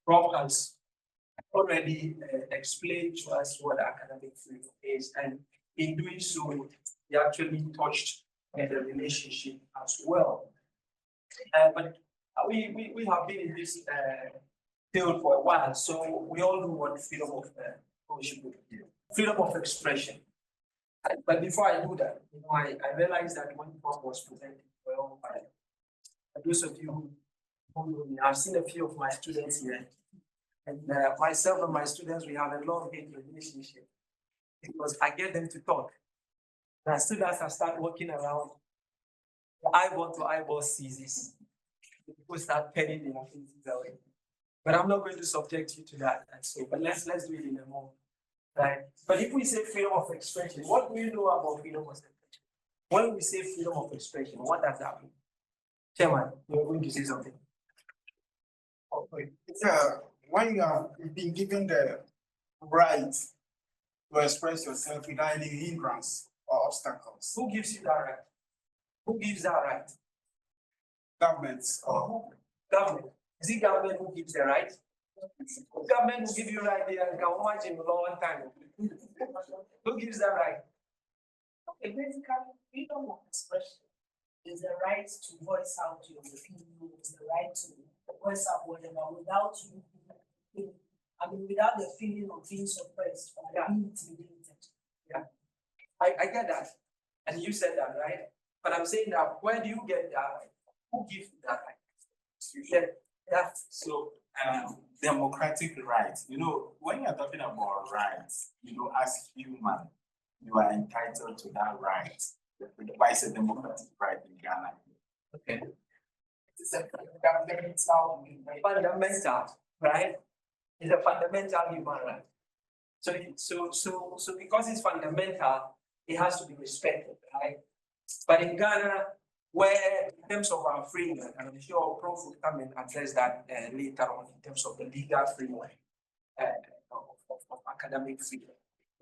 Rob has already explained to us what academic freedom is, and in doing so, he actually touched the relationship as well. But we have been in this field for a while, so we all know what freedom of freedom of expression. But before I do that, I realized that when Bob was presenting, well, those of you who know me, I've seen a few of my students here, and myself and my students, we have a love-hate relationship because I get them to talk. And as soon as I start walking around, eyeball to eyeball seizes. People start turning their faces away. But I'm not going to subject you to that. And so, but let's do it in a moment. Right? But if we say freedom of expression, what do you know about freedom of expression? When we say freedom of expression, what does that mean? Chairman, you're going to say something. Okay. When you have been given the right to express yourself without any hindrance or obstacles. Who gives you that right? Who gives that right? Governments or government. Is it government who gives the right? Government will give you right there and can imagine a long time. Who gives that right? Okay, basically, freedom of expression is the right to voice out your opinion, is the right to voice out whatever without you, without the feeling of being suppressed or being intimidated. Yeah, I get that. And you said that, right? But I'm saying that where do you get that right? Who gives you that right? Yeah. So democratic rights. When you're talking about rights, as human, you are entitled to that right. Why is a democratic right in Ghana? Okay. It's a fundamental right? It's a fundamental human right. So because it's fundamental, it has to be respected, right? But in Ghana, where in terms of our framework, and I'm sure Prof will come and address that later on in terms of the legal framework of academic freedom,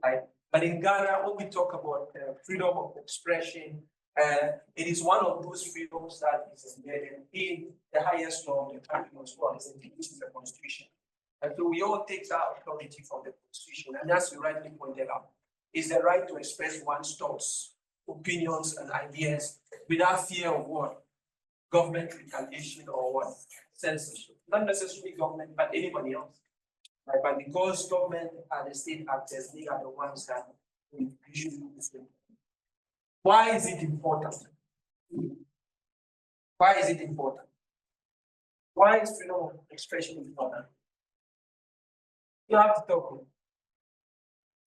right? But in Ghana, when we talk about freedom of expression, it is one of those freedoms that is embedded in the highest law of the country as well, which is the Constitution. And so we all take that authority from the Constitution, and as you rightly pointed out, is the right to express one's thoughts, opinions, and ideas without fear of what? Government retaliation or what? Censorship. Not necessarily government, but anybody else. Right? But because government are the state actors, they are the ones that we usually do this thing. Why is it important? Why is it important? Why is freedom of expression important? You have to talk.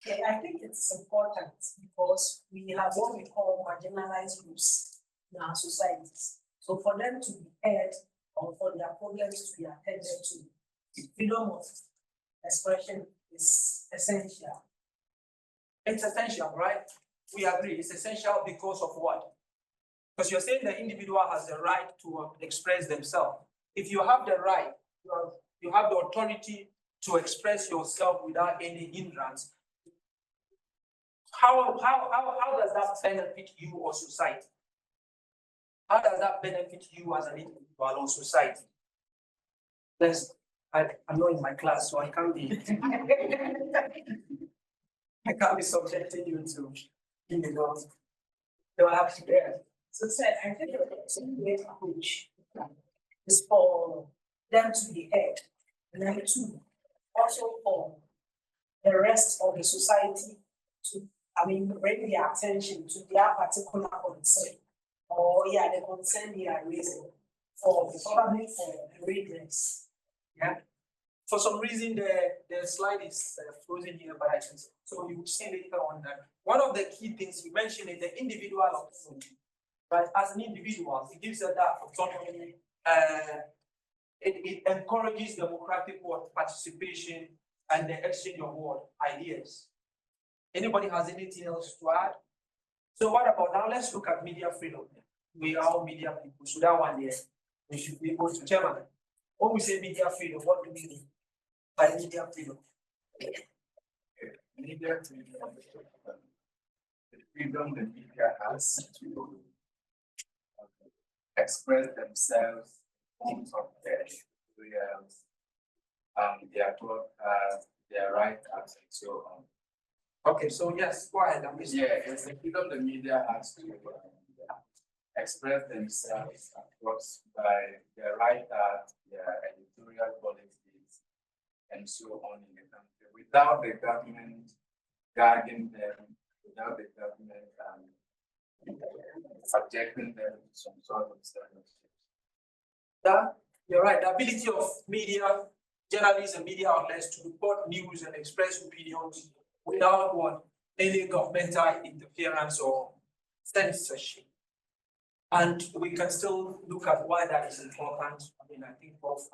Okay, I think it's important because we have what we call marginalized groups in our societies. So for them to be heard or for their problems to be attended to, freedom of expression is essential. It's essential, right? We agree. It's essential because of what? Because you're saying the individual has the right to express themselves. If you have the right, you have the authority to express yourself without any hindrance. How does that benefit you or society? How does that benefit you as an individual or society? I'm not in my class, so I can't be subjecting you to they'll have to bear. So said, I think it's a great approach is for them to be heard. And then two, also for the rest of the society to bring their attention to their particular concern or the concern they are raising for probably for redress. Yeah. For some reason, the slide is frozen here, but I can see. So you will see later on that one of the key things you mentioned is the individual autonomy. Right? As an individual, it gives us that autonomy. It encourages democratic participation and the exchange of ideas. Anybody has anything else to add? So what about now? Let's look at media freedom. We are all media people, so that one there, we should be able to chairman. When we say media freedom, what do we mean by media freedom? Media freedom, the freedom the media has to express themselves in terms of their their right acts and so on. Okay, so yes, go ahead. Yeah, it's the freedom the media has to express themselves across by their right art, their editorial policies, and so on in the country, without the government guarding them, without the government subjecting them to some sort of censorship. That you're right. The ability of media, journalists and media outlets to report news and express opinions without what any governmental interference or censorship. And we can still look at why that is important. I mean, I think both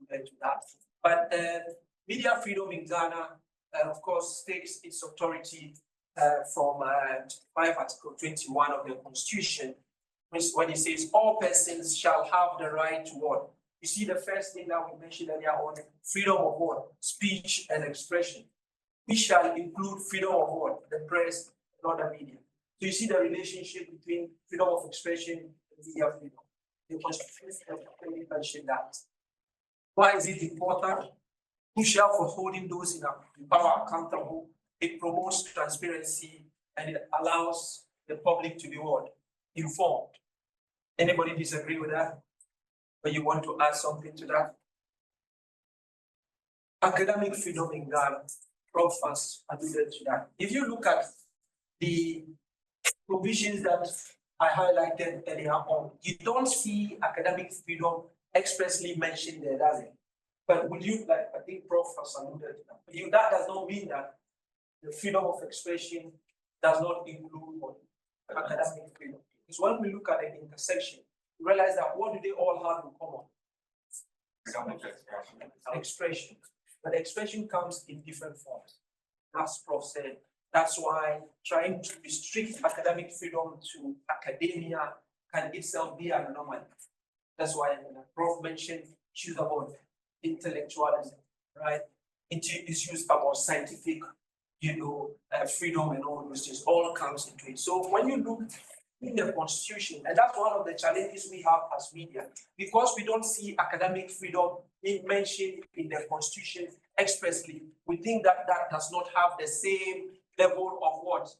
alluded to that. But media freedom in Ghana, of course, takes its authority from 5 Article 21 of the Constitution, which when it says all persons shall have the right to what? You see the first thing that we mentioned earlier on, freedom of what? Speech and expression. We shall include freedom of what? The press and other media. So you see the relationship between freedom of expression and media freedom. The Constitution clearly mentioned that. Why is it important? Crucial for holding those in power accountable. It promotes transparency and it allows the public to be what? Informed. Anybody disagree with that? Or you want to add something to that? Academic freedom in Ghana, Prof has alluded to that. If you look at the provisions that I highlighted earlier on, you don't see academic freedom expressly mentioned there, does it? But would you, like I think Prof has alluded to that, that does not mean that the freedom of expression does not include what? Academic freedom. Because when we look at the intersection, we realize that what do they all have in common? Freedom of expression. Expression. But the expression comes in different forms. As Prof said, that's why trying to restrict academic freedom to academia can itself be an anomaly. That's why Prof mentioned issues about intellectualism, right? Issues about scientific, freedom and all those things all comes into it. So when you look in the Constitution, and that's one of the challenges we have as media, because we don't see academic freedom being mentioned in the Constitution expressly, we think that that does not have the same level of what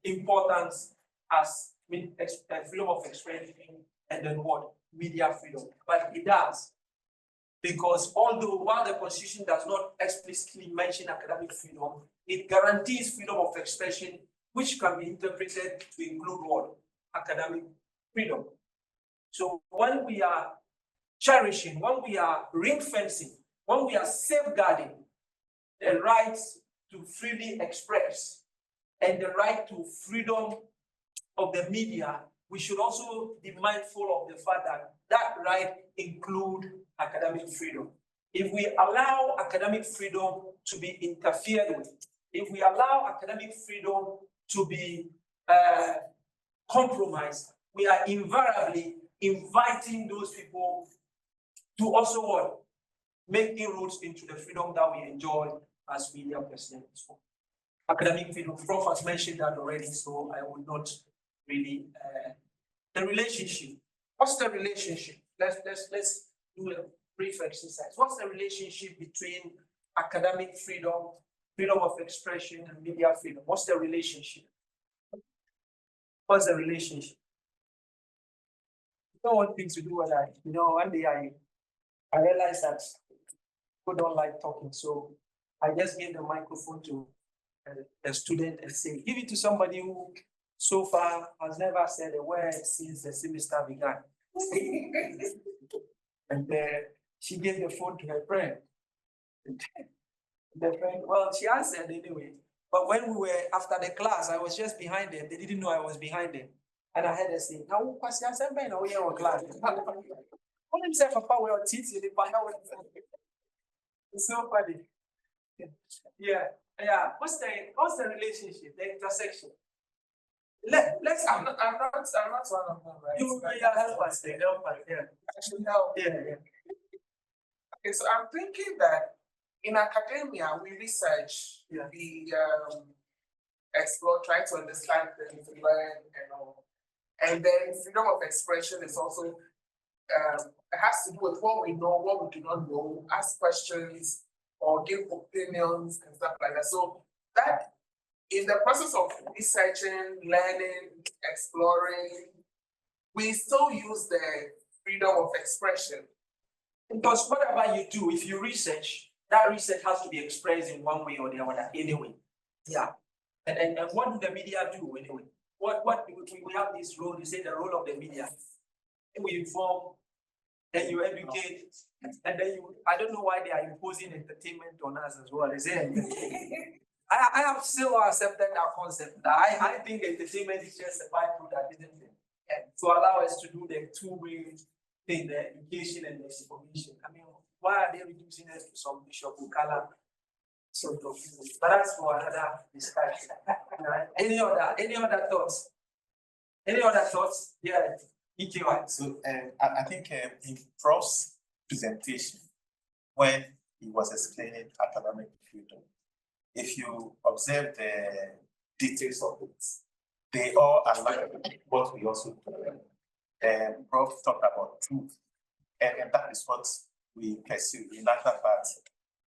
importance as freedom of expression and then what media freedom, but it does. Because although while the Constitution does not explicitly mention academic freedom, it guarantees freedom of expression, which can be interpreted to include what? Academic freedom. So when we are cherishing, when we are ring fencing, when we are safeguarding the rights to freely express and the right to freedom of the media, we should also be mindful of the fact that that right includes academic freedom. If we allow academic freedom to be interfered with, if we allow academic freedom to be compromised, we are invariably inviting those people to also what? Make inroads into the freedom that we enjoy as media personnel. Academic freedom, Prof has mentioned that already, so I will not really. The relationship. What's the relationship? Let's do a brief exercise. What's the relationship between academic freedom, freedom of expression, and media freedom? What's the relationship? What's the relationship? I don't want things to do what one day I realized that people don't like talking, so I just gave the microphone to a student and say, give it to somebody who so far has never said a word since the semester began. And she gave the phone to her friend. The friend, well, she answered anyway. But when we were after the class, I was just behind them. They didn't know I was behind them. And I heard her say, now, what's the answer? Now we are in class. What himself, Papa, we are teaching. It's so funny. Yeah. What's the relationship, the intersection? I'm not one of them, right? You help us. Yeah. Actually, help. Yeah. Okay, so I'm thinking that in academia, we research, we explore, try to understand things, learn, and all. And then freedom of expression is also it has to do with what we know, what we do not know, ask questions or give opinions and stuff like that. So that in the process of researching, learning, exploring, we still use the freedom of expression. Because whatever you do, if you research, that research has to be expressed in one way or the other anyway. Yeah. And what do the media do anyway? What we have this role, you say the role of the media. We inform, then you educate, and then I don't know why they are imposing entertainment on us as well. Is it? I have still accepted that concept. I think entertainment is just a byproduct, isn't it? And to allow us to do the two-way thing, the education and the information. I mean, why are they reducing us to some Bishop Bukala sort of thing? But that's for another discussion. Any other thoughts? Any other thoughts? Yeah. EQI. So I think in Prof's presentation, when he was explaining academic freedom, if you observe the details of it, they all align with what we also do. Prof talked about truth, and that is what we pursue. In that part,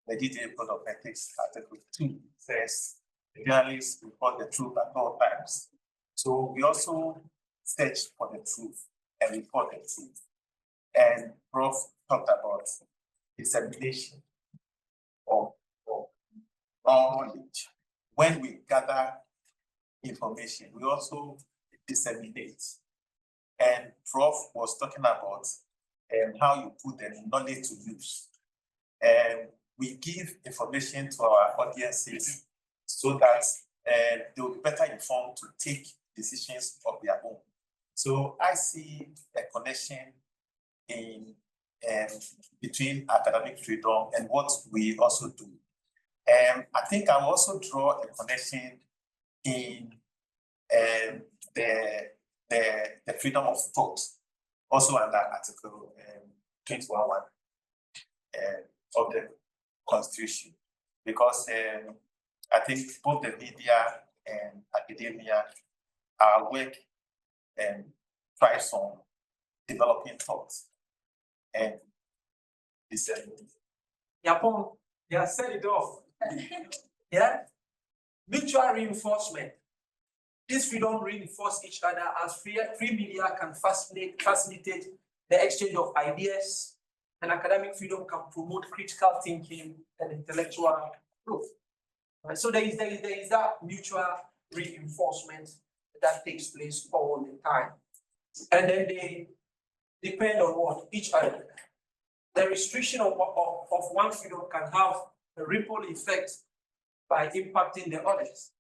the DDA Code of Ethics, Article 2 says journalists report the truth at all times. So we also search for the truth and report the truth. And Prof talked about dissemination of knowledge. When we gather information, we also disseminate. And Prof was talking about how you put the knowledge to use. And we give information to our audiences so that they will be better informed to take decisions of their own. So I see a connection in between academic freedom and what we also do. I think I will also draw a connection in the freedom of thought, also under Article 21 of the Constitution, because I think both the media and academia are work and thrives on developing thoughts and disseminating. Yeah, Paul, they have said it off. Yeah? Mutual reinforcement. This freedom reinforce each other as free media can facilitate the exchange of ideas, and academic freedom can promote critical thinking and intellectual growth. Right? So there is that mutual reinforcement that takes place all the time. And then they depend on what? Each other. The restriction of one freedom can have a ripple effect by impacting the others.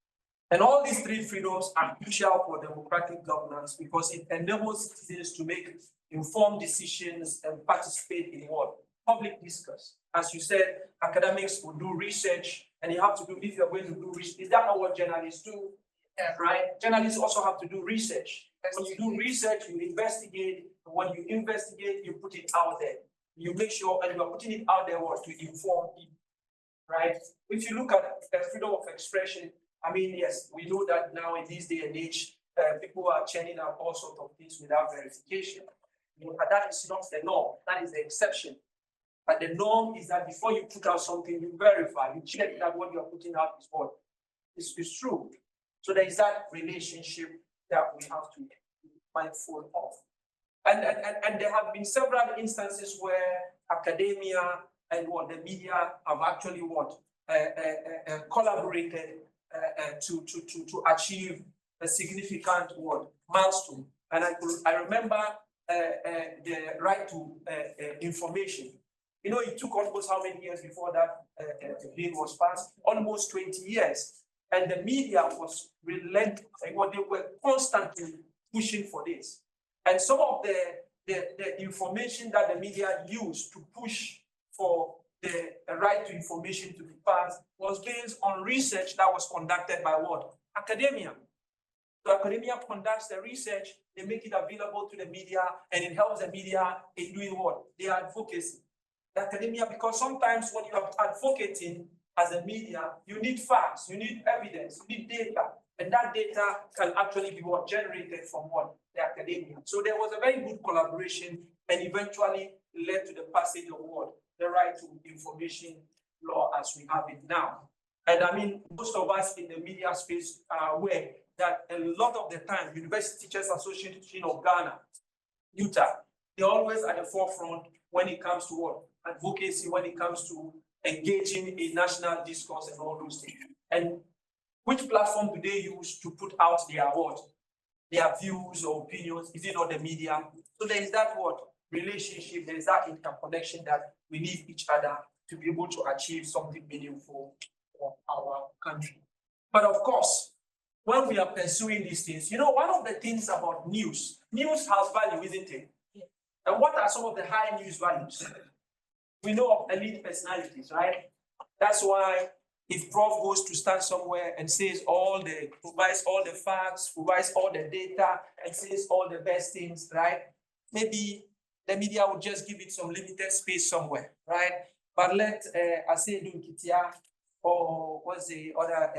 And all these three freedoms are crucial for democratic governance because it enables citizens to make informed decisions and participate in what? Public discourse. As you said, academics will do research, and you have to do, if you're going to do research, is that not what journalists do? Yeah, right? Journalists also have to do research. When you do research, you investigate. When you investigate, you put it out there. You make sure, and you are putting it out there what, to inform people, right? If you look at the freedom of expression, I mean, yes, we know that now in this day and age, people are churning out all sorts of things without verification. But that is not the norm. That is the exception. But the norm is that before you put out something, you verify, you check that what you are putting out is what is true. So there is that relationship that we have to be mindful of. And there have been several instances where academia and what the media have actually collaborated to achieve a significant milestone. And I remember the right to information. You know, it took almost how many years before that bill was passed? Almost 20 years. And the media was relentless. They were constantly pushing for this. And some of the information that the media used to push for the right to information to be passed was based on research that was conducted by what? Academia. So academia conducts the research, they make it available to the media, and it helps the media in doing what? Their advocacy. The academia, because sometimes when you are advocating as a media, you need facts, you need evidence, you need data, and that data can actually be generated from what? The academia. So there was a very good collaboration, and eventually led to the passage of what? The right to information law as we have it now. And I mean, most of us in the media space are aware that a lot of the time, University Teachers Association of Ghana, UTA, they're always at the forefront when it comes to what? Advocacy, when it comes to engaging in national discourse and all those things. And which platform do they use to put out their what? Their views or opinions? Is it not the media? So there is that what? Relationship, there is that interconnection that we need each other to be able to achieve something meaningful for our country. But of course, when we are pursuing these things, you know, one of the things about news has value, isn't it? Yeah. And what are some of the high news values? We know of elite personalities, right? That's why if Prof goes to stand somewhere and says provides all the facts, provides all the data, and says all the best things, right? Maybe the media would just give it some limited space somewhere, right? But let Asedu Nkitia or what's the other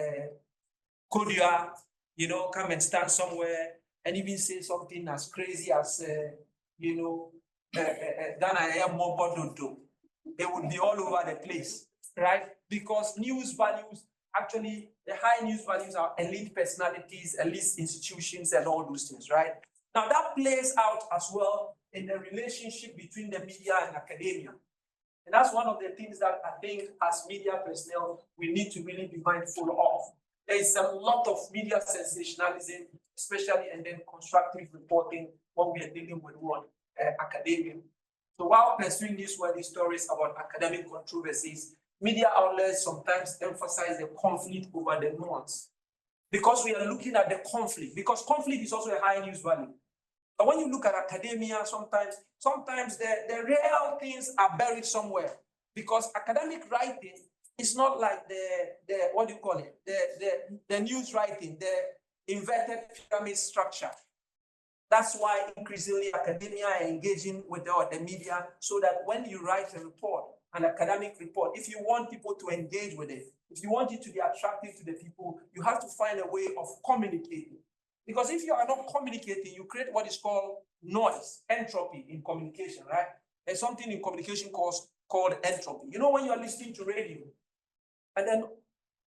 Kodia, you know, come and stand somewhere and even say something as crazy as Ghana Mobododo. It would be all over the place, right? Because news values, actually, the high news values are elite personalities, elite institutions, and all those things, right? Now, that plays out as well in the relationship between the media and academia. And that's one of the things that I think as media personnel, we need to really be mindful of. There is a lot of media sensationalism, especially and then constructive reporting when we are dealing with academia. So while pursuing these worthy stories about academic controversies, media outlets sometimes emphasize the conflict over the nuance. Because we are looking at the conflict, because conflict is also a high news value. But when you look at academia, sometimes the real things are buried somewhere. Because academic writing is not like the what do you call it? The news writing, the inverted pyramid structure. That's why increasingly academia are engaging with the media so that when you write a report, an academic report, if you want people to engage with it, if you want it to be attractive to the people, you have to find a way of communicating. Because if you are not communicating, you create what is called noise, entropy in communication, right? There's something in communication called entropy. You know, when you are listening to radio and then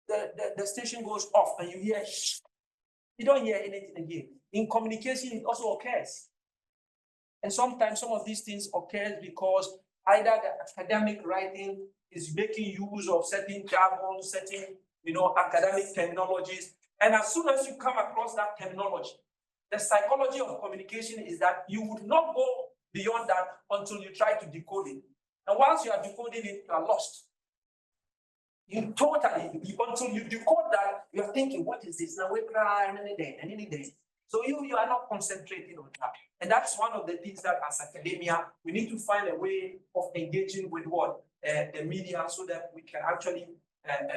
the station goes off and you hear shh, you don't hear anything again. In communication, it also occurs. And sometimes some of these things occur because either the academic writing is making use of certain jargon, certain, academic terminologies. And as soon as you come across that terminology, the psychology of communication is that you would not go beyond that until you try to decode it. And once you are decoding it, you are lost. Until you decode that, you are thinking, what is this? Now we cry and anything. So you are not concentrating on that. And that's one of the things that as academia, we need to find a way of engaging with the media so that we can actually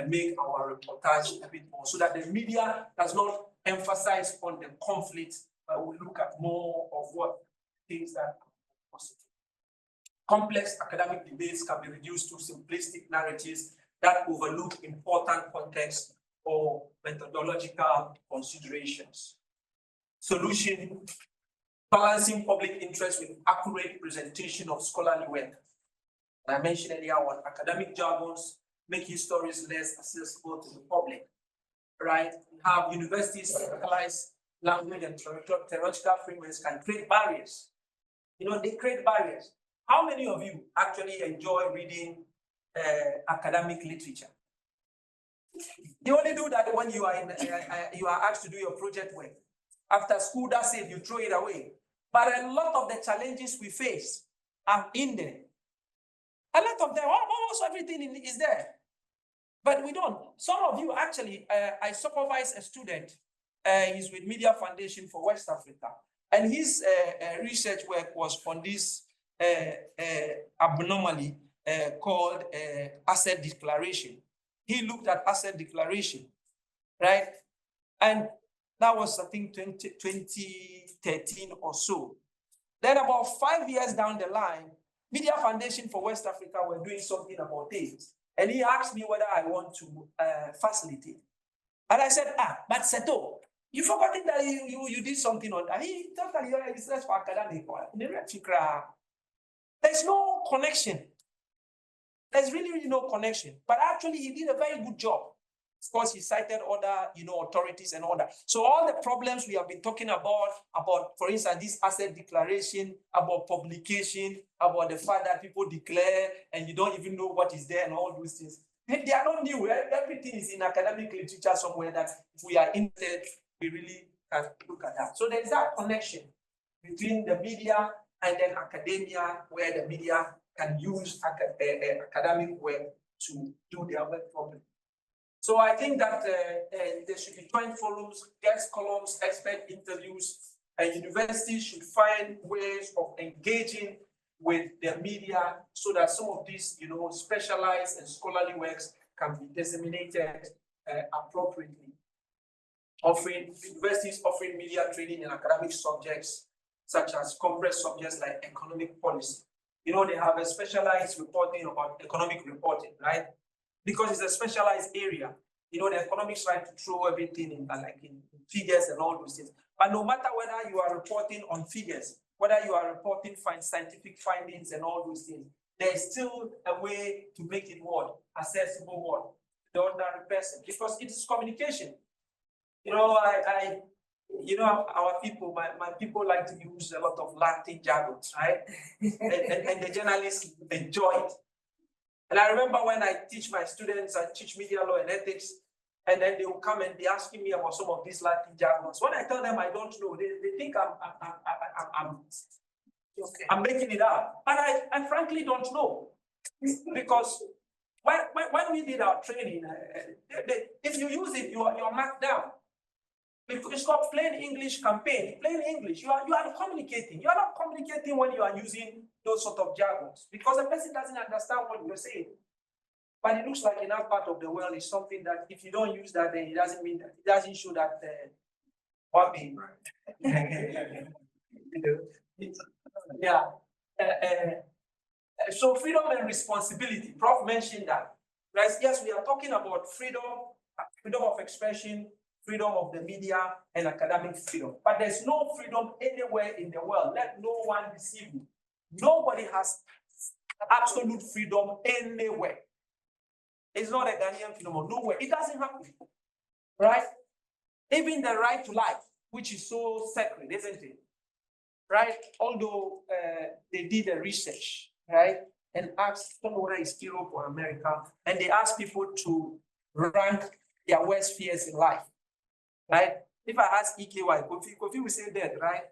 make our reportage a bit more, so that the media does not emphasize on the conflict, but we look at more of what things that are positive. Complex academic debates can be reduced to simplistic narratives that overlook important context or methodological considerations. Solution: balancing public interest with accurate presentation of scholarly work. And I mentioned earlier on academic jargons making stories less accessible to the public, right? We have universities specialized language and theoretical frameworks can create barriers. They create barriers. How many of you actually enjoy reading academic literature? You only do that when you are asked to do your project work. After school, that's it, you throw it away. But a lot of the challenges we face are in there. A lot of them, almost everything is there. But we don't. Some of you actually, I supervise a student. He's with Media Foundation for West Africa. And his research work was on this abnormally called asset declaration. He looked at asset declaration, right? And that was, I think, 2013 or so. Then about 5 years down the line, Media Foundation for West Africa were doing something about it. And he asked me whether I want to facilitate. And I said, but Seto, you forgotten that you did something on that. He totally research for academic. There's no no connection. There's really no connection. But actually, he did a very good job. Of course, he cited other, authorities and all that. So all the problems we have been talking about, for instance, this asset declaration, about publication, about the fact that people declare and you don't even know what is there and all those things. They are not new. Everything is in academic literature somewhere that if we are interested, we really can look at that. So there's that connection between the media and then academia, where the media can use academic work to do their work properly. So I think that there should be joint forums, guest columns, expert interviews, and universities should find ways of engaging with the media so that some of these, specialized and scholarly works can be disseminated appropriately. Universities offering media training in academic subjects, such as corporate subjects like economic policy. They have a specialized reporting about economic reporting, right? Because it's a specialized area. The economics try to throw everything in figures and all those things. But no matter whether you are reporting on figures, whether you are reporting scientific findings and all those things, there is still a way to make it accessible to the ordinary person, because it is communication. Our people, my people like to use a lot of Latin jargons, right? and the journalists enjoy it. And I remember when I teach my students, I teach media law and ethics, and then they will come and be asking me about some of these Latin jargons. When I tell them I don't know, they think I'm making it up. But I frankly don't know. Because when we did our training, if you use it, you're marked down. It's called plain English campaign. Plain English, you are communicating. You are not communicating when you are using those sort of jargons, because the person doesn't understand what you're saying. But it looks like in that part of the world is something that if you don't use that, then it doesn't mean that, it doesn't show that what being right. Yeah. So freedom and responsibility. Prof mentioned that. Right? Yes, we are talking about freedom of expression, freedom of the media, and academic freedom. But there's no freedom anywhere in the world. Let no one deceive you. Nobody has absolute freedom anywhere. It's not a Ghanaian phenomenon. Nowhere. It doesn't happen. Right? Even the right to life, which is so sacred, isn't it? Right? Although they did the research, right? And asked, I don't know whether it's Europe or America, and they asked people to rank their worst fears in life. Right? If I ask EKY, Kofi will say death, right?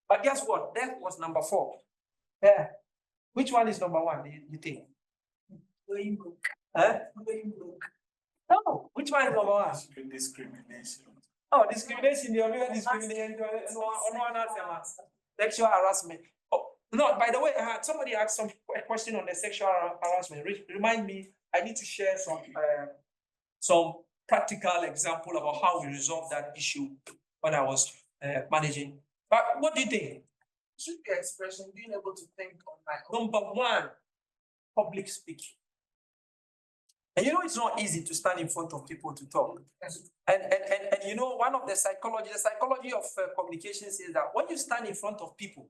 But guess what? Death was number 4. Yeah. Which one is number 1, you think? Going broke. Huh? Going broke. No. Which one is number 1? Discrimination. Oh, discrimination. You're discriminating. Sexual harassment. Oh, no, by the way, somebody asked a question on the sexual harassment. Remind me, I need to share some practical example about how we resolved that issue when I was managing. But what do you think? Should be expression, being able to think on my own. Number 1, public speaking. And it's not easy to stand in front of people to talk. And one of the psychology of communication says that when you stand in front of people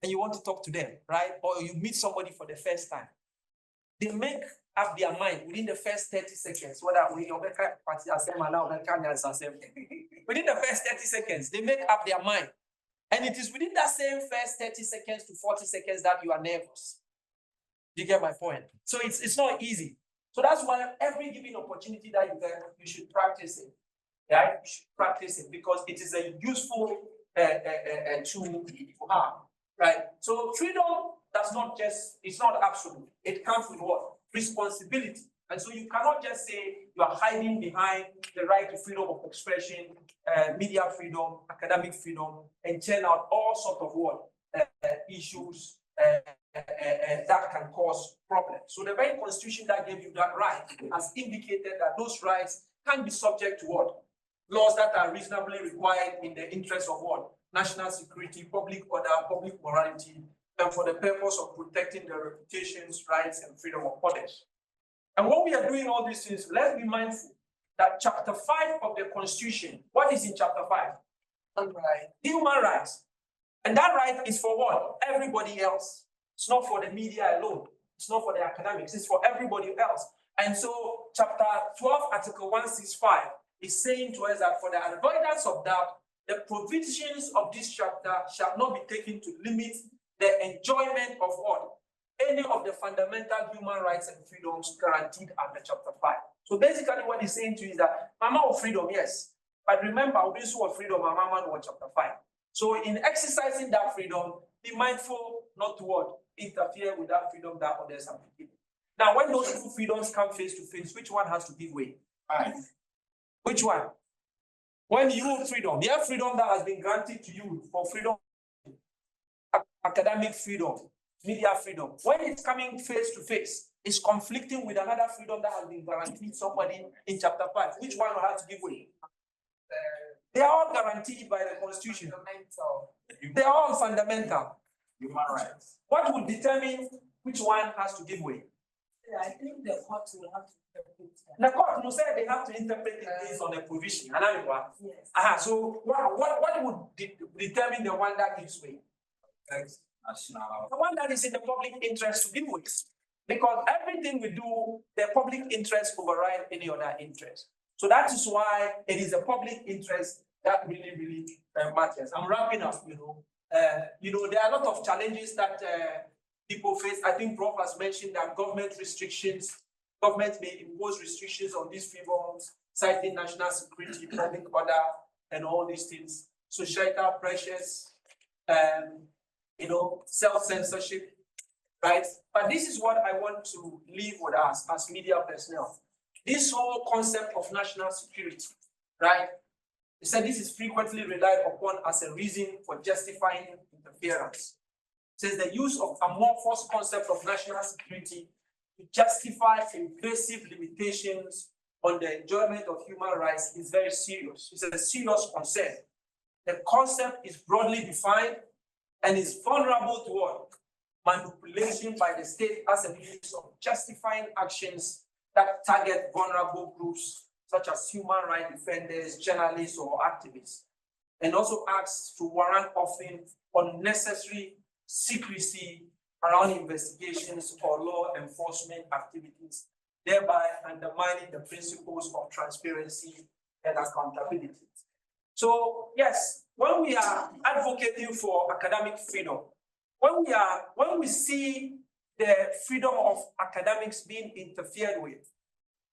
and you want to talk to them, right? Or you meet somebody for the first time, they make up their mind within the first 30 seconds. Within the first 30 seconds, they make up their mind. And it is within that same first 30 seconds to 40 seconds that you are nervous. Do you get my point? So it's not easy. So that's why every given opportunity that you get, you should practice it. Right? You should practice it because it is a useful tool to have. Right? So freedom it's not absolute. It comes with what? Responsibility. And so you cannot just say you are hiding behind the right to freedom of expression, media freedom, academic freedom, and churn out all sorts of issues that can cause problems. So the very constitution that gave you that right has indicated that those rights can be subject to what? Laws that are reasonably required in the interest of what? National security, public order, public morality, and for the purpose of protecting the reputations, rights, and freedom of others. And when we are doing all these things, let's be mindful that chapter 5 of the Constitution, what is in chapter 5? Right. Human rights. And that right is for what? Everybody else. It's not for the media alone. It's not for the academics. It's for everybody else. And so chapter 12, article 165 is saying to us that for the avoidance of doubt, the provisions of this chapter shall not be taken to limit the enjoyment of what? Any of the fundamental human rights and freedoms guaranteed under chapter 5. So basically what he's saying to you is that mama of freedom, yes. But remember, this of freedom, mama was chapter 5. So in exercising that freedom, be mindful not to what? Interfere with that freedom that others have been given. Now, when those two freedoms come face to face, which one has to give way? Which one? When you freedom, you have freedom that has been granted to you for freedom, academic freedom, media freedom. When it's coming face to face, it's conflicting with another freedom that has been guaranteed somebody in chapter 5. Which one will have to give way? They are all guaranteed by the Constitution. They are all fundamental. Human rights. What will determine which one has to give way? Yeah, I think the court will have to interpret that. The court will say they have to interpret it based on a provision. Yes. So what would determine the one that gives way? The one that is in the public interest to give way. Because everything we do, the public interest overrides any other interest. So that is why it is the public interest that really matters. I'm wrapping up, there are a lot of challenges that people face. I think Prof has mentioned that government may impose restrictions on these freedoms, citing national security, public order, and all these things, societal pressures, self-censorship, right? But this is what I want to leave with us as media personnel. This whole concept of national security, right? He said this is frequently relied upon as a reason for justifying interference. It says the use of amorphous concept of national security to justify invasive limitations on the enjoyment of human rights is very serious. It's a serious concern. The concept is broadly defined and is vulnerable to what? Manipulation by the state as a means of justifying actions that target vulnerable groups such as human rights defenders, journalists, or activists, and also acts to warrant often unnecessary secrecy around investigations or law enforcement activities, thereby undermining the principles of transparency and accountability. So yes, when we are advocating for academic freedom, when we see the freedom of academics being interfered with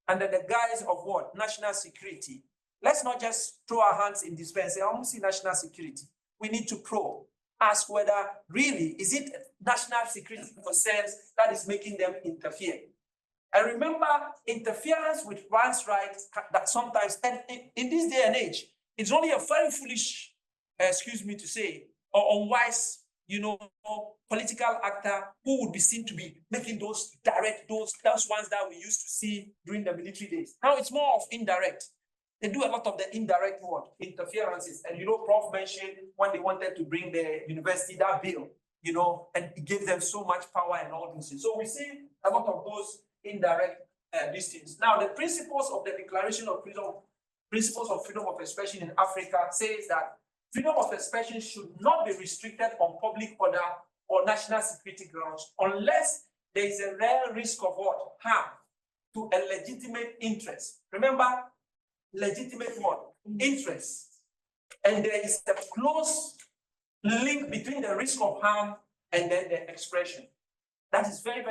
under the guise of what? National security. Let's not just throw our hands in despair and say, I don't see national security. We need to probe, ask whether really, is it national security concerns that is making them interfere? I remember interference with one's rights that sometimes, and in this day and age, it's only a very foolish, excuse me to say, or unwise, political actor who would be seen to be making those ones that we used to see during the military days. Now it's more of indirect. They do a lot of the indirect interferences. And Prof mentioned when they wanted to bring the university that bill, and it gave them so much power and all these things. So we see a lot of those indirect these things. Now the principles of the Declaration of Freedom, principles of freedom of expression in Africa says that freedom of expression should not be restricted on public order or national security grounds unless there is a real risk of what? Harm to a legitimate interest. Remember, legitimate what? Interest. And there is a close link between the risk of harm and then the expression. That is very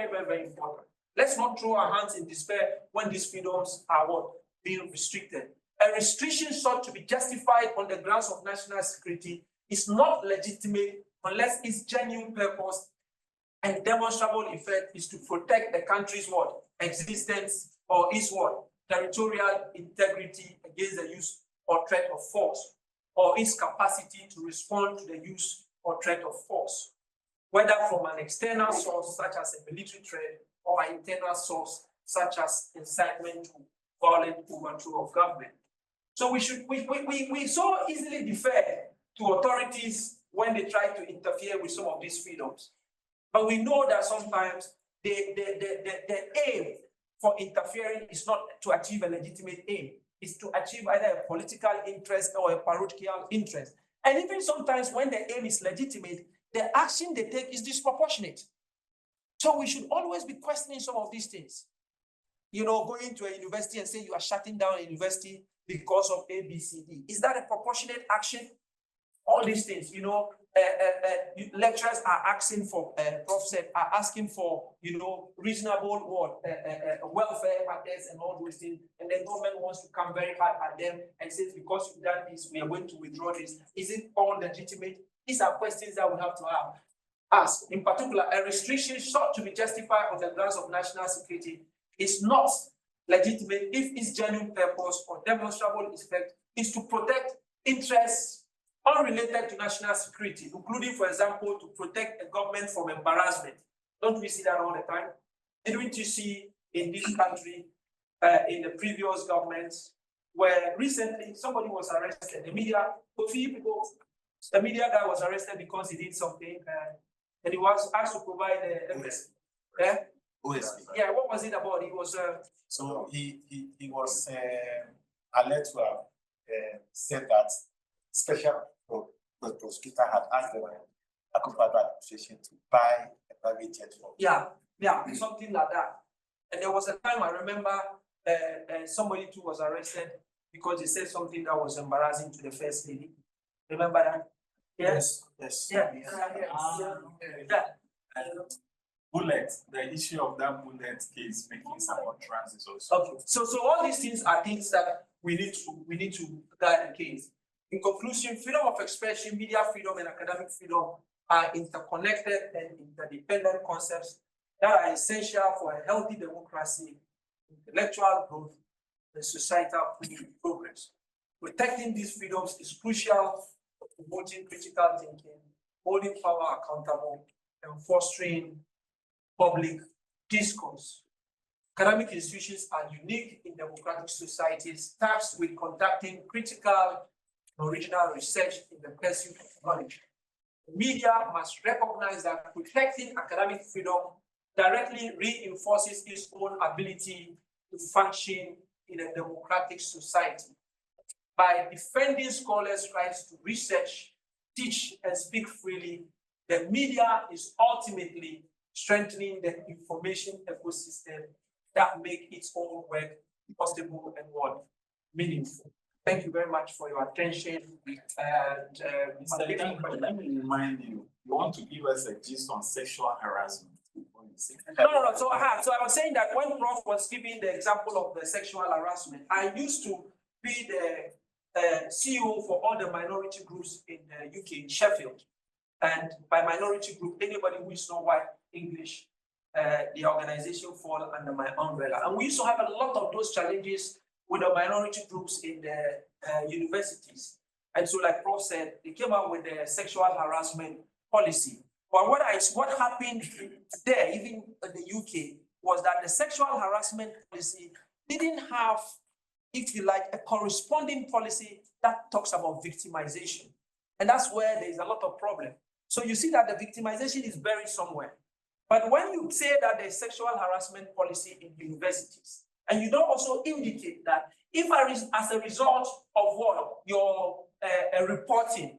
important. Let's not throw our hands in despair when these freedoms are what? Being restricted. A restriction sought to be justified on the grounds of national security is not legitimate unless its genuine purpose and demonstrable effect is to protect the country's what? Existence or its what? Territorial integrity against the use or threat of force, or its capacity to respond to the use or threat of force, whether from an external source such as a military threat or an internal source such as incitement to violent overthrow of government. So we so easily defer to authorities when they try to interfere with some of these freedoms. But we know that sometimes the aim for interfering is not to achieve a legitimate aim. It's to achieve either a political interest or a parochial interest. And even sometimes when the aim is legitimate, the action they take is disproportionate. So we should always be questioning some of these things. You know, going to a university and saying you are shutting down a university because of A, B, C, D. Is that a proportionate action? All these things, you know, lecturers are asking for, Prof said, are asking for, you know, reasonable welfare matters and all those things. And the government wants to come very hard at them and says, because you've done this, we are going to withdraw this. Is it all legitimate? These are questions that we have to ask. In particular, a restriction sought to be justified on the grounds of national security is not legitimate if its genuine purpose or demonstrable effect is to protect interests unrelated to national security, including, for example, to protect a government from embarrassment. Don't we see that all the time? Didn't you see in this country, in the previous governments, where recently somebody was arrested, the media guy was arrested because he did something, and he was asked to provide the evidence. OSP. Yeah, what was it about? He was So he was alleged to have said that special prosecutor had asked the ACAF administration to buy a private jet for. yeah, something like that. And there was a time I remember somebody too was arrested because he said something that was embarrassing to the first lady. Remember that? Yes. Yeah. Bullet, the issue of that bullet case making some utterances also. Okay. So all these things are things that we need to guide the case. In conclusion, freedom of expression, media freedom, and academic freedom are interconnected and interdependent concepts that are essential for a healthy democracy, intellectual growth, and societal progress. Protecting these freedoms is crucial for promoting critical thinking, holding power accountable, and fostering public discourse. Academic institutions are unique in democratic societies, tasked with conducting critical original research in the pursuit of knowledge. The media must recognize that protecting academic freedom directly reinforces its own ability to function in a democratic society. By defending scholars' rights to research, teach, and speak freely, the media is ultimately strengthening the information ecosystem that make its own work possible and meaningful. Thank you very much for your attention. And Let me remind you, you want to give us a gist on sexual harassment. No. So I was saying that when Prof was giving the example of the sexual harassment, I used to be the CEO for all the minority groups in the UK, in Sheffield. And by minority group, anybody who is not white English, the organization falls under my umbrella. And we used to have a lot of those challenges with the minority groups in the universities. And so, like Prof said, they came out with the sexual harassment policy. But what happened there, even in the UK, was that the sexual harassment policy didn't have, if you like, a corresponding policy that talks about victimization. And that's where there is a lot of problem. So you see that the victimization is buried somewhere. But when you say that there's sexual harassment policy in universities, and you don't also indicate that if as a result of what your reporting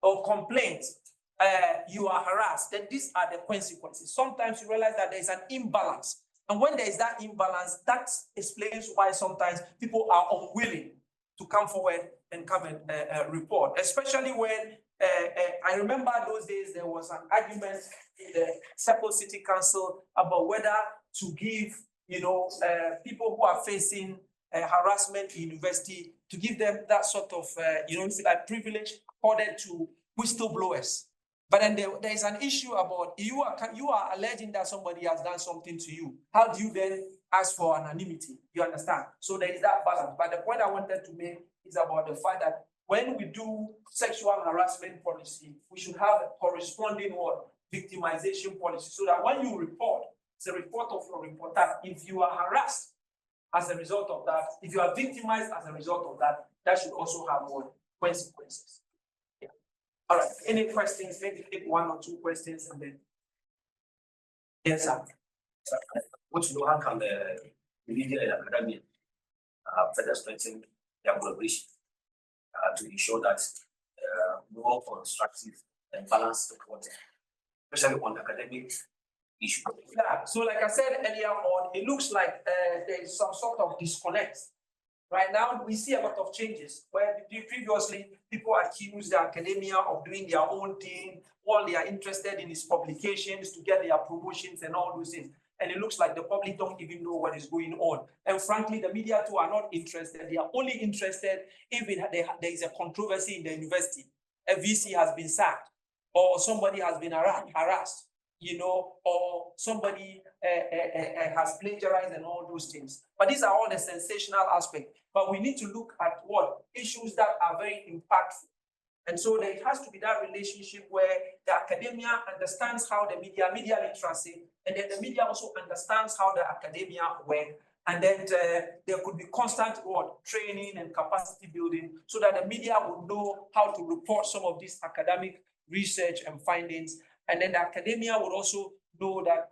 or complaint, you are harassed, then these are the consequences. Sometimes you realize that there's an imbalance. And when there is that imbalance, that explains why sometimes people are unwilling to come forward and come and report, especially when I remember those days there was an argument in the Seppel City Council about whether to give, people who are facing harassment in university, to give them that sort of, privilege accorded to whistleblowers. But then there is an issue about you are alleging that somebody has done something to you. How do you then ask for anonymity? You understand? So there is that balance. But the point I wanted to make is about the fact that when we do sexual harassment policy, we should have a corresponding victimization policy, so that when you report, it's a report of your reporter. If you are harassed as a result of that, if you are victimized as a result of that, that should also have consequences. Yeah. All right. Any questions? Maybe take one or two questions and then. Yes, sir. What you know, how can the media and academia further strengthen their collaboration to ensure that more constructive and balanced reporting, especially on academic issue. Yeah, so like I said earlier on, it looks like there is some sort of disconnect. Right now, we see a lot of changes where previously people accused the academia of doing their own thing. All they are interested in is publications to get their promotions and all those things. And it looks like the public don't even know what is going on. And frankly, the media too are not interested. They are only interested if there is a controversy in the university. A VC has been sacked or somebody has been harassed, or somebody has plagiarized and all those things. But these are all the sensational aspects. But we need to look at what issues that are very impactful. And so there has to be that relationship where the academia understands how the media literacy, and then the media also understands how the academia work. And then there could be constant training and capacity building so that the media would know how to report some of these academic research and findings. And then the academia would also know that,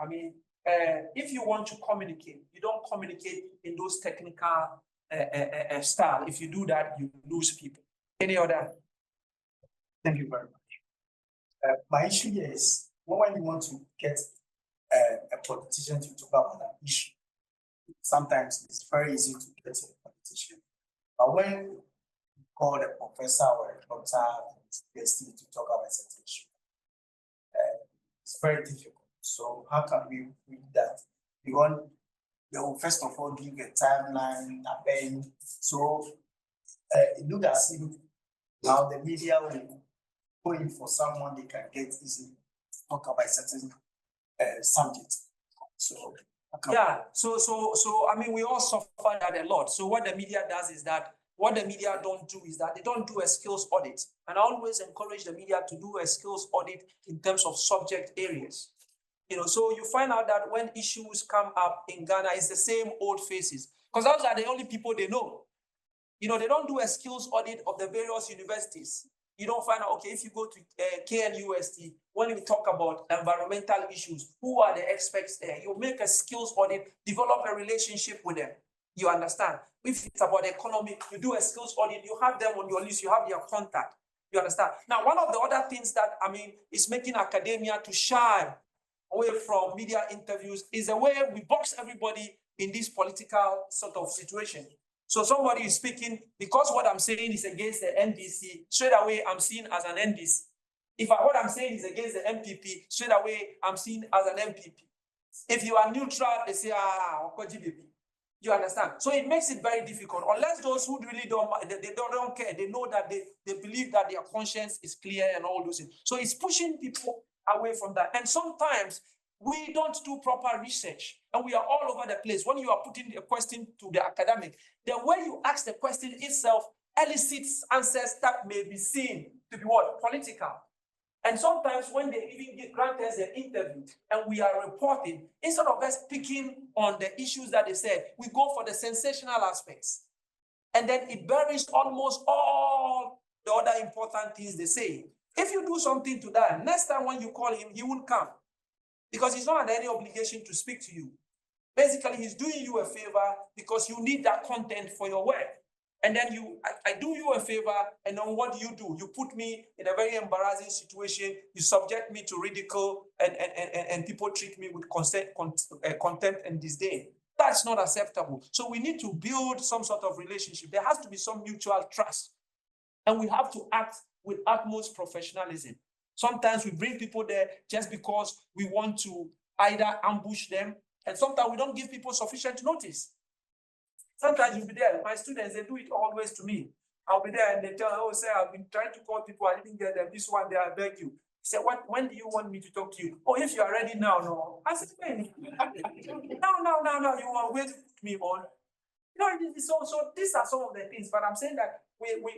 if you want to communicate, you don't communicate in those technical style. If you do that, you lose people. Any other? Thank you very much. My issue here is when you want to get a politician to talk about an issue, sometimes it's very easy to get a politician. But when you call a professor or a doctor PhD to talk about a certain issue, it's very difficult. So how can we read that? Because they will first of all give a timeline, a pen. So it looks as if now the media will go in for someone they can get easily to talk about a certain subject. So yeah, so we all suffer that a lot. So what the media does is that what the media don't do is that they don't do a skills audit. And I always encourage the media to do a skills audit in terms of subject areas. So you find out that when issues come up in Ghana, it's the same old faces, because those are the only people they know. They don't do a skills audit of the various universities. You don't find out, okay, if you go to KNUST, when we talk about environmental issues, who are the experts there? You make a skills audit, develop a relationship with them. You understand? If it's about economy, you do a skills audit, you have them on your list, you have their contact. You understand? Now, one of the other things that, is making academia to shy away from media interviews is the way we box everybody in this political sort of situation. So somebody is speaking, because what I'm saying is against the NDC, straight away I'm seen as an NDC. If what I'm saying is against the MPP, straight away I'm seen as an MPP. If you are neutral, they say, you understand? So it makes it very difficult, unless those who really don't care, they know that they believe that their conscience is clear and all those things. So it's pushing people away from that. And sometimes we don't do proper research and we are all over the place. When you are putting a question to the academic, the way you ask the question itself elicits answers that may be seen to be what? Political. And sometimes when they even grant us an interview and we are reporting, instead of us picking on the issues that they said, we go for the sensational aspects. And then it buries almost all the other important things they say. If you do something to that, next time when you call him, he will come. Because he's not under any obligation to speak to you. Basically, he's doing you a favor because you need that content for your work. And then I do you a favor, and then what do? You put me in a very embarrassing situation. You subject me to ridicule, and people treat me with contempt and disdain. That's not acceptable. So we need to build some sort of relationship. There has to be some mutual trust. And we have to act with utmost professionalism. Sometimes we bring people there just because we want to either ambush them, and sometimes we don't give people sufficient notice. Sometimes you'll be there. My students, they do it always to me. I'll be there and they tell, oh, sir, I've been trying to call people, I didn't get them. This one there, I beg you. He said, when do you want me to talk to you? Oh, if you are ready now, no. I said, when? No, you want to wait to put me on. So these are some of the things, but I'm saying that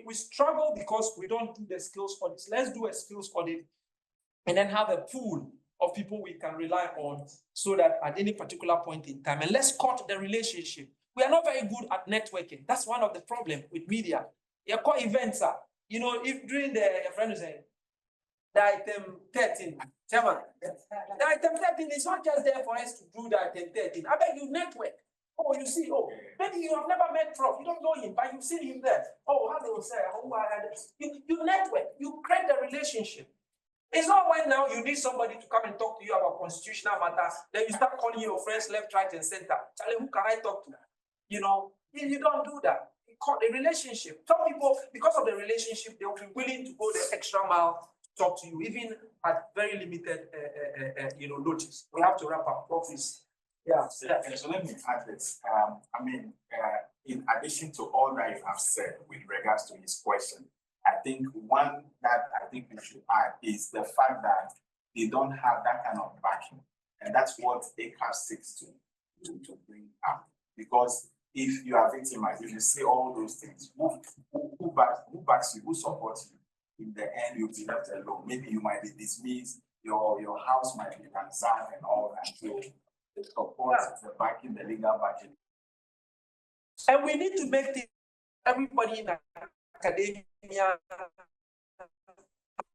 we struggle because we don't do the skills audits. Let's do a skills audit and then have a pool of people we can rely on so that at any particular point in time, and let's cut the relationship. We are not very good at networking. That's one of the problems with media. Your core events are, if during your friend is saying, the item 13, Chairman, the item 13 is not just there for us to do the item 13. I beg you, network. Oh, you see, maybe you have never met Prof. You don't know him, but you've seen him there. Oh, hello, sir. You network. You create the relationship. It's not when now you need somebody to come and talk to you about constitutional matters, then you start calling your friends left, right, and center. Charlie, who can I talk to? You know, you don't do that. A relationship. Some people, because of the relationship, they will be willing to go the extra mile to talk to you, even at very limited, notice. We have to wrap up. Office. Yeah. So let me add this. In addition to all that you have said with regards to his question, I think one that I think we should add is the fact that they don't have that kind of backing. And that's what ACAF seeks to bring up. Because if you are victimized, if you say all those things, who backs you, who supports you? In the end, you'll be left alone. Maybe you might be dismissed, your house might be ransacked and all that. So the support, the backing, the legal backing. And we need to make everybody in academia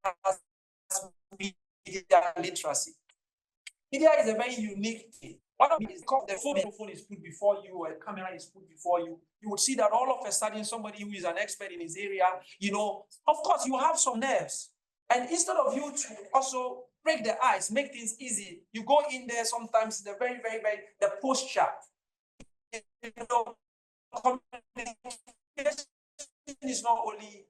has media literacy. Media is a very unique thing. One of it is called the phone is put before you, or a camera is put before you. You would see that all of a sudden somebody who is an expert in his area, of course you have some nerves. And instead of you to also break the ice, make things easy, you go in there sometimes the very, very, very, the posture. Communication is not only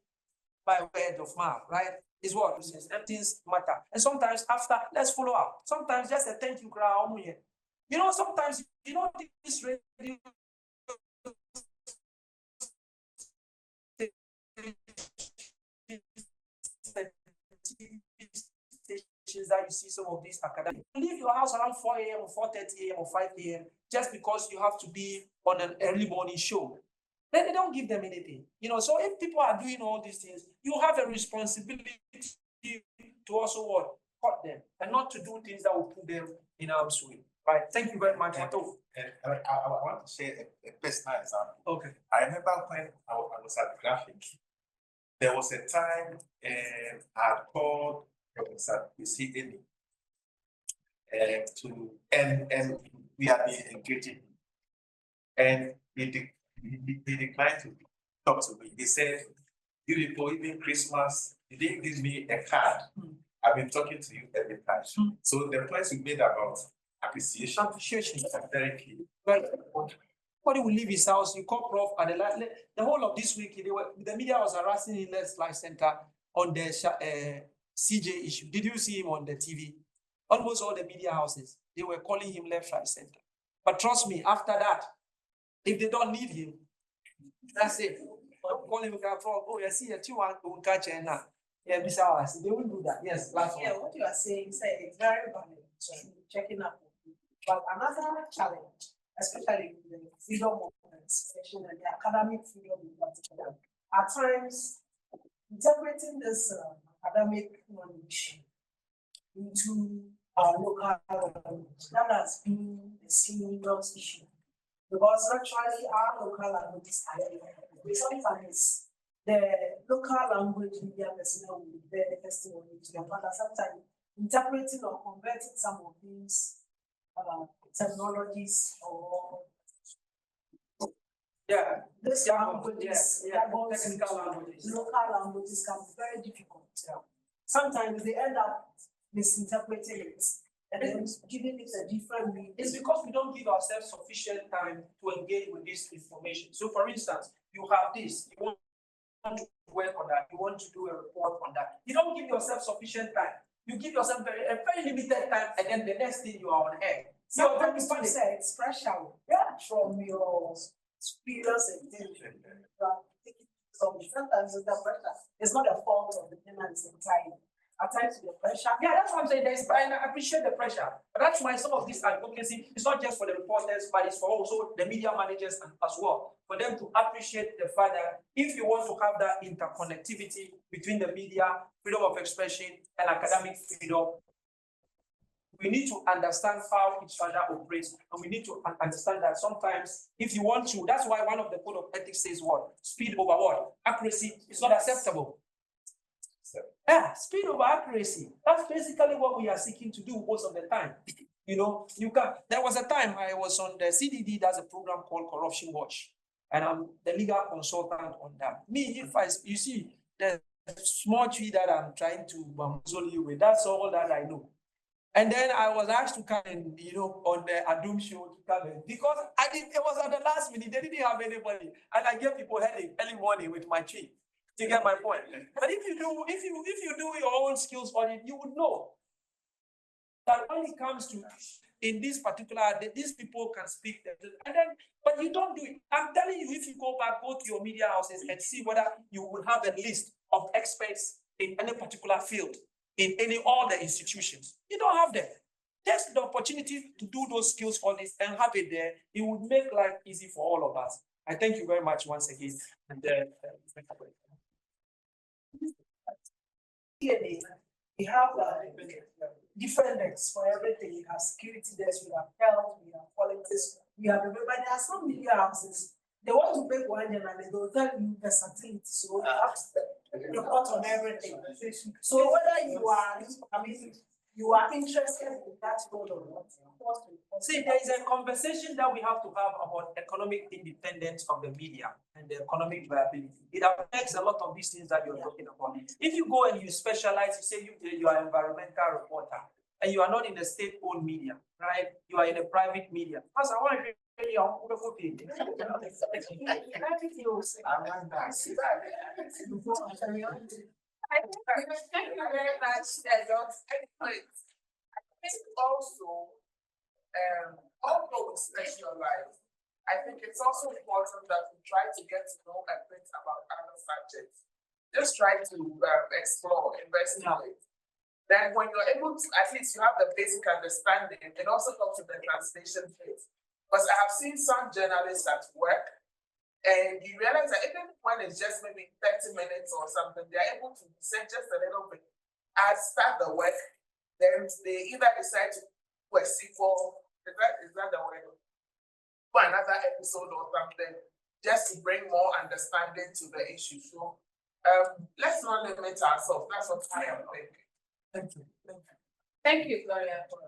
by word of mouth, right? It's what things matter. And sometimes after, let's follow up. Sometimes just a thank you crowd. Sometimes this radio that you see some of these academic. Leave your house around 4 a.m. or 4:30 a.m. or 5 a.m. just because you have to be on an early morning show. Then they don't give them anything. So if people are doing all these things, you have a responsibility to also what? Cut them and not to do things that will put them in harm's way. Right. Thank you very much. I want to share a personal example. Okay. I remember when I was at Graphic, there was a time I called Professor Eni and we had been engaging, and he declined to talk to me. He said, "You people, even Christmas, you didn't give me a card. I've been talking to you every time." So the points we made about appreciation is very key. Right. Somebody will leave his house, you call Prof, and the whole of this week, the media was harassing him in the Life Center on the CJ issue. Did you see him on the TV? Almost all the media houses, they were calling him left, right, center. But trust me, after that, if they don't need him, that's it. Call him, oh, you see, you want to catch him now. Yeah, they won't do that. Yes, last one. Yeah, what you are saying, it's very valid. Checking up. But another challenge, especially with the freedom of expression and the academic freedom in particular, at times integrating this academic knowledge into our local language, that has been a serious issue. Because actually our local languages are sometimes the local language media personnel will be very testimony to them, but sometimes interpreting or converting some of these technologies or this languages, technical languages, local languages can be very difficult. Sometimes they end up misinterpreting it and then giving it a different meaning. It's because we don't give ourselves sufficient time to engage with this information. So, for instance, you have this, you want to work on that, you want to do a report on that. You don't give yourself sufficient time. You give yourself a very limited time, and then the next thing you are on air. Sometimes you say it's pressure from your experience and things. Sometimes it's the pressure. It's not a fault of the tenants entirely. At times the pressure. Yeah, that's what I'm saying. I appreciate the pressure. But that's why some of this advocacy is not just for the reporters, but it's for also the media managers as well. For them to appreciate the fact that if you want to have that interconnectivity between the media, freedom of expression, and academic freedom, we need to understand how each other operates, and we need to understand that sometimes, if you want to, that's why one of the code of ethics says what? Speed over what? Accuracy is not acceptable. Yeah, speed over accuracy. That's basically what we are seeking to do most of the time. There was a time I was on the CDD, there's a program called Corruption Watch, and I'm the legal consultant on that. You see, there's small tree that I'm trying to bamboozle you with. That's all that I know. And then I was asked to come and, on the Adum show to come in because it was at the last minute. They didn't have anybody. And I gave people headache early morning with my tree. To get my point. But if you do your own skills audit, you would know that when it comes to in this particular, these people can speak them. And then, but you don't do it. I'm telling you, if you go to your media houses and see whether you will have a list of experts in any particular field, in all the institutions. You don't have them. Take the opportunity to do those skills audits and have it there. It would make life easy for all of us. I thank you very much once again. And we have different decks for everything. We have security desks, we have health, we have politics, we have everybody. There are some media houses. They want to make one and they don't tell you the certainty. So you have to report on everything. So whether you are interested in that role or not. See, there is a conversation that we have to have about economic independence of the media and the economic viability. It affects a lot of these things that you're talking about. If you go and you specialize, you say you are an environmental reporter and you are not in a state-owned media, right? You are in a private media. Because I want to really wonderful thing. Thank you very much, I think also, although we specialize, I think it's also important that we try to get to know a bit about other subjects. Just try to explore, investigate. Then when you're able to, at least you have the basic understanding, it also helps with the translation phase. Because I have seen some journalists at work, and you realize that even when it's just maybe 30 minutes or something, they're able to say just a little bit, start the work, then they either decide to do a sequel, is that the word? For another episode or something, just to bring more understanding to the issue. So let's not limit ourselves. That's what I am thinking. Thank you. Thank you, Gloria, for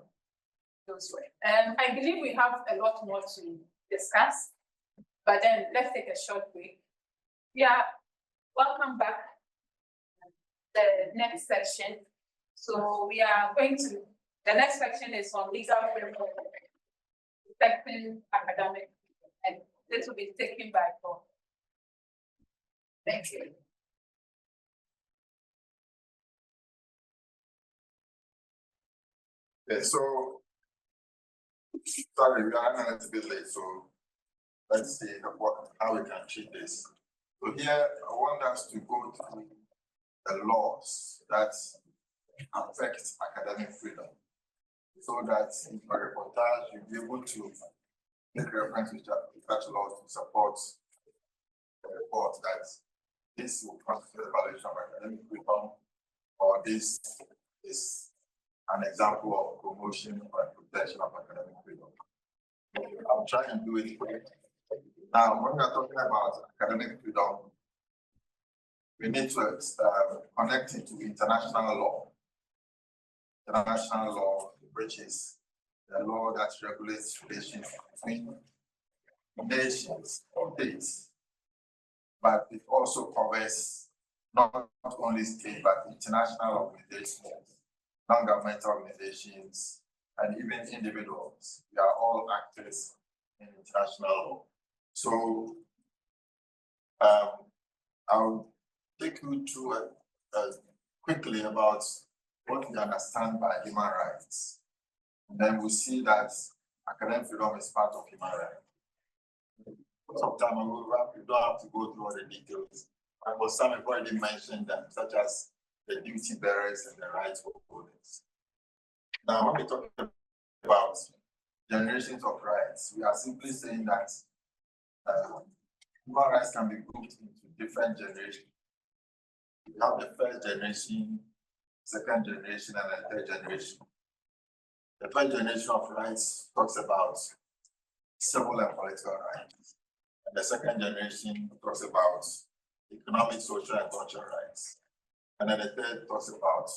those words. I believe we have a lot more to discuss, but then let's take a short break. Yeah, welcome back. The next section. So we are going to, the next section is on legal framework, protecting academic, and this will be taken by Paul. Thank you. Okay, so sorry, we are running a little bit late, so let's see how we can treat this. So here, I want us to go through the laws that affect academic freedom, so that in your reportage you'll be able to make reference to such laws to support the report that this will constitute a violation of academic freedom, or this is an example of promotion or protection of academic freedom. I'll try and do it quick. Now, when we are talking about academic freedom, we need to connect it to international law. International law, which is the law that regulates relations between nations or states, but it also covers not only state but international organizations, non-governmental organizations, and even individuals. We are all actors in international law. So I'll take you through quickly about what we understand by human rights. And then we'll see that academic freedom is part of human rights. Sometimes we don't have to go through all the details, but some have already mentioned them, such as the duty bearers and the rights holders. Now, when we talk about generations of rights, we are simply saying that human rights can be grouped into different generations. We have the first generation, second generation, and the third generation. The first generation of rights talks about civil and political rights. And the second generation talks about economic, social, and cultural rights. And then the third talks about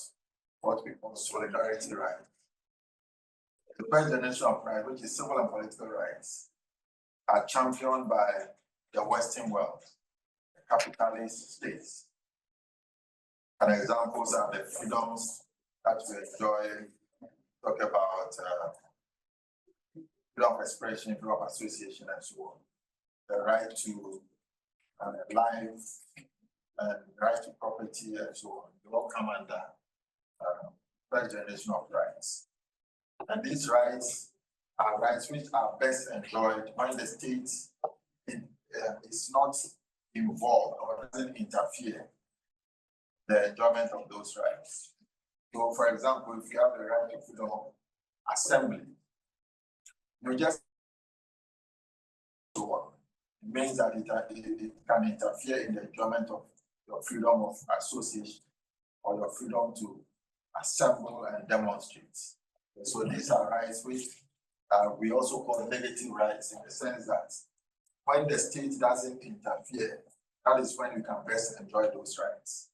what we call solidarity rights. The first generation of rights, which is civil and political rights, are championed by the Western world, the capitalist states. And examples are the freedoms that we enjoy. Talk about freedom of expression, freedom of association, and so on. The right to life and right to property and so on. They all come under first generation of rights. And these rights are rights which are best enjoyed when the state is not involved or doesn't interfere the enjoyment of those rights. So, for example, if you have the right to freedom of assembly, you just so on. It means that it can interfere in the enjoyment of your freedom of association or your freedom to assemble and demonstrate. So these are rights which we also call negative rights, in the sense that when the state doesn't interfere, that is when you can best enjoy those rights.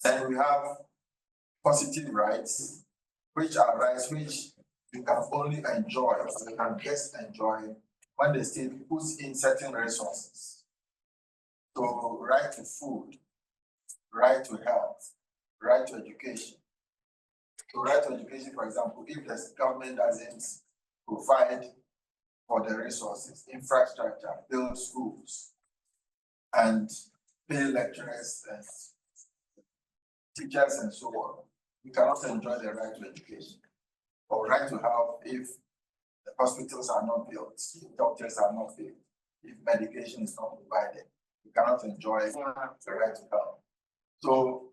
Then we have positive rights, which are rights which you can only enjoy, or you can best enjoy when the state puts in certain resources. So right to food, right to health, right to education. So right to education, for example, if the government doesn't provide for the resources, infrastructure, build schools, and pay lecturers and teachers and so on, you cannot enjoy the right to education or right to health if the hospitals are not built, if doctors are not paid, if medication is not provided. You cannot enjoy the right to health. So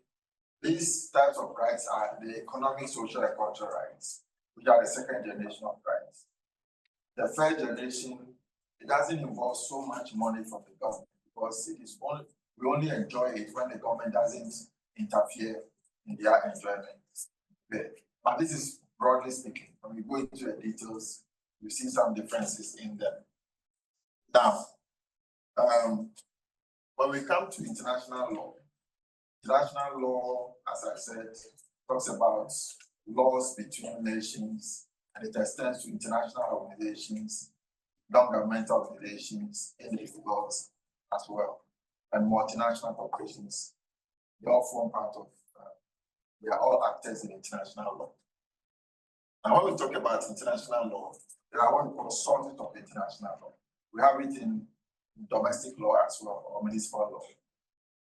these types of rights are the economic, social, and cultural rights, which are the second generation of rights. The third generation, it doesn't involve so much money from the government, because it is only, we only enjoy it when the government doesn't interfere in their enjoyment. Okay. But this is broadly speaking. When we go into the details, you see some differences in them. Now, when we come to international law, as I said, talks about laws between nations, and it extends to international organizations, non-governmental organizations, individuals as well, and multinational corporations. They all form part of, they are all actors in international law. Now, when we talk about international law, there are what we call sources of international law. We have it in domestic law as well, or municipal law.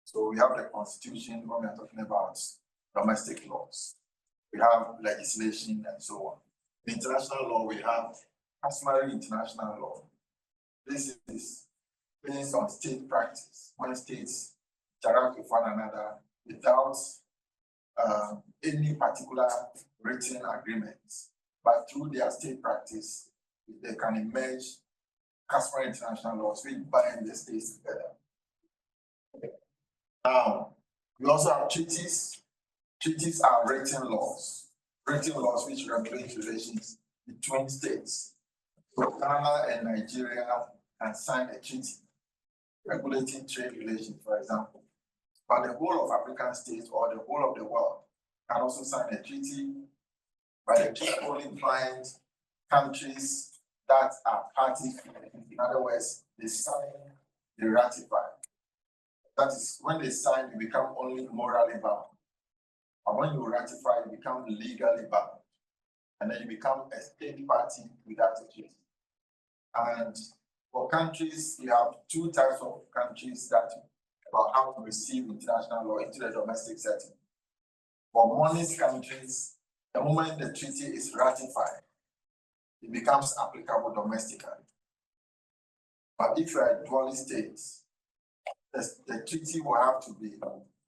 So we have the Constitution when we are talking about domestic laws. We have legislation and so on. In international law, we have customary international law. This is based on state practice, when states interact with one another without any particular written agreements, but through their state practice, they can emerge customary international laws which bind the states together. Now, we also have treaties. Treaties are written laws which regulate relations between states. So Ghana and Nigeria can sign a treaty regulating trade relations, for example. But the whole of African states or the whole of the world can also sign a treaty, but the treaty only binds countries that are parties. In other words, they sign, they ratify. That is, when they sign, you become only morally bound. And when you ratify, you become legally bound. And then you become a state party without a treaty. And for countries, you have two types of countries that about how to receive international law into the domestic setting. For monist countries, the moment the treaty is ratified, it becomes applicable domestically. But if you are a dualist state, the treaty will have to be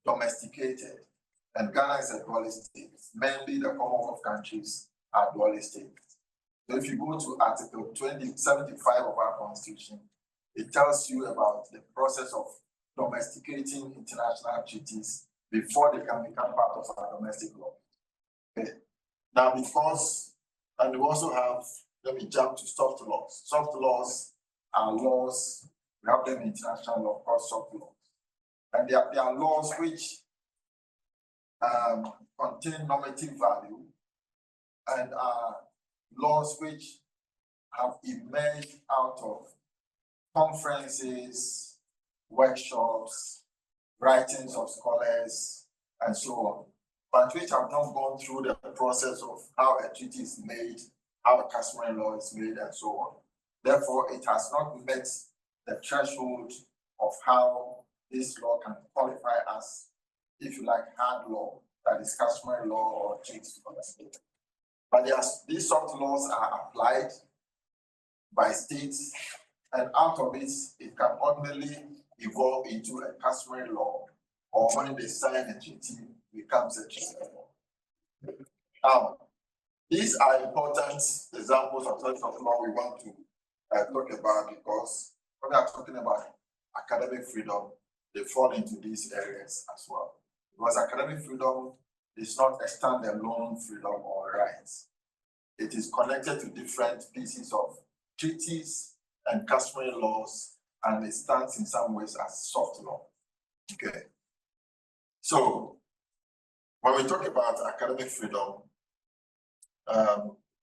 domesticated. And Ghana is a dualist state. Mainly the Commonwealth countries are dualist states. So if you go to Article 2075 of our Constitution, it tells you about the process of domesticating international treaties before they can become part of our domestic law. Okay. Now, and we also have, let me jump to soft laws. Soft laws are laws, we have them in international law called soft laws. And they are laws which contain normative value and are laws which have emerged out of conferences, workshops, writings of scholars, and so on, but which have not gone through the process of how a treaty is made, how a customary law is made, and so on. Therefore, it has not met the threshold of how this law can qualify as, if you like, hard law, that is customary law or treaty for the state. But these soft laws are applied by states, and out of it, it can ultimately evolve into a customary law, or when they sign a treaty, becomes a treaty law. Now, these are important examples of types of law we want to talk about, because when we are talking about academic freedom, they fall into these areas as well. Because academic freedom is not a standalone freedom or rights. It is connected to different pieces of treaties and customary laws, and it stands in some ways as soft law. Okay. So when we talk about academic freedom,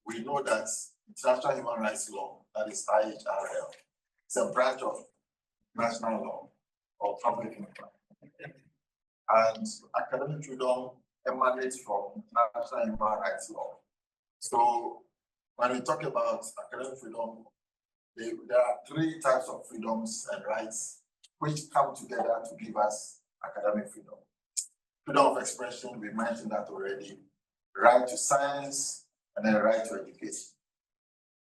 we know that international human rights law, that is IHRL, is a branch of national law or public law. And academic freedom emanates from international human rights law. So when we talk about academic freedom, there are three types of freedoms and rights which come together to give us academic freedom. Freedom of expression, we mentioned that already. Right to science, and then right to education.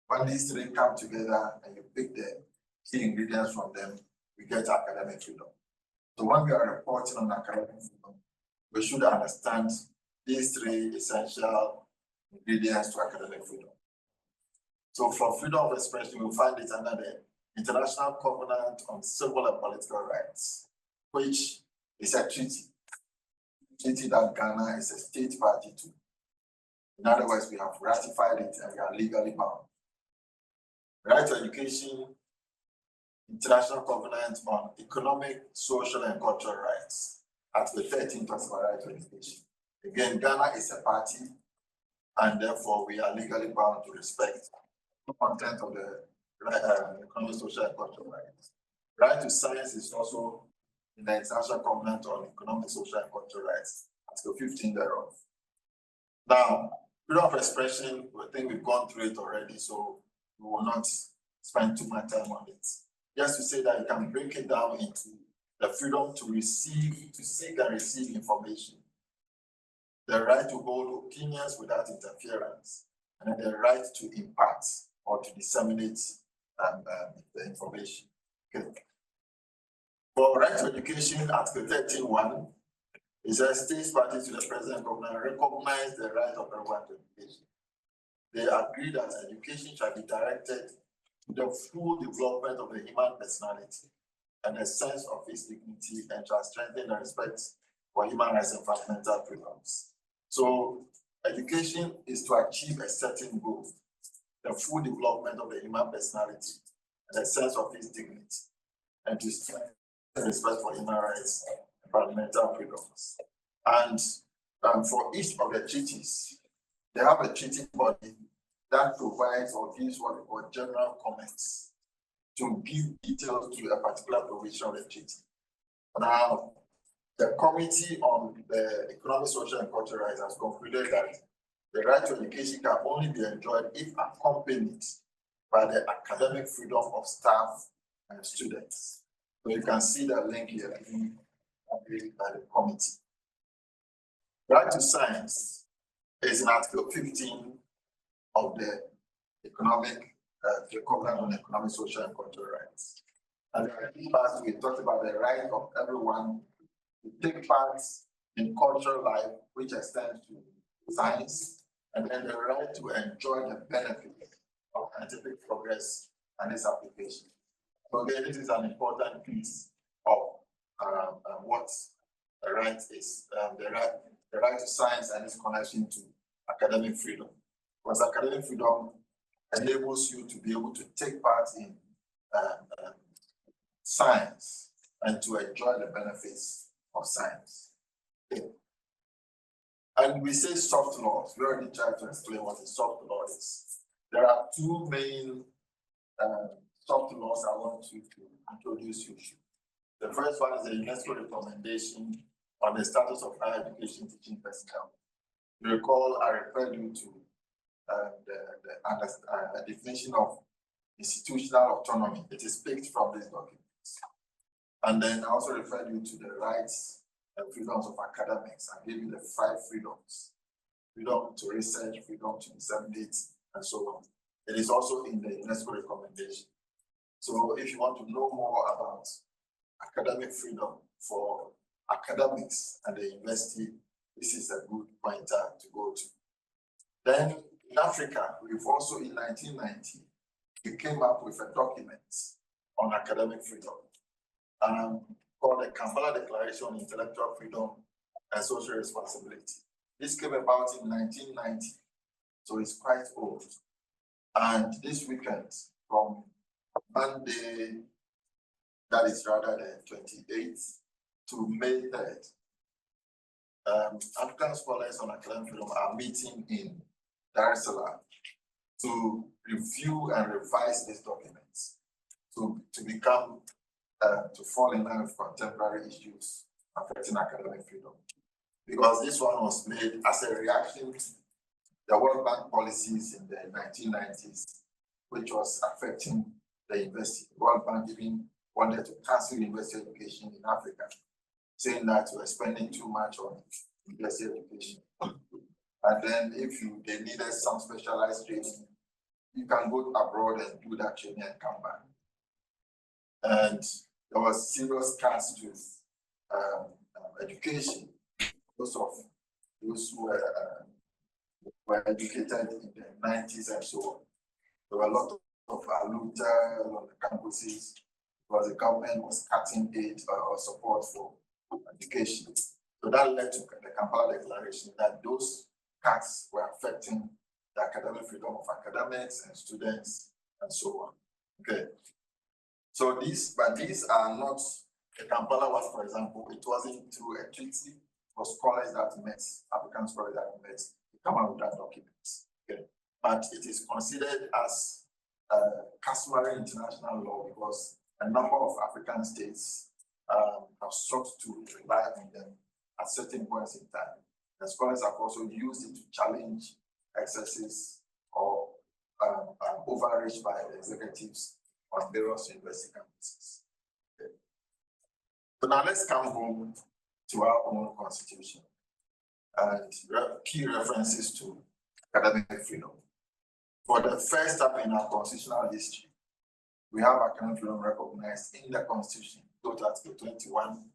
When these three come together and you pick the key ingredients from them, we get academic freedom. So when we are reporting on academic freedom, we should understand these three essential ingredients to academic freedom. So for freedom of expression, we'll find it under the International Covenant on Civil and Political Rights, which is a treaty that Ghana is a state party to. In other words, we have ratified it and we are legally bound. Right to education, International Covenant on Economic, Social, and Cultural Rights. Article 13 talks about right to education. Again, Ghana is a party, and therefore we are legally bound to respect the content of the economic, social, and cultural rights. Right to science is also in the International Covenant on Economic, Social, and Cultural Rights, Article 15 thereof. Now, freedom of expression, I think we've gone through it already, so we will not spend too much time on it. Just to say that you can break it down into the freedom to receive, to seek and receive information, the right to hold opinions without interference, and the right to impart or to disseminate the information. Okay. For right to education, Article 13(1), it says states parties to the present government recognize the right of everyone to education. They agree that education shall be directed to the full development of the human personality and a sense of its dignity, and shall strengthen the respect for human rights and fundamental freedoms. So education is to achieve a certain goal, the full development of the human personality and a sense of its dignity, and to strengthen respect for human rights and fundamental freedoms. And for each of the treaties, they have a treaty body that provides or gives what we call general comments to give details to a particular provision of the treaty. Now, the Committee on the Economic, Social, and Cultural Rights has concluded that the right to education can only be enjoyed if accompanied by the academic freedom of staff and students. So you can see the link here by the committee. Right to science is in Article 15 of the Economic, the Covenant on Economic, Social, and Cultural Rights. And in the past, we talked about the right of everyone to take part in cultural life, which extends to science, and then the right to enjoy the benefit of scientific progress and its application. So again, this is an important piece of what the right is, the right to science and its connection to academic freedom. Because academic freedom enables you to be able to take part in science and to enjoy the benefits of science. Okay. And we say soft laws. We already tried to explain what a soft law is. There are two main soft laws I want you to introduce you to. The first one is the UNESCO recommendation on the status of higher education teaching personnel. You recall I referred you to the definition of institutional autonomy. It is picked from this document. And then I also referred you to the rights and freedoms of academics. I gave you the 5 freedoms: freedom to research, freedom to disseminate, and so on. It is also in the UNESCO recommendation. So if you want to know more about academic freedom for academics at the university, this is a good pointer to go to. Then in Africa, we've also in 1990, we came up with a document on academic freedom called the Kampala Declaration on Intellectual Freedom and Social Responsibility. This came about in 1990, so it's quite old. And this weekend, from Monday, that is rather the 28th, to May 3rd, African scholars on academic freedom are meeting in Dar es Salaam to review and revise these documents to become to fall in line with contemporary issues affecting academic freedom. Because this one was made as a reaction to the World Bank policies in the 1990s, which was affecting the university. The World Bank even wanted to cancel university education in Africa, saying that we were spending too much on university education. And then if they needed some specialized training, you can go abroad and do that training and come back. And there was serious cuts to education because of those who were educated in the 90s and so on. There were a lot of alumni on the campuses because the government was cutting aid or support for education. So that led to the Kampala Declaration that those cuts were affecting the academic freedom of academics and students and so on. Okay. So these are not the Kampala one, for example. It wasn't through a treaty for scholars that met, African scholars that met, to come out with that document. Okay. But it is considered as customary international law because a number of African states have sought to rely on them at certain points in time. The scholars have also used it to challenge excesses or overreach by the executives on various university campuses. Okay. So now let's come home to our own constitution and key references to academic freedom. For the first time in our constitutional history, we have academic freedom recognized in the constitution, go to Article 21,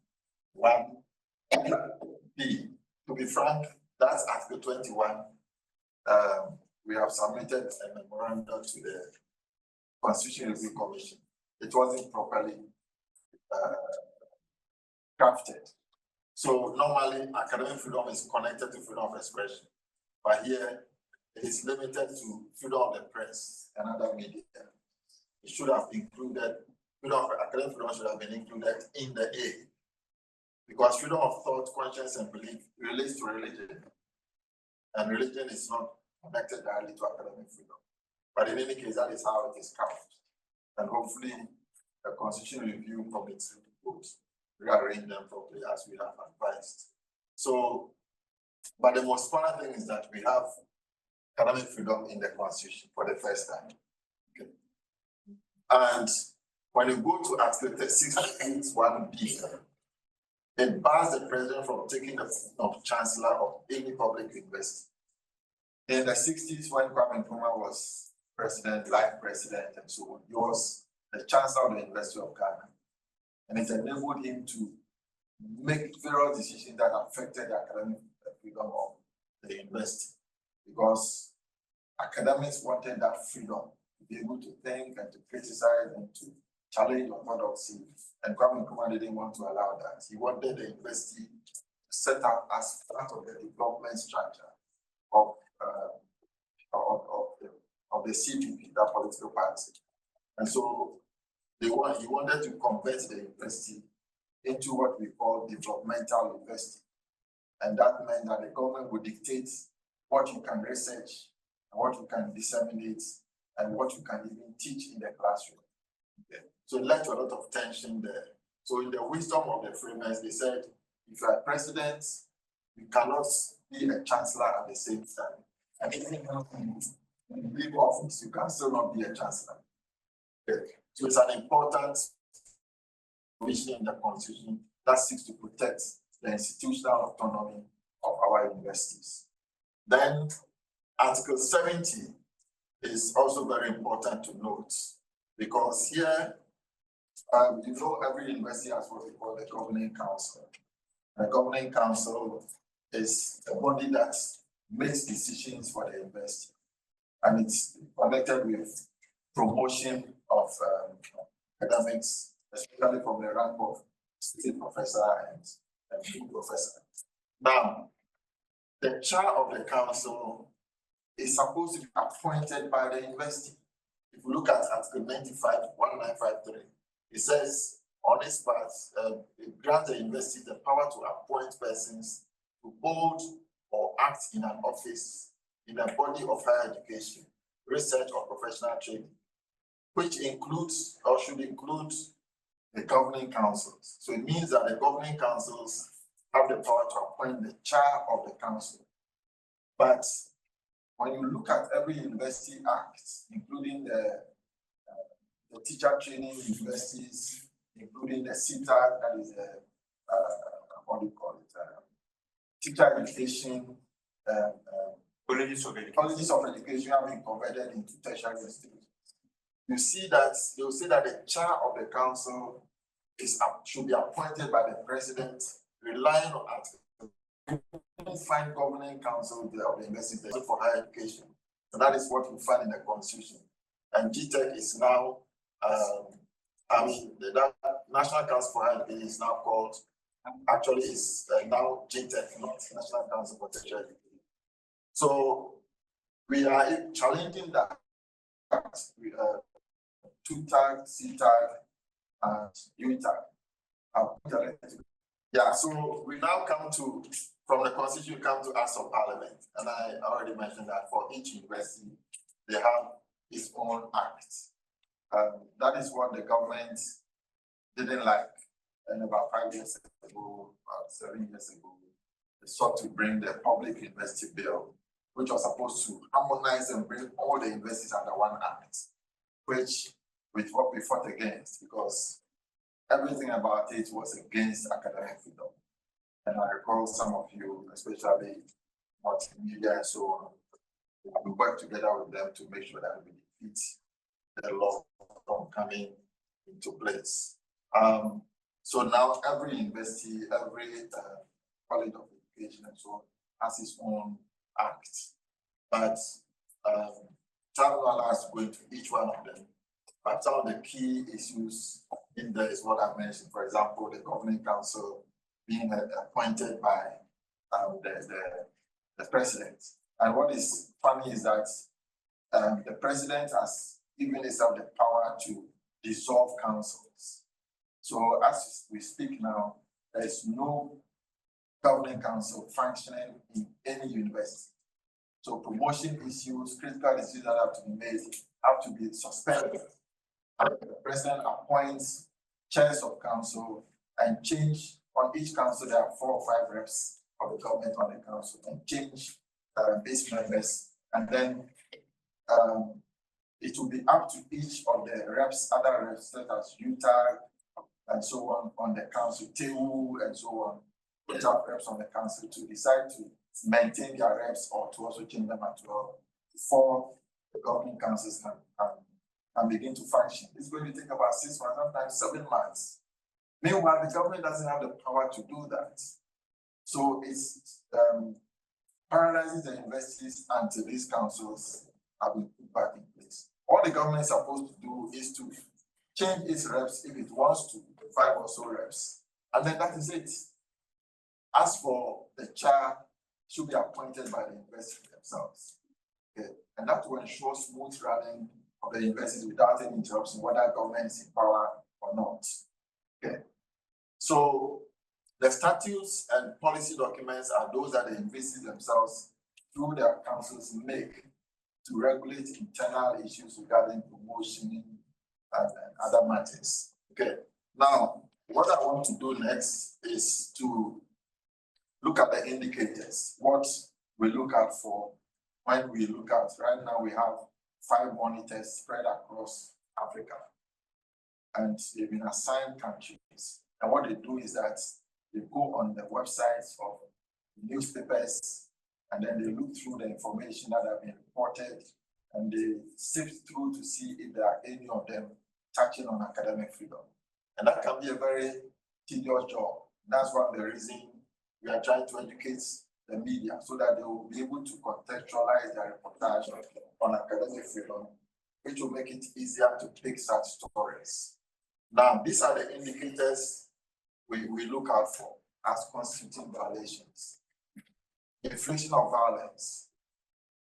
1B. To be frank, that's Article 21. We have submitted a memorandum to the Constitution Review Commission. It wasn't properly crafted. So normally academic freedom is connected to freedom of expression, but here it is limited to freedom of the press and other media. It should have included, academic freedom should have been included in the A, because freedom of thought, conscience, and belief relates to religion, and religion is not connected directly to academic freedom. But in any case, that is how it is couched. And hopefully, the Constitution Review Committee would rearrange them properly as we have advised. So, but the most important thing is that we have academic freedom in the Constitution for the first time. Okay. And when you go to Article 6.1b, it bars the president from taking the position of chancellor of any public university. In the 60s, when Kwame Nkrumah was president, life president, and so on, he was the chancellor of the University of Ghana. And it enabled him to make various decisions that affected the academic freedom of the university. Because academics wanted that freedom to be able to think and to criticize and to challenge orthodoxy. And Kwame Nkrumah didn't want to allow that. He wanted the university to set up as part of the development structure of the CPP, that political party. And so he wanted to convert the university into what we call developmental university. And that meant that the government would dictate what you can research, and what you can disseminate, and what you can even teach in the classroom. Okay. So it led to a lot of tension there. So in the wisdom of the framers, they said, if you are president, you cannot be a chancellor at the same time. And even when you leave office, you can still not be a chancellor. Okay. So it's an important provision in the Constitution that seeks to protect the institutional autonomy of our universities. Then Article 70 is also very important to note, because here, every university has what we call the governing council. The governing council is a body that makes decisions for the university, and it's connected with promotion of academics, especially from the rank of assistant professor and full professor. Now, the chair of the council is supposed to be appointed by the university. If you look at Article 1953, it says on its part, it grants the university the power to appoint persons to hold or act in an office in a body of higher education, research, or professional training, which includes or should include the governing councils. So it means that the governing councils have the power to appoint the chair of the council. But when you look at every university act, including the teacher training universities, including the CETA, that is the what do you call it? Teacher education, colleges of education have been converted into tertiary institutions. You see that they will say that the chair of the council should be appointed by the president, relying on find governing council of the university for higher education. So that is what we find in the Constitution. And GTEC is now, the National Council for Higher Education is now called, actually is now GTEC, not National Council for Tertiary Education. So we are challenging that TUTAG, CTAG, and UTAG. Yeah, so we now come to, from the Constitution, come to Acts of Parliament. And I already mentioned that for each university, they have its own act. That is what the government didn't like. And about 5 years ago, about 7 years ago, they sought to bring the Public University Bill, which was supposed to harmonize and bring all the universities under one act, which with what we fought against, because everything about it was against academic freedom. And I recall some of you, especially multimedia and so on, we worked together with them to make sure that we defeat the law from coming into place. So now every university, every college of education and so on has its own act. But time will allow us to go into each one of them. But some of the key issues in there is what I mentioned. For example, the governing council being appointed by the president. And what is funny is that the president has given himself the power to dissolve councils. So as we speak now, there is no governing council functioning in any university. So promotion issues, critical decisions that have to be made, have to be suspended. And the president appoints chairs of council and change on each council. There are 4 or 5 reps of the government on the council, and change base members. And then it will be up to each of the reps, other reps such as UTAG and so on the council, TEU and so on, the top reps on the council to decide to maintain their reps or to also change them as well before the governing councils can begin to function. It's going to take about 6 months, sometimes 7 months. Meanwhile, the government doesn't have the power to do that. So it's paralyzes the universities until these councils have been put back in place. All the government is supposed to do is to change its reps if it wants to, 5 or so reps. And then that is it. As for the chair, should be appointed by the university themselves. Okay. And that will ensure smooth running of the universities without any interruption, whether government is in power or not. Okay. So the statutes and policy documents are those that the universities themselves, through their councils, make to regulate internal issues regarding promotion and other matters. Okay. Now, what I want to do next is to look at the indicators, what we look out for when we look at, right now we have 5 monitors spread across Africa. And they've been assigned countries. And what they do is that they go on the websites of newspapers, and then they look through the information that have been reported, and they sift through to see if there are any of them touching on academic freedom. And that can be a very tedious job. That's one of the reasons we are trying to educate the media so that they will be able to contextualize their reportage on academic freedom, which will make it easier to pick such stories. Now, these are the indicators we look out for as constituting violations. Infliction of violence.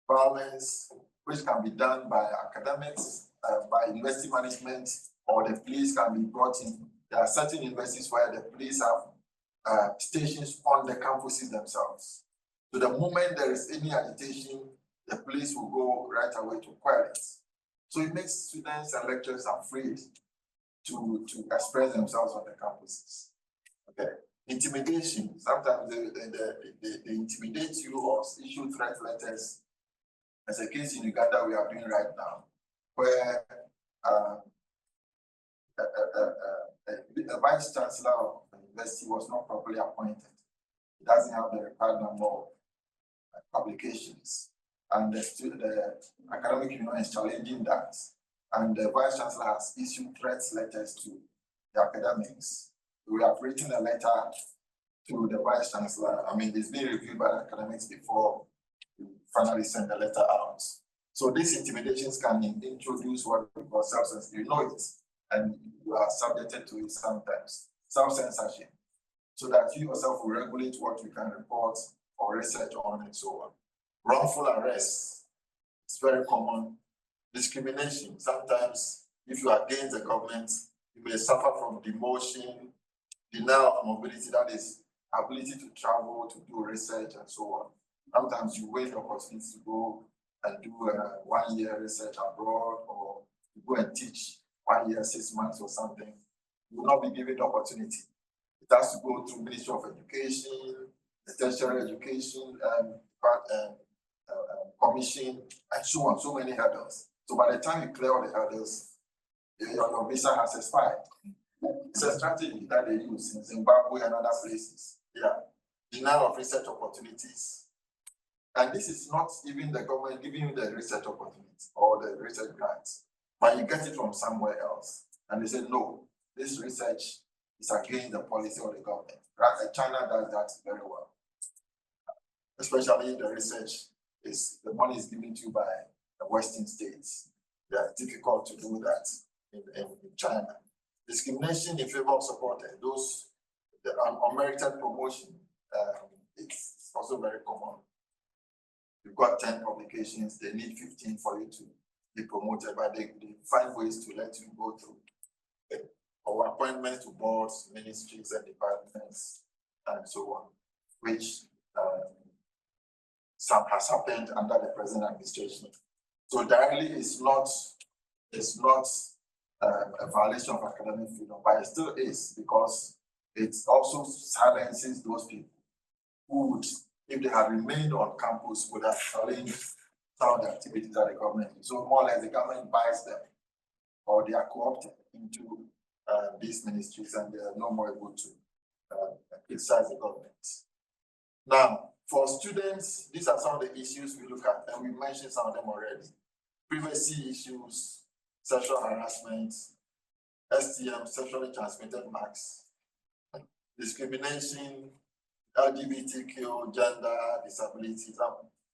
Violence which can be done by academics, by university management, or the police can be brought in. There are certain universities where the police have stations on the campuses themselves. So the moment there is any agitation, the police will go right away to quell it. So it makes students and lecturers afraid to express themselves on the campuses. Okay. Intimidation. Sometimes they intimidate you or issue threat letters. As a case in Uganda we are doing right now, where a vice chancellor of the university was not properly appointed. He doesn't have the required number of publications, and the academic union is challenging that. And the vice chancellor has issued threat letters to the academics. We have written a letter to the vice chancellor. I mean, it's been reviewed by the academics before we finally send the letter out. So these intimidations can introduce what we call self-censorship. You know it, and you are subjected to it sometimes. Self-censorship, so that you yourself will regulate what you can report or research on and so on. Wrongful arrest, it's very common. Discrimination, sometimes if you are against the government, you may suffer from demotion, denial of mobility, that is ability to travel, to do research and so on. Sometimes you wait opportunities to go and do 1 year research abroad, or to go and teach 1 year, 6 months or something. You will not be given the opportunity. It has to go through Ministry of Education, the tertiary education commission, and so on, so many hurdles. So by the time you clear all the hurdles, your visa has expired. It's a strategy that they use in Zimbabwe and other places. Yeah, denial of research opportunities. And this is not even the government giving you the research opportunity or the research grants, but you get it from somewhere else. And they say, no, this research is against the policy of the government. Right? China does that very well. Especially the research the money is given to you by the Western states. They are difficult to do that in China. Discrimination in favor of supporters, the unmerited promotion, it's also very common. You've got 10 publications, they need 15 for you to be promoted, but they find ways to let you go through. Or appointments to boards, ministries, and departments, and so on, which some has happened under the present administration. So directly, it's not a violation of academic freedom, but it still is, because it also silences those people who would, if they had remained on campus, would have challenged some of the activities that the government is. So more or less the government buys them, or they are co-opted into these ministries, and they are no more able to criticize the government. Now, for students, these are some of the issues we look at, and we mentioned some of them already. Privacy issues, sexual harassment, STM, sexually transmitted marks, discrimination, LGBTQ, gender, disability.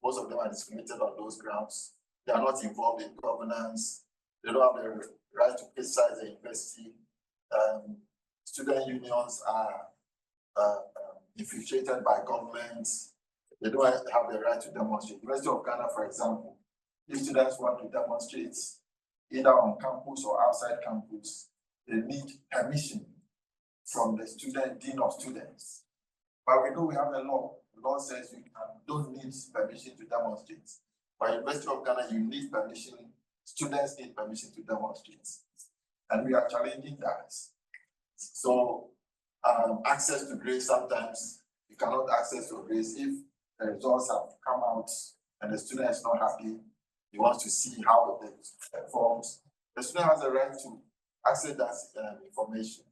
Most of them are discriminated on those grounds. They are not involved in governance. They don't have the right to criticize the university. Student unions are infiltrated by governments. They don't have the right to demonstrate. University of Ghana, for example, if students want to demonstrate either on campus or outside campus, they need permission from the dean of students. But we know we have a law. The law says you don't need permission to demonstrate. But University of Ghana, you need permission. Students need permission to demonstrate. And we are challenging that. So access to grades sometimes you cannot access your grades. If the results have come out and the student is not happy, he wants to see how it performs. The student has the right to access that information,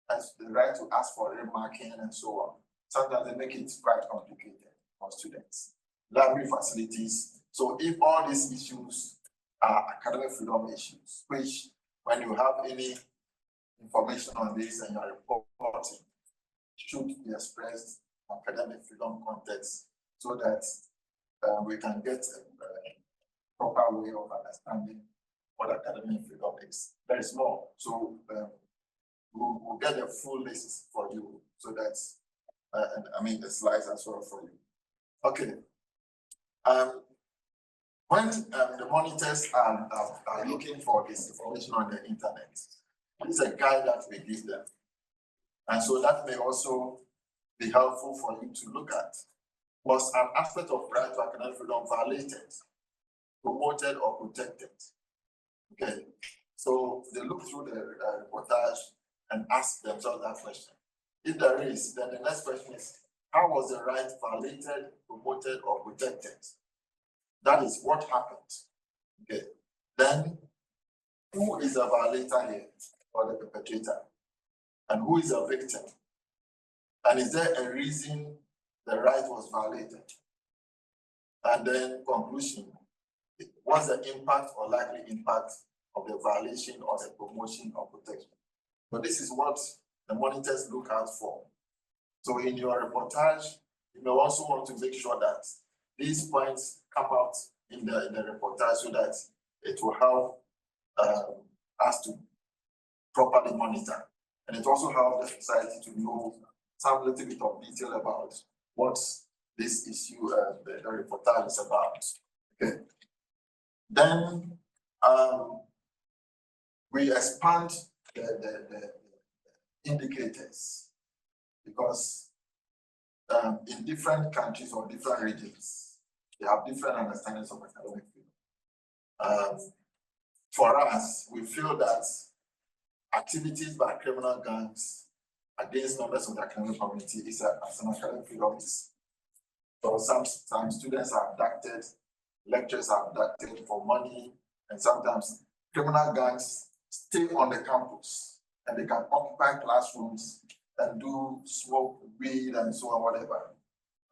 has the right to ask for remarking and so on. Sometimes they make it quite complicated for students. Library facilities. So if all these issues are academic freedom issues, which when you have any information on this and you're reporting, should be expressed in academic freedom context so that we can get a proper way of understanding what academic freedom is. There is more. So we'll get a full list for you so that, and I mean the slides as well for you. Okay. When the monitors are looking for this information on the internet, it's a guide that we give them. And so that may also be helpful for you to look at. Was an aspect of right to academic freedom violated, promoted, or protected? Okay, so they look through the reportage and ask themselves that question. If there is, then the next question is, how was the right violated, promoted, or protected? That is what happened. Okay, then who is a violator here, or the perpetrator? And who is a victim? And is there a reason the right was violated? And then conclusion, what's the impact or likely impact of the violation or the promotion or protection? So this is what the monitors look out for. So in your reportage, you may also want to make sure that these points come out in the reportage so that it will help us to properly monitor. And it also helps the society to know some little bit of detail about what this issue, the reportage is about. Okay. Then we expand the indicators because in different countries or different regions, they have different understandings of academic freedom. For us, we feel that activities by criminal gangs against members of the academic community is an academic freedom. So sometimes students are abducted, lecturers are abducted for money, and sometimes criminal gangs stay on the campus and they can occupy classrooms and do smoke weed and so on, whatever.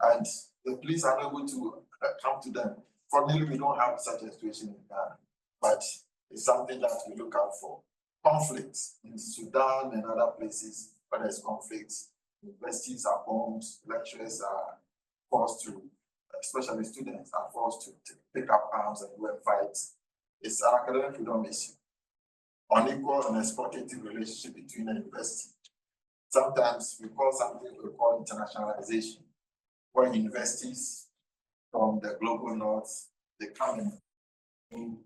And the police are not able to come to them. Fortunately, we don't have such a situation in Ghana, but it's something that we look out for. Conflicts in Sudan and other places where there's conflicts, universities are bombed, lecturers are forced to, especially students are forced to pick up arms and go and fight. It's an academic freedom issue. Unequal and exploitative relationship between the university. Sometimes we call something we call internationalization, where universities from the global north, they come in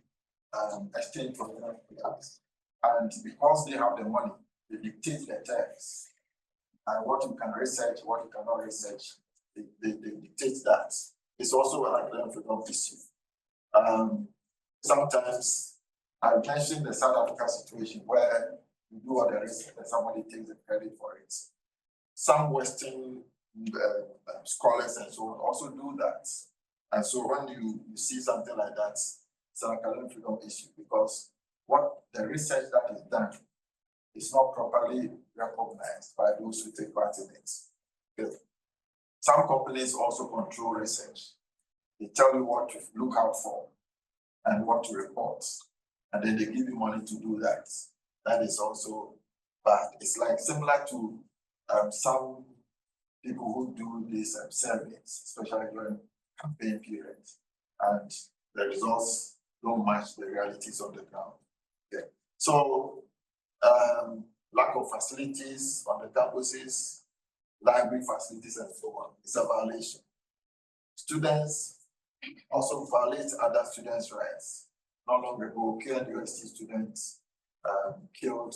exchange for products. And because they have the money, they dictate the terms. And what you can research, what you cannot research, they dictate that. It's also an academic freedom issue. Sometimes I mentioned the South Africa situation where you do all the research and somebody takes the credit for it. Some Western scholars and so on also do that. And so when you see something like that, it's an academic freedom issue because what the research that is done is not properly recognized by those who take part in it. Okay. Some companies also control research. They tell you what to look out for and what to report. And then they give you money to do that. That is also bad. It's like similar to some people who do these surveys, especially during campaign periods, and the results don't match the realities on the ground. Okay. So lack of facilities on the campuses, library facilities and so on, is a violation. Students also violate other students' rights. Not long ago, KNUST students killed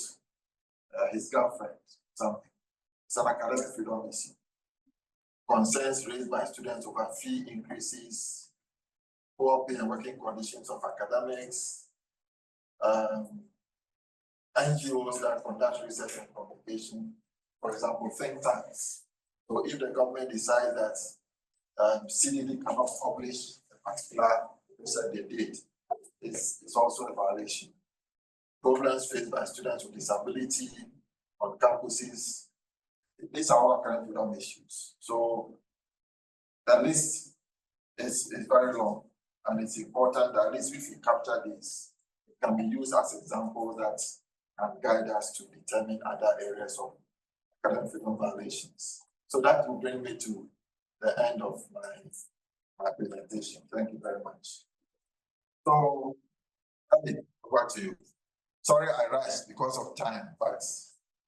his girlfriend, something. It's an academic freedom issue. Concerns raised by students over fee increases, poor pay and working conditions of academics, NGOs that conduct research and publication, for example, think tanks So if the government decides that CDD cannot publish a particular research they did, it's also a violation. Problems faced by students with disability on campuses, these are all academic freedom issues. So the list is very long, and it's important that at least if we capture this, it can be used as examples that can guide us to determine other areas of academic freedom violations. So that will bring me to the end of my presentation. Thank you very much. So, over to you. Sorry I rushed because of time, but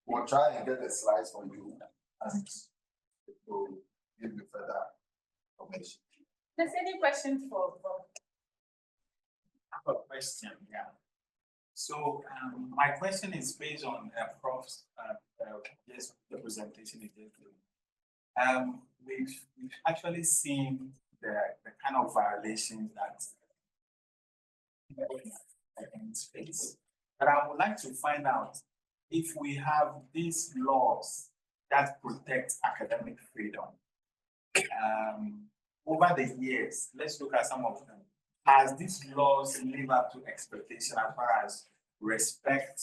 we'll try and get the slides for you and we'll give you further information. There's any questions for Bob? I have a question, yeah. So my question is based on Prof's yes, the presentation he did. We've actually seen the kind of violations that in space. But I would like to find out if we have these laws that protect academic freedom. Over the years, let's look at some of them. Has these laws lived up to expectation as far as respect,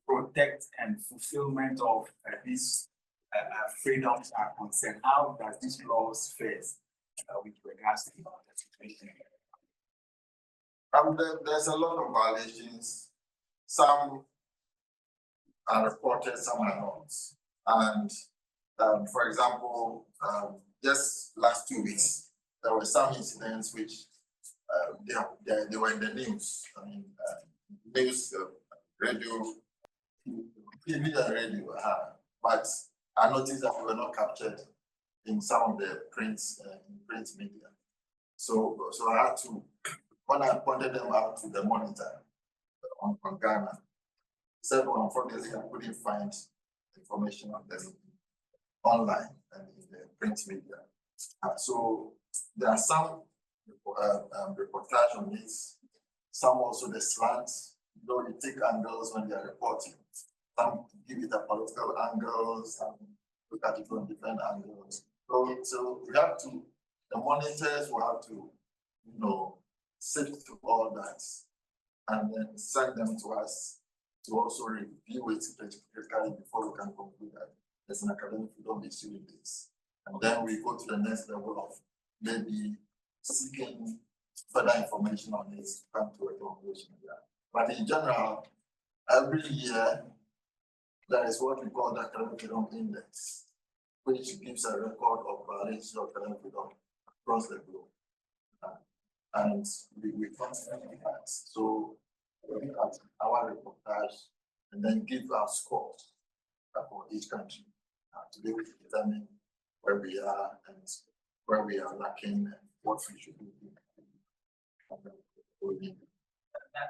protect, and fulfillment of these freedoms are concerned? How does these laws fare with regards to the situation? There's a lot of violations. Some are reported, some are not. And for example, just last 2 weeks, there were some incidents which they were in the news. I mean, news, radio, TV and radio, but I noticed that we were not captured in some of the print media. So I had to, when I pointed them out to the monitor on Ghana, he said, well, unfortunately, I couldn't find information on them online and in the print media. So there are some reportage on this, some also the slants. You know, you take angles when they are reporting. Some give it a political angle, some look at it from different angles. So we have to, the monitors will have to, you know, sift through all that and then send them to us to also review it critically before we can conclude that there's an academic freedom issue in this. And then we go to the next level of maybe seeking further information on it to come to a conclusion. But in general, every year there is what we call the academic freedom index, which gives a record of violations of academic freedom across the globe. And we constantly do that. So we look at our reportage and then give our scores for each country to be able to determine where we are and where we are lacking and what we should do.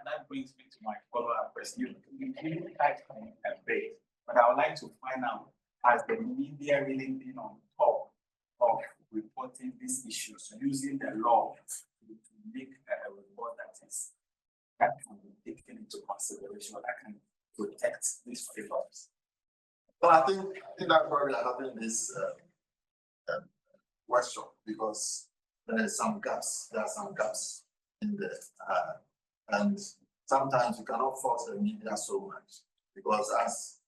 That brings me to my follow-up question. You really touched on a bit, but I would like to find out, has the media really been on top of reporting these issues, using the law to make a report that can be taken into consideration or that can protect these freedoms? So I think that's why we are having this workshop, because there are some gaps in there. And sometimes you cannot force the media so much, because as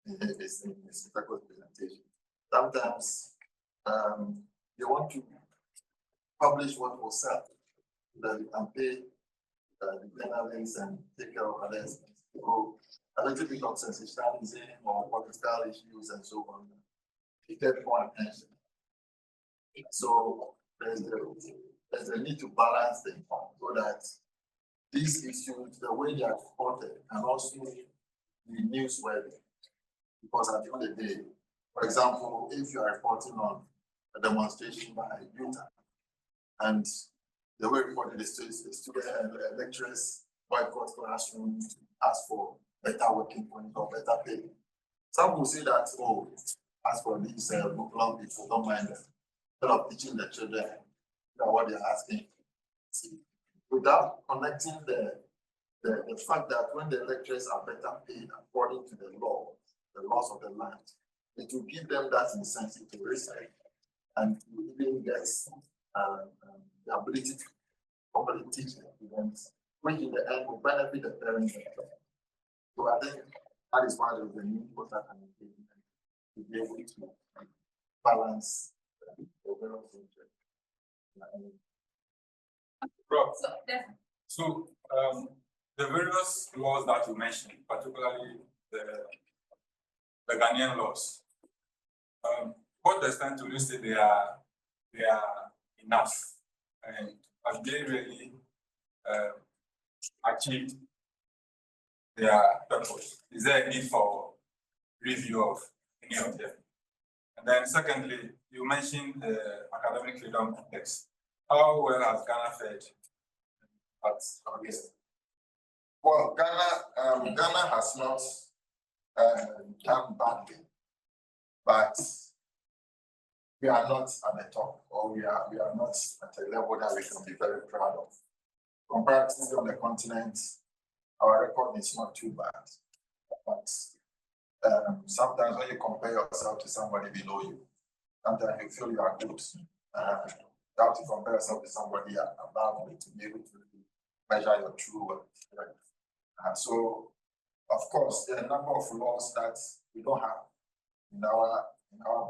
in this presentation, sometimes they want to publish what will sell, that you can pay the journalists and take care of others. So a little bit of sensationalism or political issues and so on, to get more attention. So there's a need to balance them so that these issues, the way they are reported, and also be newsworthy. Because at the end of the day, for example, if you are reporting on a demonstration by Utah, and the way reported is lecturers boycott classrooms to ask for better working points or better pay. Some will say that, oh, as for these book long people, don't mind them. Instead of teaching the children what they're asking. See, without connecting the fact that when the lecturers are better paid according to the laws of the land, it will give them that incentive to research and to even get the ability to properly teach the students, which in the end will benefit the parents. So I think that is why there's a need for that engagement to be able to balance the various subjects. Rob, so the various laws that you mentioned, particularly the Ghanaian laws, what extent do you say they are enough, and have they really achieved their purpose? Is there a need for review of any of them? And then secondly, you mentioned the academic freedom index. How well has Ghana fared at this? Well, Ghana has not done badly, but we are not at the top, or we are not at a level that we can be very proud of. Comparatively on the continent, our record is not too bad, but sometimes when you compare yourself to somebody below you, sometimes you feel you are good. You have to compare yourself to somebody above you to be able to measure your true worth. Right? So, of course, there are a number of laws that we don't have in our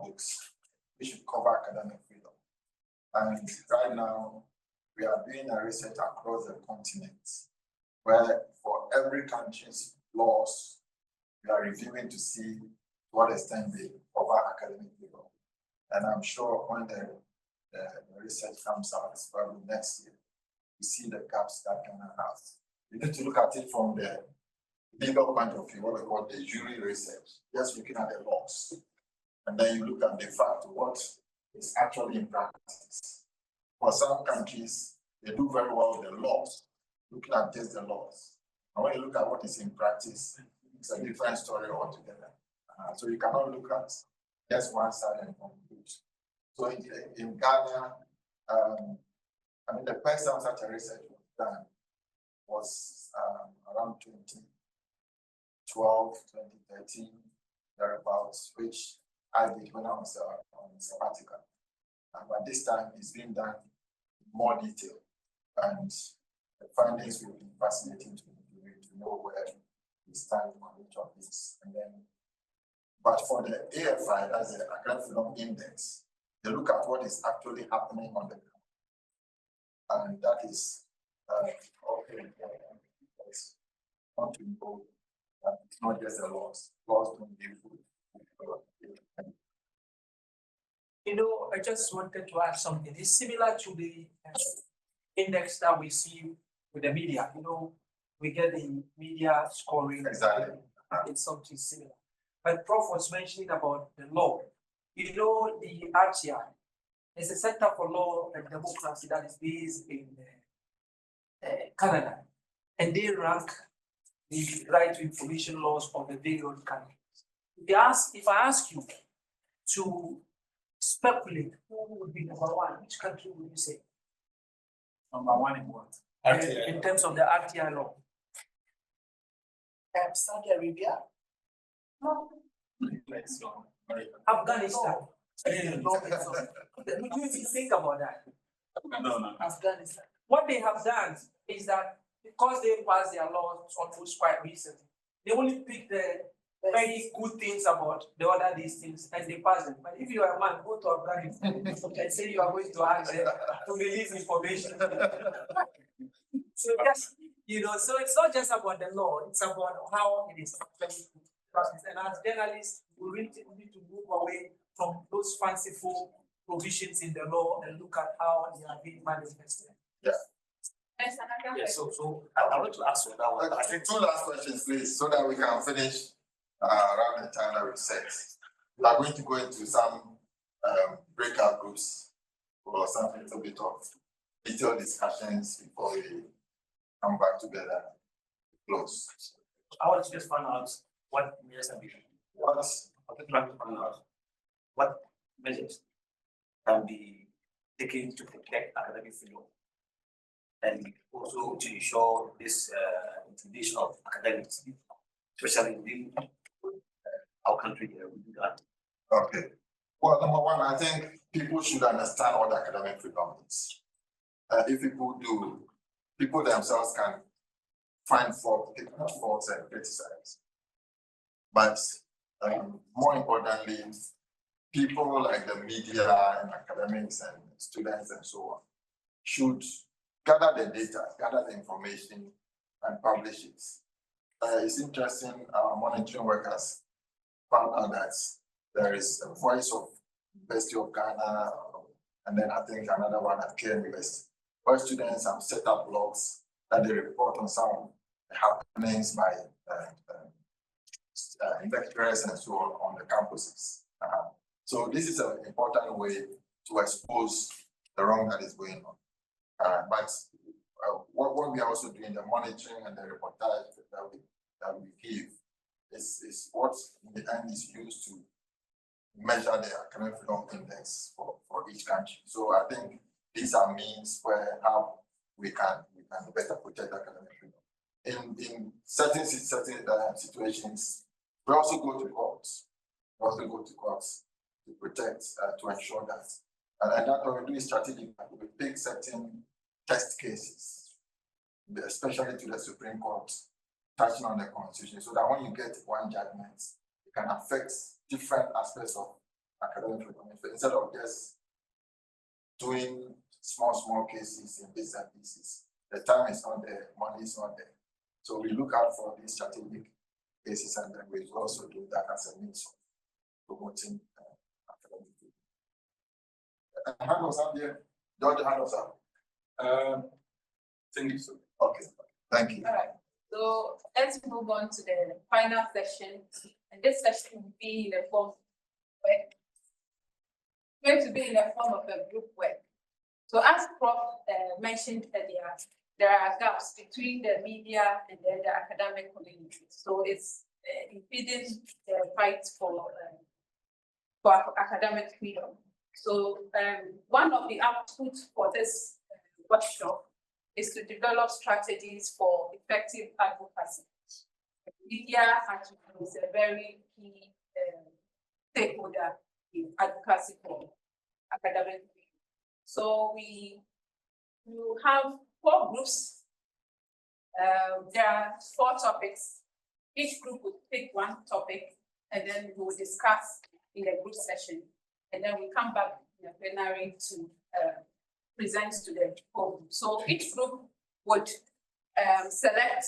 books. We should cover academic freedom. And right now, we are doing a research across the continent where for every country's laws, we are reviewing to see to what extent they cover academic freedom. And I'm sure when the research comes out, probably next year, we see the gaps that Ghana has. You need to look at it from the legal point of view, what we call the jury research, just looking at the laws. And then you look at the fact of what is actually in practice. For some countries, they do very well with the laws, looking at just the laws. And when you look at what is in practice, it's a different story altogether. So you cannot look at just one side and conclude. So in Ghana, I mean, the first time such a research was done was around 2012, 2013, thereabouts, which I did when I was on sabbatical. But this time it's been done in more detail, and the findings will be fascinating to know where we stand on each of these. And then, but for the AFI, that's the Academic Freedom Index, they look at what is actually happening on the ground. And that is okay. It's not to involve, it's not just the laws. Laws don't give food. You know, I just wanted to add something. It's similar to the index that we see with the media. You know, we get the media scoring. Exactly. It's something similar. But Prof was mentioning about the law. You know, the RTI is a Center for Law and Democracy that is based in Canada, and they rank the right to information laws of the various countries. If I ask you to speculate who would be number one, which country would you say? Number one in what? In terms of the RTI law. Saudi Arabia. No. Afghanistan. Would you even think about that? No. Afghanistan. What they have done is that because they passed their laws almost quite recently, they only pick the very good things about the other these things and they pass them. But if you are a man, go to Afghanistan and say you are going to ask them to release information. So just, you know, so it's not just about the law, it's about how it is practiced. And as journalists, we need to move away from those fanciful provisions in the law and look at how they are being manifested. Yeah. Yeah, so I want to ask you that one. I think two last questions, please, so that we can finish around the time that we set. We are going to go into some breakout groups or some little bit of detailed discussions before we come back together to close. I want to just find out what measures have been. What measures can be taken to protect academic freedom and also to ensure this intimidation of academics, especially within our country here. Okay. Well, number one, I think people should understand what academic freedom is. If people themselves can find fault, pick up faults and criticize. But more importantly, people like the media and academics and students and so on should gather the data, gather the information and publish it. It's interesting, our monitoring workers found out that there is a voice of University of Ghana, and then I think another one at K University, where students have set up blogs that they report on some of the happenings by lecturers and so on the campuses. So this is an important way to expose the wrong that is going on. But what we are also doing, the monitoring and the reportage that we give is what in the end is used to measure the academic freedom index for each country. So I think these are means where how we can better protect academic freedom. In certain situations, we also go to courts. We also go to courts to protect, to ensure that. And that what we do is strategic. We pick certain test cases, especially to the Supreme Court, touching on the Constitution, so that when you get one judgment, it can affect different aspects of academic freedom. Instead of just doing small cases in bits and pieces, the time is not there, money is not there. So we look out for these strategic cases, and then we also do that as a means of promoting academic freedom. Hand was up there. George, hand was up. Thank you, sir. Okay, thank you. All right. So let's move on to the final session. And this session will be in the form of work. It's going to be in the form of a group work. So as Prof mentioned earlier, there are gaps between the media and then the academic community. So it's impeding the fight for academic freedom. So one of the outputs for this workshop is to develop strategies for effective advocacy. Media actually is a very key stakeholder in advocacy for academic freedom. So we will have 4 groups. There are 4 topics. Each group will pick one topic, and then we will discuss in the group session, and then we come back in the plenary to present to the whole group. So each group would select.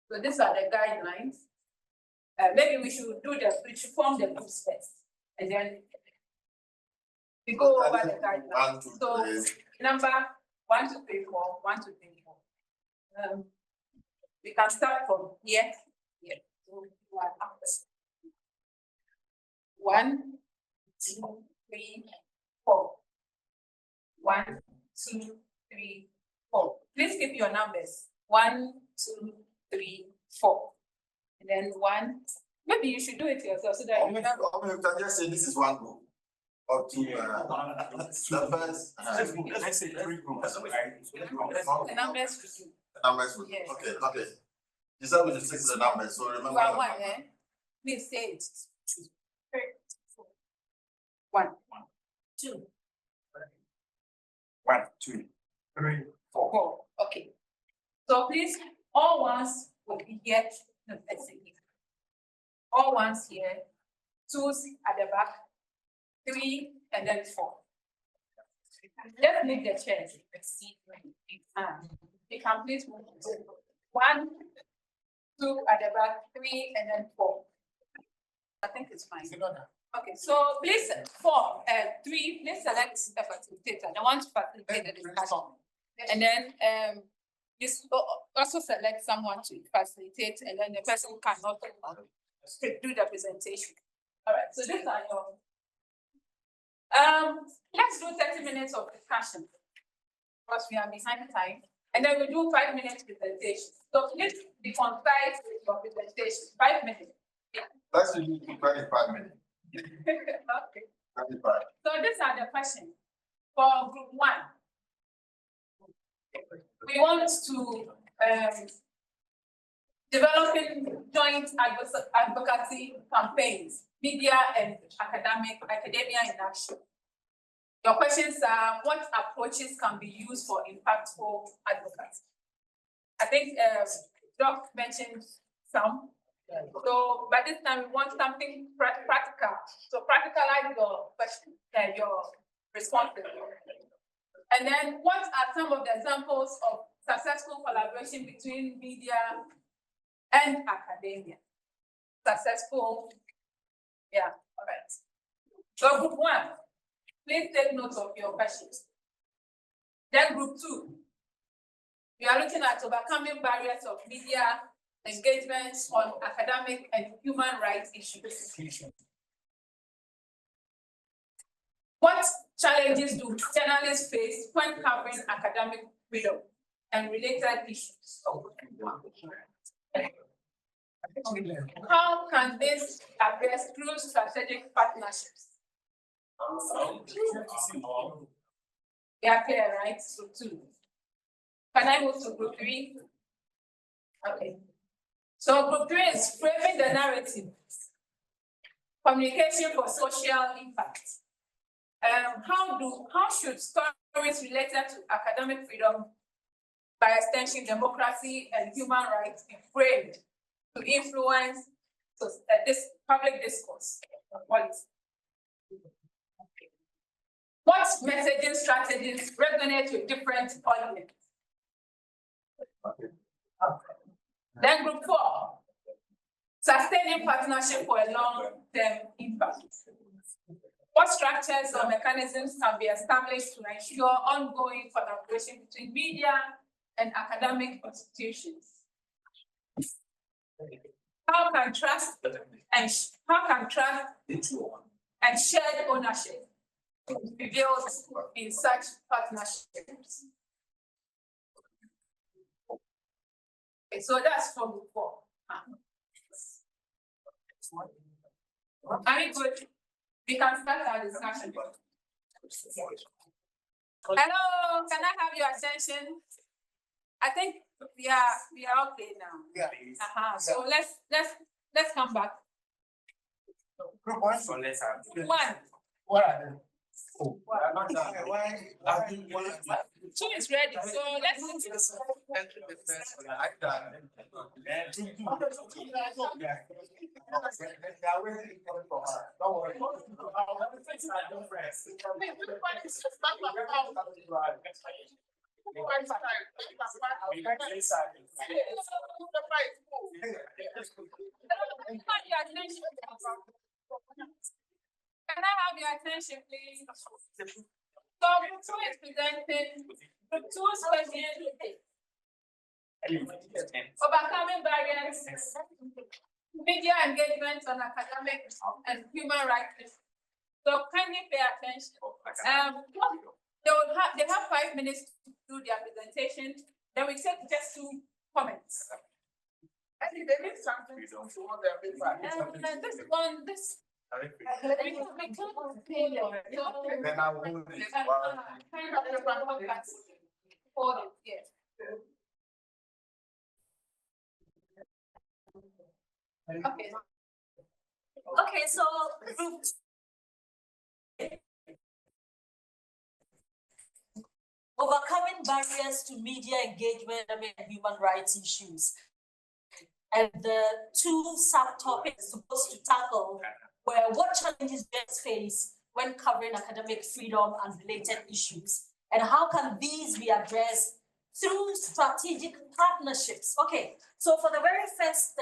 So these are the guidelines. Maybe we should form the groups first, and then we go over the guidelines. So number 1, 2, 3, 4, 1, 2, 3, 4. We can start from here. So 1, 2, 3, 4. 1, 2, 3, 4. Please keep your numbers. 1, 2, 3, 4. And then 1. Maybe you should do it yourself so that you have. You can just say this is one group. Or 2. Let's say 3 groups. The numbers with you. Numbers with Yes. Okay. You said we should stick to the numbers, so remember. You are 1, eh? Please say it. 3, 4. 1, 2. 1, 2, 3, 4. 4. Okay. So please, all ones will be here. No, let's see. All ones here. 2s at the back. 3 and then 4. Let's leave the chairs. You can please move. 1, 2 at the back, 3 and then 4. I think it's fine. Okay, so please 4, 3, please select the facilitator. The one to facilitate the discussion. And then you also select someone to facilitate, and then the person cannot do the presentation. All right, so these are your let's do 30 minutes of discussion because we are behind time, and then we do 5 minutes presentation. So please be concise with your presentation. 5 minutes. Yeah. Let's do 25 minutes. Okay. 25. So these are the questions for group 1. We want to developing joint advocacy campaigns, media and academia in action. Your questions are, what approaches can be used for impactful advocacy? I think Doc mentioned some. So by this time, we want something practical. So practicalize your question, your responses. And then what are some of the examples of successful collaboration between media and academia? Successful, yeah, all right. So group one, please take note of your questions. Then group two, we are looking at overcoming barriers of media engagement on academic and human rights issues. What challenges do journalists face when covering academic freedom and related issues? How can this address through strategic partnerships? We are clear, right? So two. Can I move to group three? Okay. So group three is framing the narrative. Communication for social impact. How should stories related to academic freedom, by extension democracy and human rights, be framed to influence this public discourse policy? What messaging strategies resonate with different audiences? Then group four, sustaining partnership for a long-term impact. What structures or mechanisms can be established to ensure ongoing collaboration between media and academic institutions? How can trust and shared ownership be built in such partnerships? Okay, so that's for group four. Very good. We can start our discussion. Hello, can I have your attention? I think we are okay now. Yeah. So let's come back. Group one. So let's have. One. What are they? Two is ready. So let's move to the Can I have your attention, please? So group two is presenting group two's question. Overcoming barriers, media engagement on academic and human rights issues. So kindly pay attention. They have 5 minutes to do their presentation. Then we take just 2 comments. And if they need something to hold their paper. This. Then I will hold it. Hold it, yes. Okay. Okay, so group overcoming barriers to media engagement and human rights issues. And the 2 subtopics supposed to tackle were what challenges students face when covering academic freedom and related issues, and how can these be addressed through strategic partnerships. Okay, so for the very first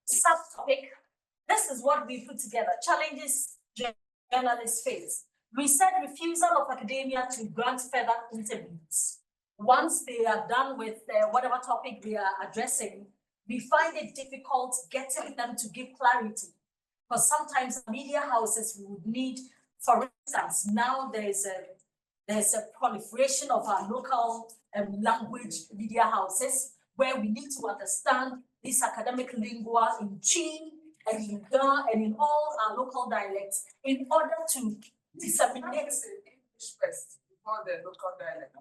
subtopic, this is what we put together: challenges journalists face. We said refusal of academia to grant further interviews. Once they are done with whatever topic they are addressing, we find it difficult getting them to give clarity, because sometimes media houses would need, for instance, now there's a proliferation of our local language media houses where we need to understand this academic lingua in Chi and in Ga and in all our local dialects in order to disseminate English first before the local dialect.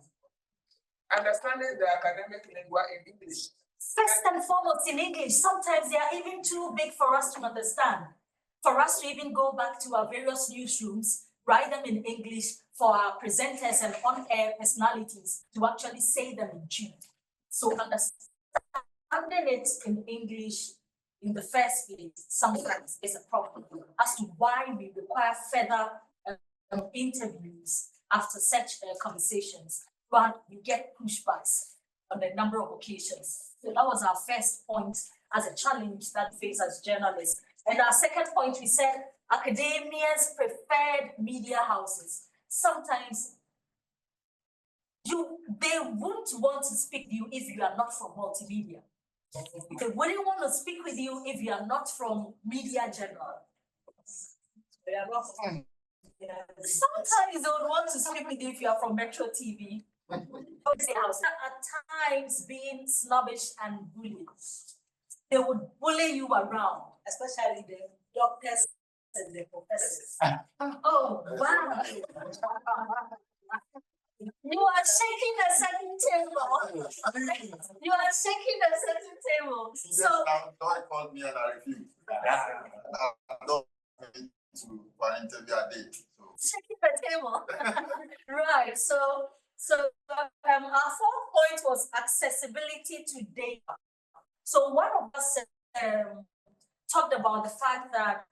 Understanding the academic lingua in English First and foremost in English, sometimes they are even too big for us to understand. For us to even go back to our various newsrooms, write them in English for our presenters and on-air personalities to actually say them in tune. So understanding it in English in the first place sometimes is a problem as to why we require further interviews after such conversations, but we get pushbacks on a number of occasions. So that was our first point as a challenge that we face as journalists. And our second point, we said academia's preferred media houses. Sometimes they wouldn't want to speak to you if you are not from multimedia. They wouldn't want to speak with you if you are not from Media General. They are not from. Sometimes they would want to speak with you if you are from Metro TV. At times being snobbish and bullied. They would bully you around, especially the doctors and the professors. Oh, wow. You are shaking a certain table. You are shaking a certain table. So don't call me and I refuse. I'm not going to an interview a day. Shaking the table. Right. So our fourth point was accessibility to data. So one of us talked about the fact that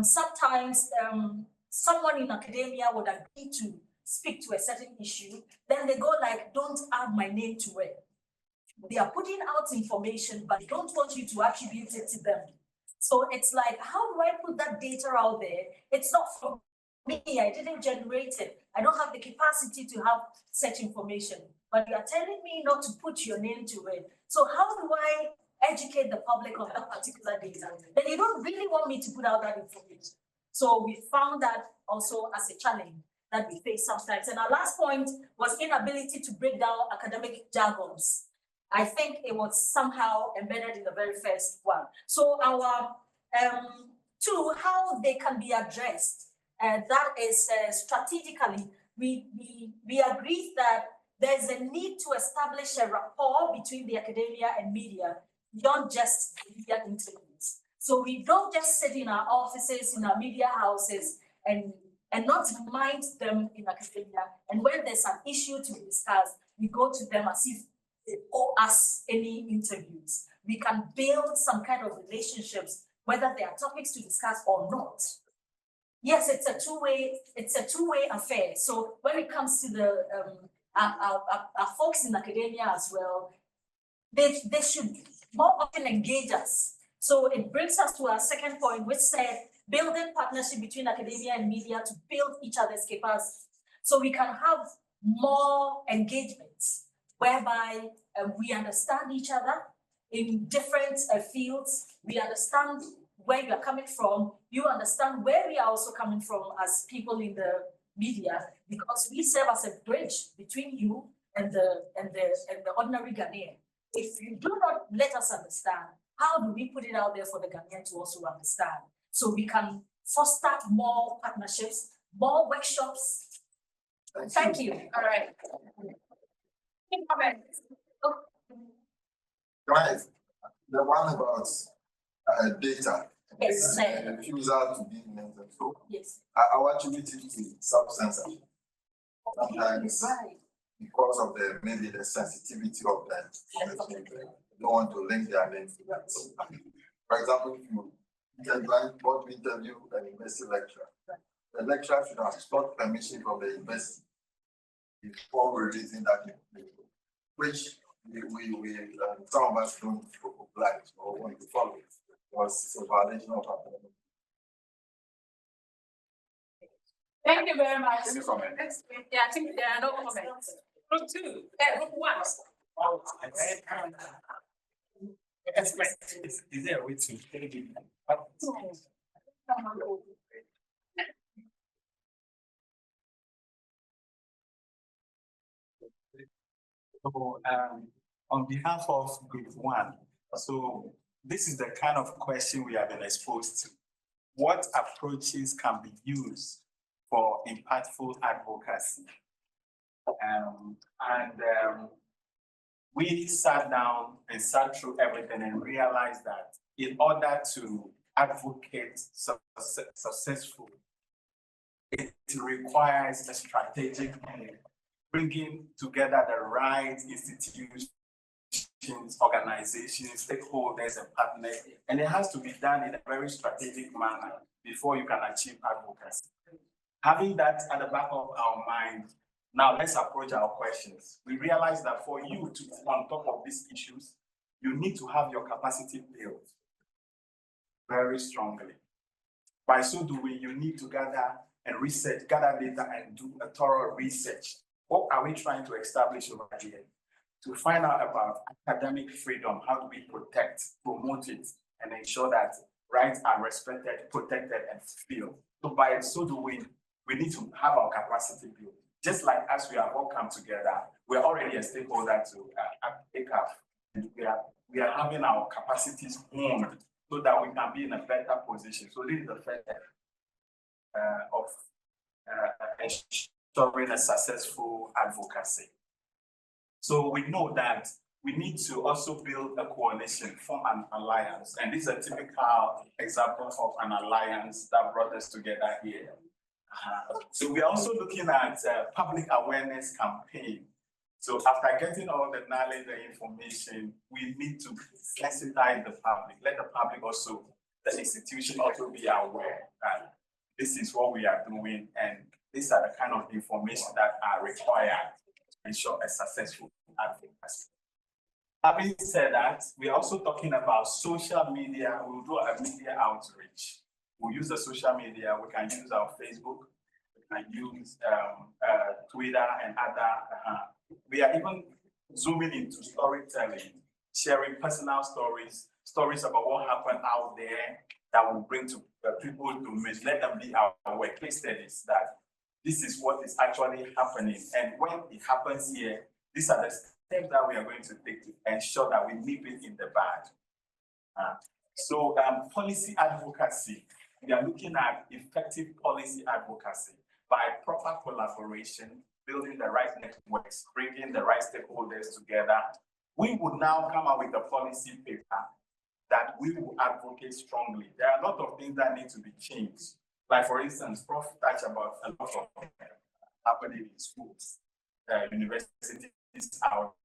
sometimes someone in academia would agree to speak to a certain issue, then they go like, don't add my name to it. They are putting out information, but they don't want you to attribute it to them. So it's like, how do I put that data out there? It's not from me, I didn't generate it. I don't have the capacity to have such information, but you are telling me not to put your name to it. So how do I educate the public on that particular data? Then you don't really want me to put out that information. So we found that also as a challenge that we face sometimes. And our last point was inability to break down academic jargons. I think it was somehow embedded in the very first one. So our two, how they can be addressed, that is strategically, we agreed that there's a need to establish a rapport between the academia and media, beyond just media interviews. So we don't just sit in our offices, in our media houses, and not mind them in academia. And when there's an issue to discuss, we go to them as if they owe us any interviews. We can build some kind of relationships, whether there are topics to discuss or not. Yes, it's a two-way affair. So when it comes to the our folks in academia as well, they should more often engage us. So it brings us to our second point, which said building partnership between academia and media to build each other's capacity. So we can have more engagements whereby we understand each other in different fields. We understand where you are coming from. You understand where we are also coming from as people in the media, because we serve as a bridge between you and the ordinary Ghanaian. If you do not let us understand, how do we put it out there for the Ghanaian to also understand? So we can foster more partnerships, more workshops. Thank you. All right. Right. The one about data. Yes. Refusal to be mental. So yes. I attribute it to self-censorship. Sometimes because of maybe the sensitivity of them, they don't want to link their names to that. So, for example, if you want to interview an university lecturer, the lecturer should have sought permission from the university before releasing that information, which we some of us don't oblige or want to follow it, because it's a violation of our academic. Thank you very much. Any comments? Yeah, I think there are no comments. Group two, group one. Is there a way to So, on behalf of group one, so this is the kind of question we have been exposed to. What approaches can be used for impactful advocacy? we sat down and sat through everything and realized that in order to advocate successful, it requires a strategic planning, bringing together the right institutions, organizations, stakeholders, and partners, and it has to be done in a very strategic manner before you can achieve advocacy. Having that at the back of our mind, now let's approach our questions. We realize that for you to be on top of these issues, you need to have your capacity built very strongly. By so doing, you need to gather data and do a thorough research. What are we trying to establish over here? To find out about academic freedom, how do we protect, promote it, and ensure that rights are respected, protected, and fulfilled. So by so doing, we need to have our capacity built. Just like as we have all come together, we're already a stakeholder to ACAF, and we are having our capacities honed so that we can be in a better position. So this is the first step of ensuring a successful advocacy. So we know that we need to also build a coalition, form an alliance. And this is a typical example of an alliance that brought us together here. So we're also looking at public awareness campaign. So after getting all the knowledge and information, we need to sensitize the public, let the public also, the institution also be aware that this is what we are doing, and these are the kind of information that are required to ensure a successful advocacy. Having said that, we are also talking about social media. We'll do a media outreach. We'll use the social media. We can use our Facebook. We can use Twitter and other. We are even zooming into storytelling, sharing personal stories about what happened out there that will bring to people to let them be our case studies that this is what is actually happening. And when it happens here, these are the steps that we are going to take to ensure that we nip it in the bud. So policy advocacy, we are looking at effective policy advocacy by proper collaboration, building the right networks, bringing the right stakeholders together. We would now come up with a policy paper that we will advocate strongly. There are a lot of things that need to be changed. Like for instance, Prof touched about a lot of happening in schools, universities out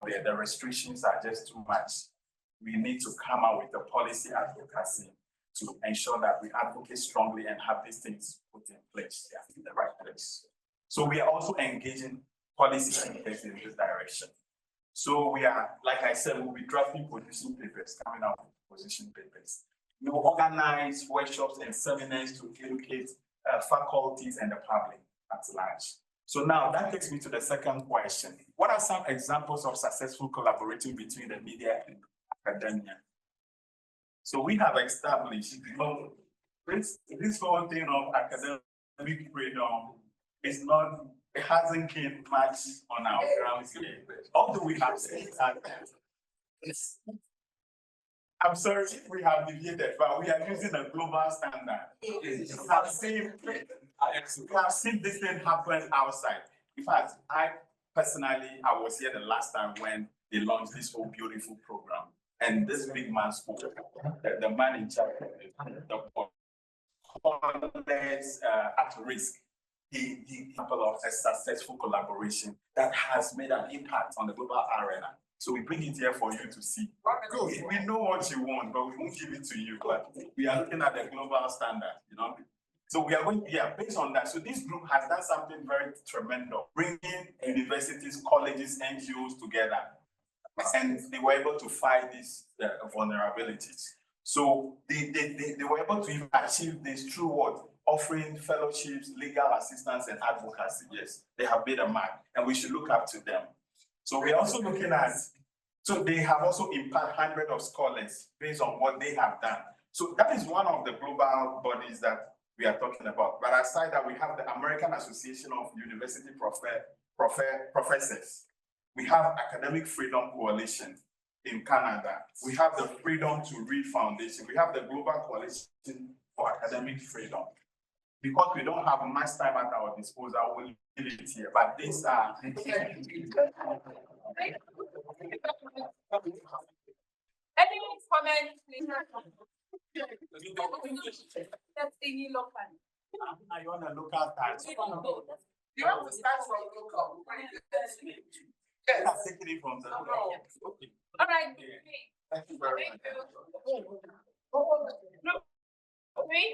there. The restrictions are just too much. We need to come out with a policy advocacy to ensure that we advocate strongly and have these things put in place, in the right place. So we are also engaging policy makers in this direction. So we are, like I said, we'll be drafting position papers, coming out with position papers. We will organize workshops and seminars to educate faculties and the public at large. So now that takes me to the second question. What are some examples of successful collaborating between the media and academia? So we have established, this whole thing of academic freedom is not, it hasn't came much on our grounds here. Although we have said that, I'm sorry if we have deviated, but we are using a global standard. We have seen this thing happen outside. In fact, I was here the last time when they launched this whole beautiful program. And this big man spoke, the man in charge, the homeless at risk. The example of a successful collaboration that has made an impact on the global arena. So we bring it here for you to see. We know what you want, but we won't give it to you. But we are looking at the global standard, you know. So we are going, based on that. So this group has done something very tremendous, bringing universities, colleges, NGOs together. And they were able to fight these vulnerabilities. So they were able to even achieve this through what? Offering fellowships, legal assistance, and advocacy. Yes, they have made a mark, and we should look up to them. So we're also looking at, so they have also impacted hundreds of scholars based on what they have done. So that is one of the global bodies that we are talking about. But aside that, we have the American Association of University Professors. We have Academic Freedom Coalition in Canada. We have the Freedom to Read Foundation. We have the Global Coalition for Academic Freedom. Because we don't have much time at our disposal, we'll leave it here. But these are Any comment, please? That's any local. I want to look at that. You have to start from local. Yes. I'm taking it from the. No. Okay. All right. Thank you very Thank much. you. No. Wait.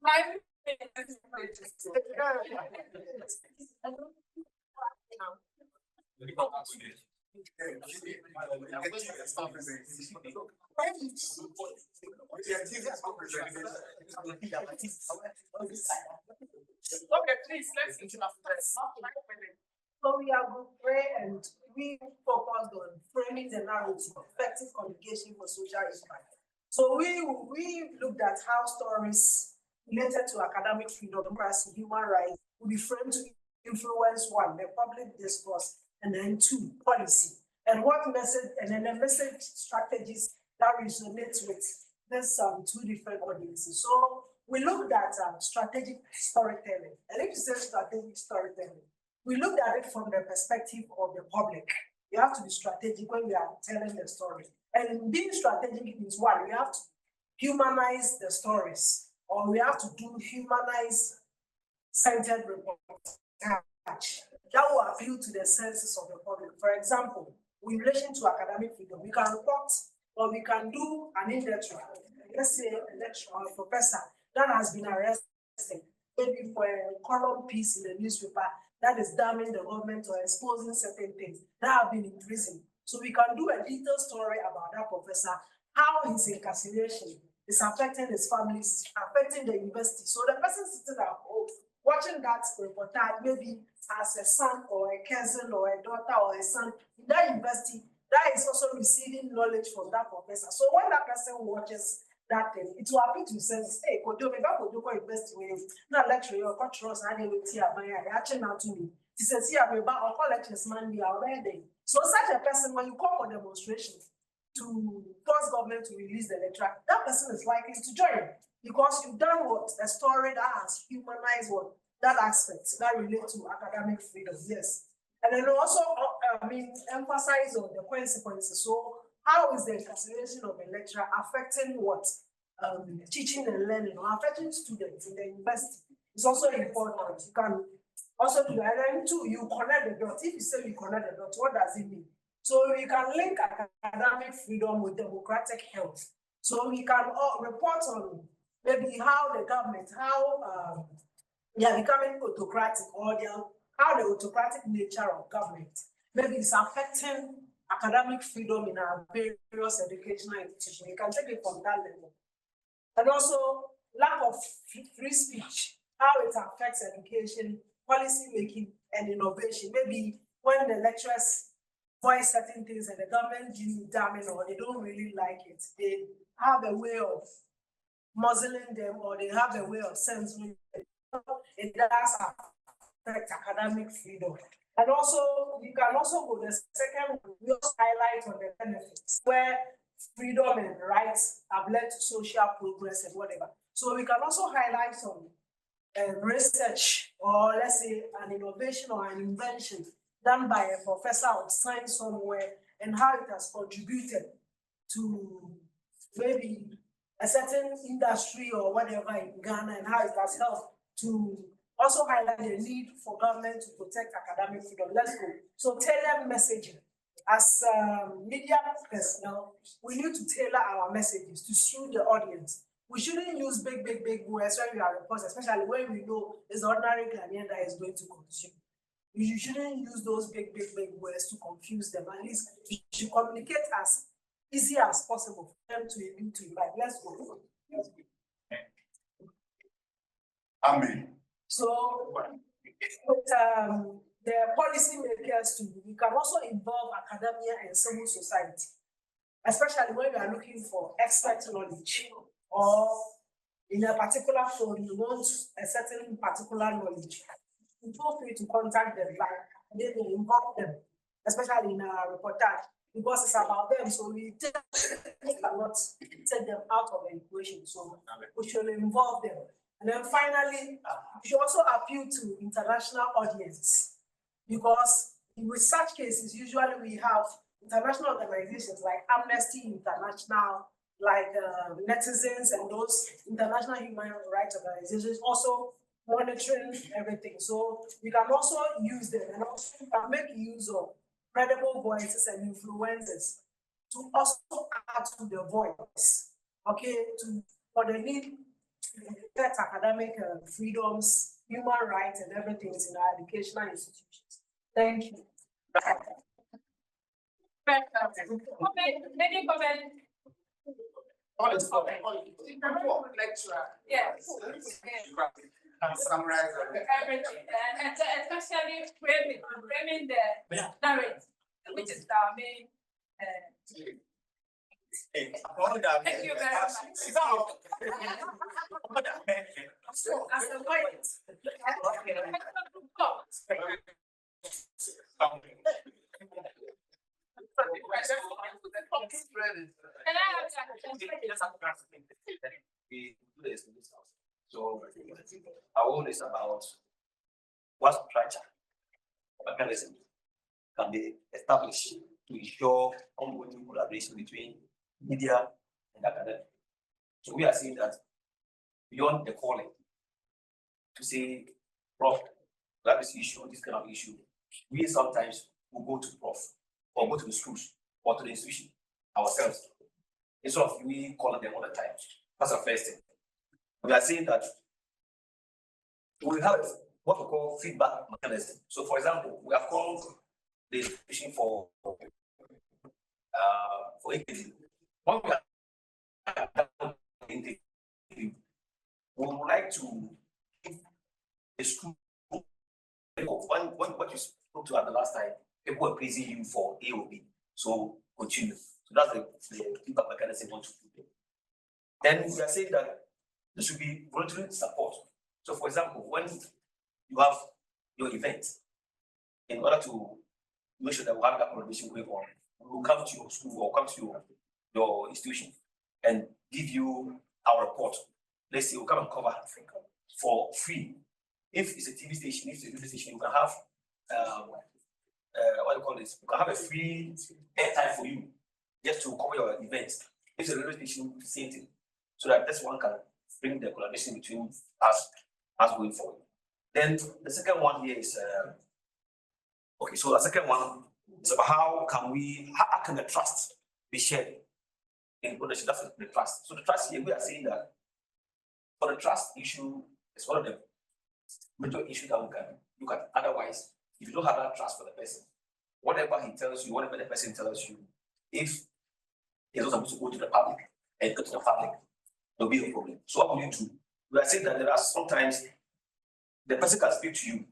Five Okay, please, let's interrupt this. So we are going to pray and we focused on framing the narrative, effective communication for social impact. So we looked at how stories related to academic freedom, democracy, human rights will be framed to influence one, the public discourse, and then two, policy. And what message, and then the message strategies that resonate with this two different audiences. So we looked at strategic storytelling. And if you say strategic storytelling, we looked at it from the perspective of the public. You have to be strategic when we are telling the story. And being strategic means one, we have to humanize the stories, or we have to do humanized-centered reportage that will appeal to the senses of the public. For example, in relation to academic freedom, we can report or we can do an in-depth report. Let's say a lecturer or a professor that has been arrested, maybe for a column piece in the newspaper that is damning the government or exposing certain things that have been in prison. So we can do a detailed story about that professor, how his incarceration is affecting his family, is affecting the university. So the person sitting at home watching that reportage, maybe as a son or a cousin or a daughter or a son in that university, that is also receiving knowledge from that professor. So when that person watches that thing, it will appeal to sense, hey, could you invest with not lecture your cultures and they will see actually now to me. He says, here, I'm about all lectures man be already. So such a person, when you call for demonstration to force government to release the lecture, that person is likely to join because you've done what? A story that has humanized what? That aspect that relate to academic freedom, yes. And then also, emphasize on the consequences. So how is the incarceration of a lecturer affecting what? Teaching and learning or affecting students in the university? It's also important. You can also do that. And then two, you connect the dots. If you say you connect the dots, what does it mean? So we can link academic freedom with democratic health. So we can report on maybe how the government, how they are becoming autocratic or how the autocratic nature of government maybe it's affecting academic freedom in our various educational institutions. You can take it from that level. And also lack of free speech, how it affects education, policy making, and innovation. Maybe when the lecturers voice certain things and the government do damning or they don't really like it, they have a way of muzzling them or they have a way of censoring them. It does affect academic freedom. And also, you can also go the second, we also highlight on the benefits where freedom and rights have led to social progress and whatever. So we can also highlight some research or let's say an innovation or an invention done by a professor of science somewhere and how it has contributed to maybe a certain industry or whatever in Ghana and how it has helped to also highlight the need for government to protect academic freedom. Let's go. So tailor messaging. As media personnel, we need to tailor our messages to suit the audience. We shouldn't use big words when we are reporting, especially when we know it's ordinary Ghanaian that is going to consume. You shouldn't use those big words to confuse them. At least you should communicate as easy as possible for them to invite. Let's go. Amen. So with the policy makers too, we can also involve academia and civil society, especially when we are looking for expert knowledge or in a particular field, you want a certain particular knowledge. Feel free to contact them, they will involve them, especially in our reportage, because it's about them. So we cannot take them out of the equation. So we should involve them. And then finally, we should also appeal to international audience, because in such cases, usually we have international organizations like Amnesty International, like Netizens, and those international human rights organizations also monitoring everything. So we can also use them, and also we can make use of credible voices and influencers to also add to the voice, okay, for the need to get academic freedoms, human rights, and everything in our educational institutions. Thank you. Any comment? Lecturer. Yes. Summarize Everything, and especially framing the narrative, which is our main. Thank you very much. As a point. Can I have that? We do this in this house. So our own is about what structure mechanism can be established to ensure ongoing collaboration between media and academic. So we are seeing that beyond the calling to say, Prof, that is issue, this kind of issue, we sometimes will go to Prof or go to the schools or to the institution ourselves. Instead of we calling them all the time. That's the first thing. We are saying that we have what we call feedback mechanism. So, for example, we have called the institution for interview. When we are interview, we would like to give the school what you spoke to at the last time. People are praising you for A or B. So continue. So that's the feedback mechanism we want to do. Then we are saying that there should be voluntary support. So, for example, when you have your event, in order to make sure that we have that collaboration going on, we will come to your school or come to your institution and give you our report. Let's say we'll come and cover for free. If it's a TV station, if it's a radio station, you can have what do you call this? You can have a free airtime for you just to cover your event. If it's a radio station, same thing. So that this one can bring the collaboration between us going forward. Then the second one here is okay. So the second one is about how can the trust be shared in ownership? That's the trust. So the trust here, we are saying that for the trust issue, it's one of the major issues that we can look at. Otherwise, if you don't have that trust for the person, whatever he tells you, whatever the person tells you, if he's not supposed to go to the public and go to the public, there'll be a problem. So what will you do? We are saying that there are sometimes the person can speak to you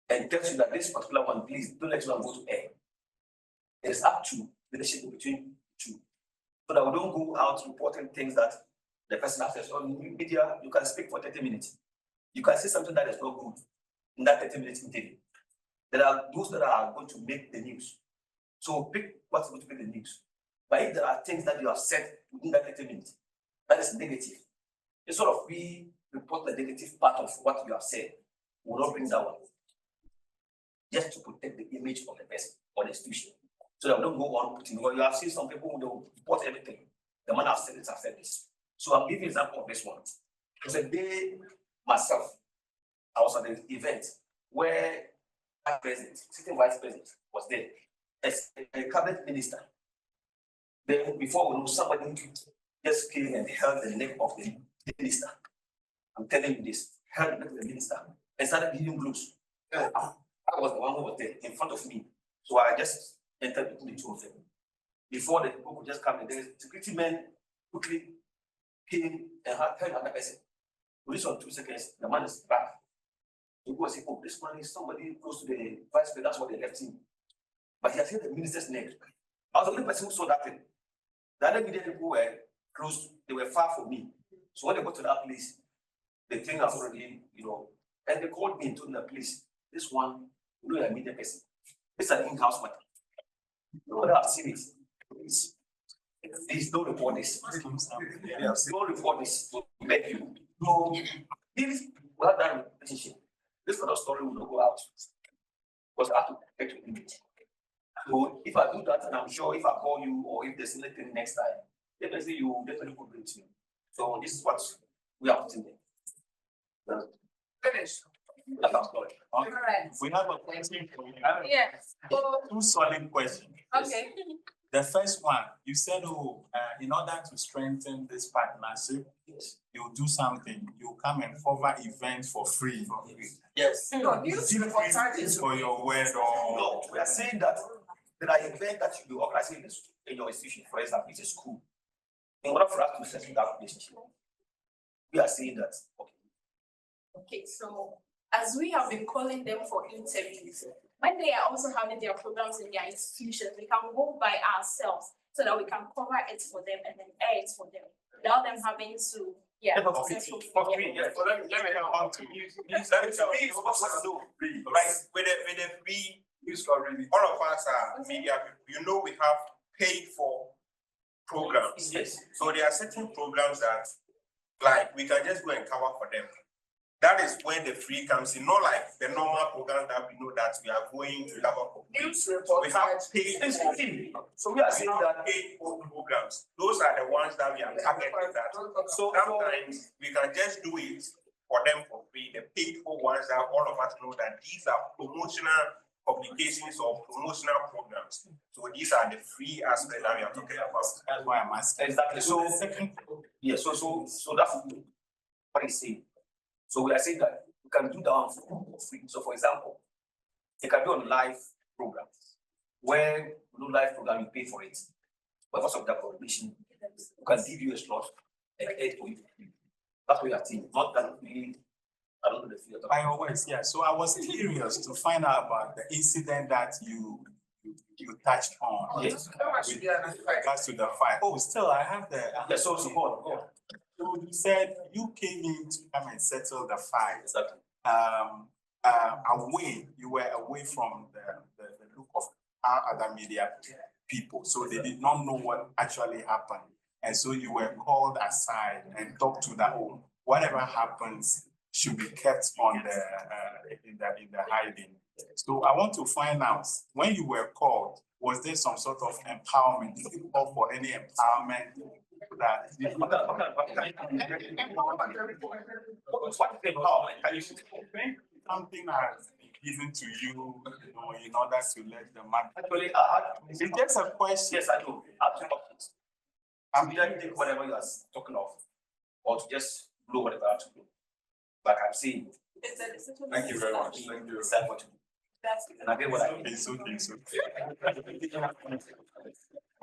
and tells you that this particular one, please don't let you go to air. It is up to the relationship between two. So that we don't go out reporting things that the person has said. On media, you can speak for 30 minutes. You can say something that is not good in that 30 minutes interview. There are those that are going to make the news. So pick what's going to make the news. But if there are things that you have said within that 30 minutes, that is negative. Instead of we report the negative part of what you have said, we will not bring that one. Just to protect the image of the person or the institution. So that we don't go on putting, because you have seen some people who don't report everything. The man has said it, I've said this. So I'm giving an example of this one. Because a day myself, I was at an event where our president, sitting vice president, was there as a cabinet minister. Then before we know, somebody just came and held the neck of the minister. I'm telling you this, held the neck of the minister and started giving blows. I was the one who was there in front of me. So I just entered between the two of them. Before the people could just come in, the security men quickly came and held another person. Within on 2 seconds, the man is back. You go and say, oh, this man is somebody close to the vice president, that's what they left him. But he has hit the minister's neck. I was the only person who saw that thing. The other media people were close, they were far from me. So when they got to that place, the thing has already, and they called me and told me, please, this one, you're a media person. It's an in-house matter. You know that I've seen it. Please don't report this. Don't report this. Beg you. If we have that relationship, this kind of story will not go out. Because I have to protect your image. So if I do that, and I'm sure if I call you or if there's anything next time, definitely you will definitely cooperate me. So this is what we are putting there. Finish. That's our story. All right. We have a question for you. Yes. Two solid questions. Okay. The first one, you said, in order to strengthen this partnership, Yes. you do something, you come and cover events for free. Yes. No, you For your word or. No, we are saying that there are events that you be organizing in your institution, for example, it's a school. In order for us to settle that relationship, we are saying that, okay. Okay, so as we have been calling them for interviews, when they are also having their programs in their institutions, we can go by ourselves so that we can cover it for them and then air it for them without them having to, For free, yeah. So let me help on to you. Right, with the free, all of us are media people. You know, we have paid for programs. Yes. So there are certain programs that, like, we can just go and cover for them. That is where the free comes in, not like the normal program that we know that we are going to cover for free. News So report. we have paid. So we are saying that paid for programs. Those are the ones that we are targeting that. So sometimes we can just do it for them for free. The paid for ones that all of us know that these are promotional publications or promotional programs. So these are the free aspects that we are talking about. That's why I'm asking. exactly. So yeah, so that's what he's saying. So we are saying that we can do that for free. So for example, it can be on live programs. When we do live program, you pay for it. But because of that coordination, we can give you a slot and aid for you. That's what we are saying. Not that we, I don't know the figure. By your words, yeah. So I was curious to find out about the incident that you touched on. Yes. With regards to the fight. Oh, still, I have the. Yes, so go on. So you said you came in to come and settle the fight. Exactly. Away, you were away from the look of our other media people. So they did not know what actually happened. And so you were called aside and talked to that, whatever happens should be kept on in the hiding. So I want to find out, when you were called, was there some sort of empowerment? Did you call for any empowerment? That something has been given to you, in order to let the man. Actually, it's just a question. Yes, I do. I'm here to take whatever you are talking of, or to just blow whatever I have to blow. Like I'm saying. Thank you very much. Thank you. And I get what I mean. So.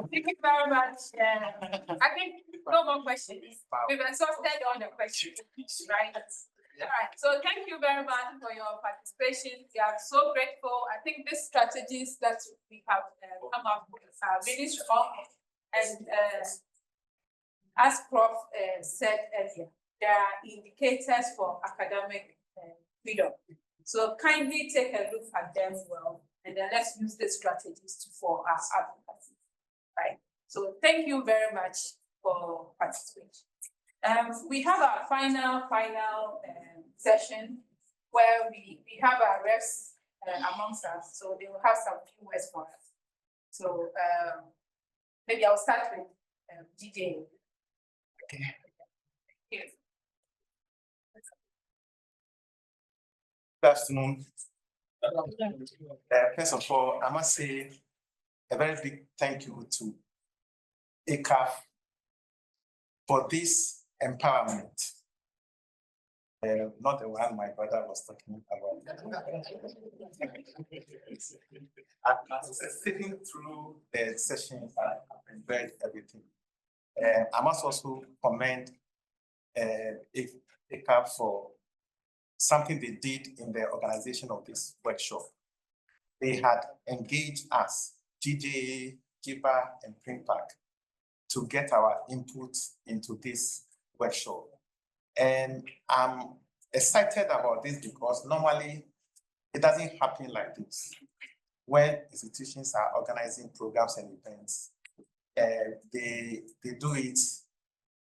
Thank you very much. I think no more questions. We've exhausted all the questions, right? All right. So thank you very much for your participation. We are so grateful. I think these strategies that we have come up with are really strong. And as Prof said earlier, there are indicators for academic freedom. So kindly take a look at them well, and then let's use these strategies for our advocacy. Right. So thank you very much for participation. We have our final session where we have our reps amongst us, so they will have some few words for us. So maybe I'll start with DJ. Here. Good afternoon. First of all, I must say a very big thank you to ACAF for this empowerment. Not the one my brother was talking about. After sitting through the sessions, I read everything. I must also commend ACAF for something they did in the organization of this workshop. They had engaged us, GJA, GIBA, and PRINPAC, to get our input into this workshop. And I'm excited about this because normally it doesn't happen like this. When institutions are organizing programs and events, they do it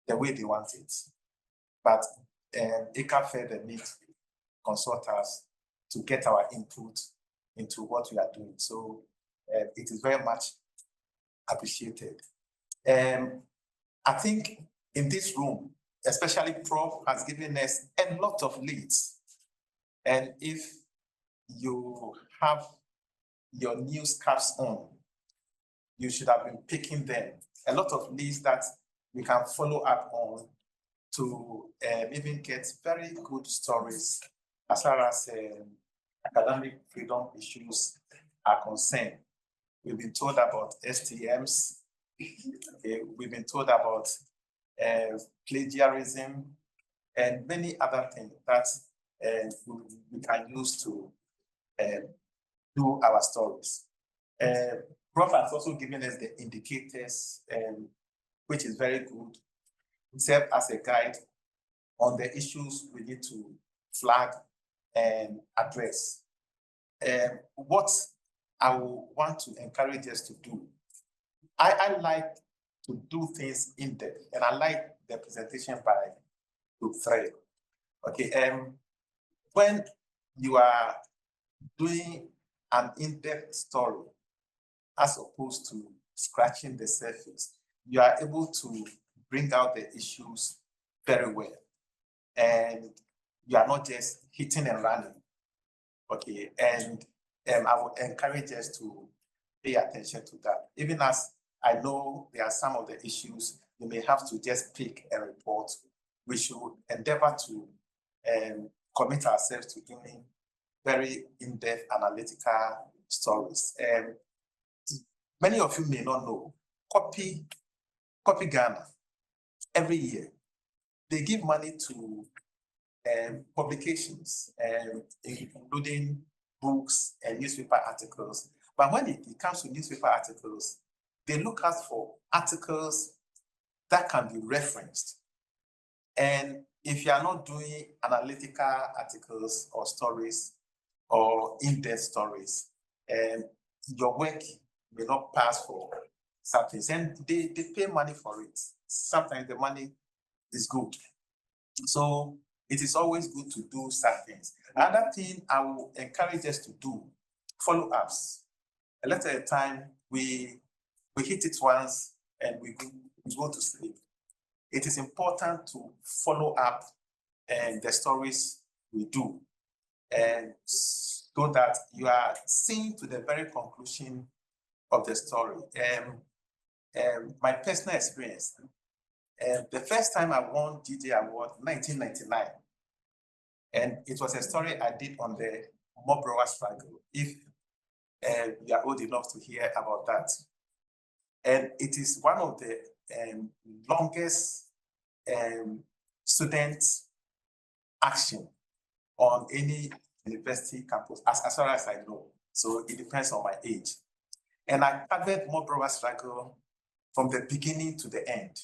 the way they want it. But ACAF felt the need to consult us to get our input into what we are doing. So it is very much appreciated. I think in this room, especially Prof has given us a lot of leads. And if you have your news caps on, you should have been picking them. A lot of leads that we can follow up on to even get very good stories as far as academic freedom issues are concerned. We've been told about STMs. Okay, we've been told about plagiarism and many other things that we can use to do our stories. Prof has also given us the indicators, which is very good, serve as a guide on the issues we need to flag and address. What I will want to encourage us to do, I like to do things in depth, and I like the presentation by Group 3. Okay, when you are doing an in-depth story, as opposed to scratching the surface, you are able to bring out the issues very well. And you are not just hitting and running. Okay, and I would encourage us to pay attention to that. Even as I know there are some of the issues you may have to just pick a report, we should endeavor to commit ourselves to doing very in-depth analytical stories. Many of you may not know, Copy Ghana, every year, they give money to publications, including books and newspaper articles. But when it comes to newspaper articles, they look out for articles that can be referenced. And if you are not doing analytical articles or stories or in-depth stories, your work may not pass for something. And they pay money for it. Sometimes the money is good. So it is always good to do such things. Another thing I will encourage us to do, follow-ups. A lot of the time, we hit it once and we go to sleep. It is important to follow up the stories we do, and so that you are seeing to the very conclusion of the story. My personal experience, the first time I won DJ Award, 1999, and it was a story I did on the mob rower struggle, if you are old enough to hear about that. And it is one of the longest student action on any university campus, as far as I know. So it depends on my age. And I covered mob rower struggle from the beginning to the end.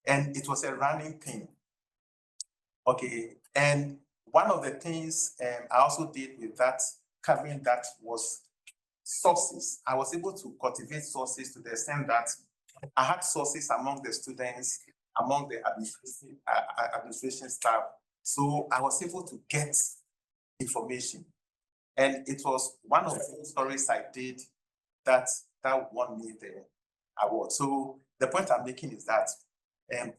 And it was a running thing. Okay, and one of the things I also did with that, covering that, was sources. I was able to cultivate sources to the extent that I had sources among the students, among the administration staff. So I was able to get information. And it was one of the stories I did that won me the award. So the point I'm making is that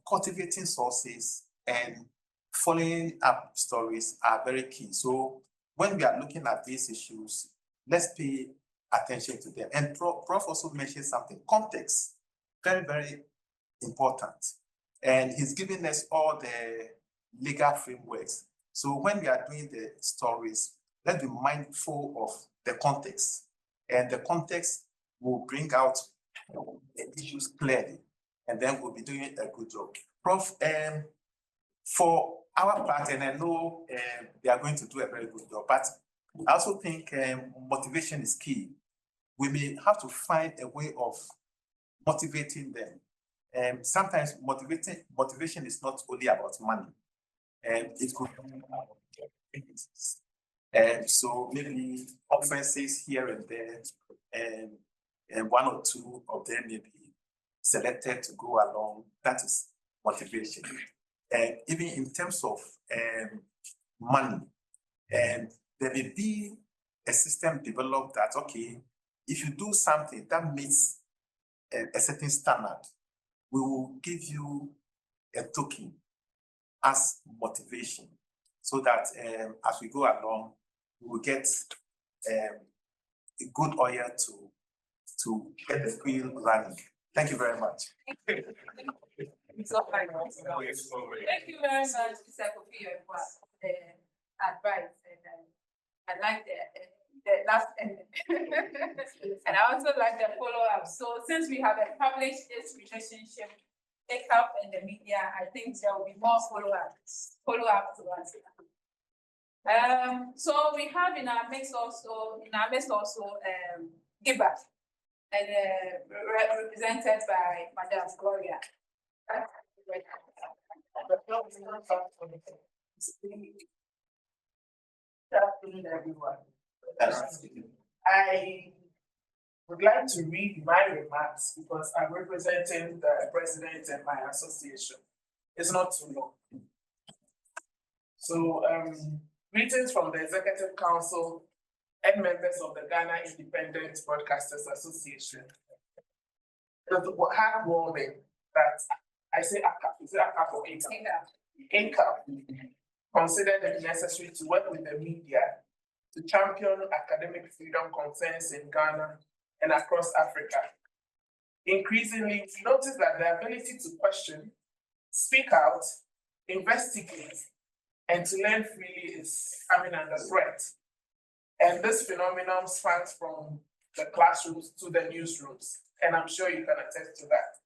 cultivating sources and following up stories are very key. So when we are looking at these issues, let's pay attention to them. And Prof also mentioned something, context, very, very important. And he's given us all the legal frameworks. So when we are doing the stories, let's be mindful of the context. And the context will bring out the issues clearly. And then we'll be doing a good job. Prof, for our part, and I know they are going to do a very good job, but I also think motivation is key. We may have to find a way of motivating them. Sometimes motivation is not only about money, and it could be about activities. And so maybe offenses here and there, and one or two of them may be selected to go along. That is motivation. even in terms of money. And there may be a system developed that, okay, if you do something that meets a certain standard, we will give you a token as motivation so that as we go along, we will get a good oil to get the wheel running. Thank you very much. Thank you very much, Mr. Kofi, for the advice. And I like the last ending. And I also like the follow-up. So since we have established this relationship, ACAF and the media, I think there will be more follow-up to us. So we have in our midst also Giba, and represented by Madam Gloria. Good afternoon, everyone. I would like to read my remarks because I'm representing the president and my association. It's not too long. So, greetings from the Executive Council and members of the Ghana Independent Broadcasters Association. It's heartwarming that I say ACAF, is it ACAF or ACAF? ACAF considered it necessary to work with the media to champion academic freedom concerns in Ghana and across Africa. Increasingly, we notice that the ability to question, speak out, investigate, and to learn freely is coming under threat. And this phenomenon spans from the classrooms to the newsrooms, and I'm sure you can attest to that,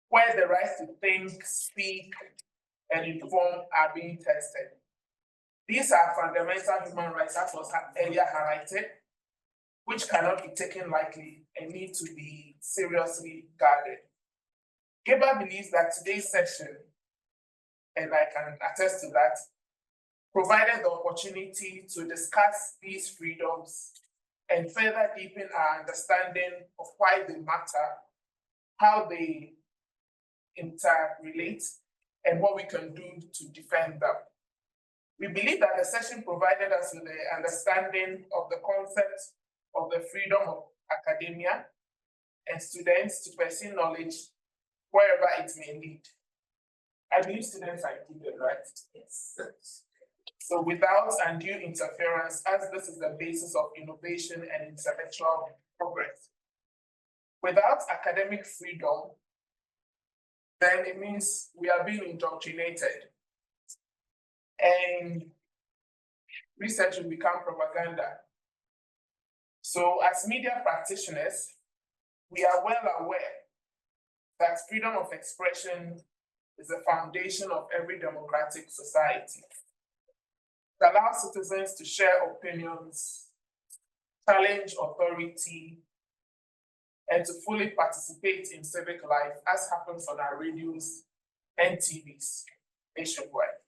where the right to think, speak, and inform are being tested. These are fundamental human rights that was earlier highlighted, which cannot be taken lightly and need to be seriously guarded. Giba believes that today's session, and I can attest to that, provided the opportunity to discuss these freedoms and further deepen our understanding of why they matter, how they interrelate, and what we can do to defend them. We believe that the session provided us with the understanding of the concept of the freedom of academia and students to pursue knowledge wherever it may lead. I believe students are included, right? Yes. So without undue interference, as this is the basis of innovation and intellectual progress. Without academic freedom, then it means we are being indoctrinated. And research will become propaganda. So as media practitioners, we are well aware that freedom of expression is the foundation of every democratic society. It allows citizens to share opinions, challenge authority, and to fully participate in civic life, as happens on our radios and TVs nationwide.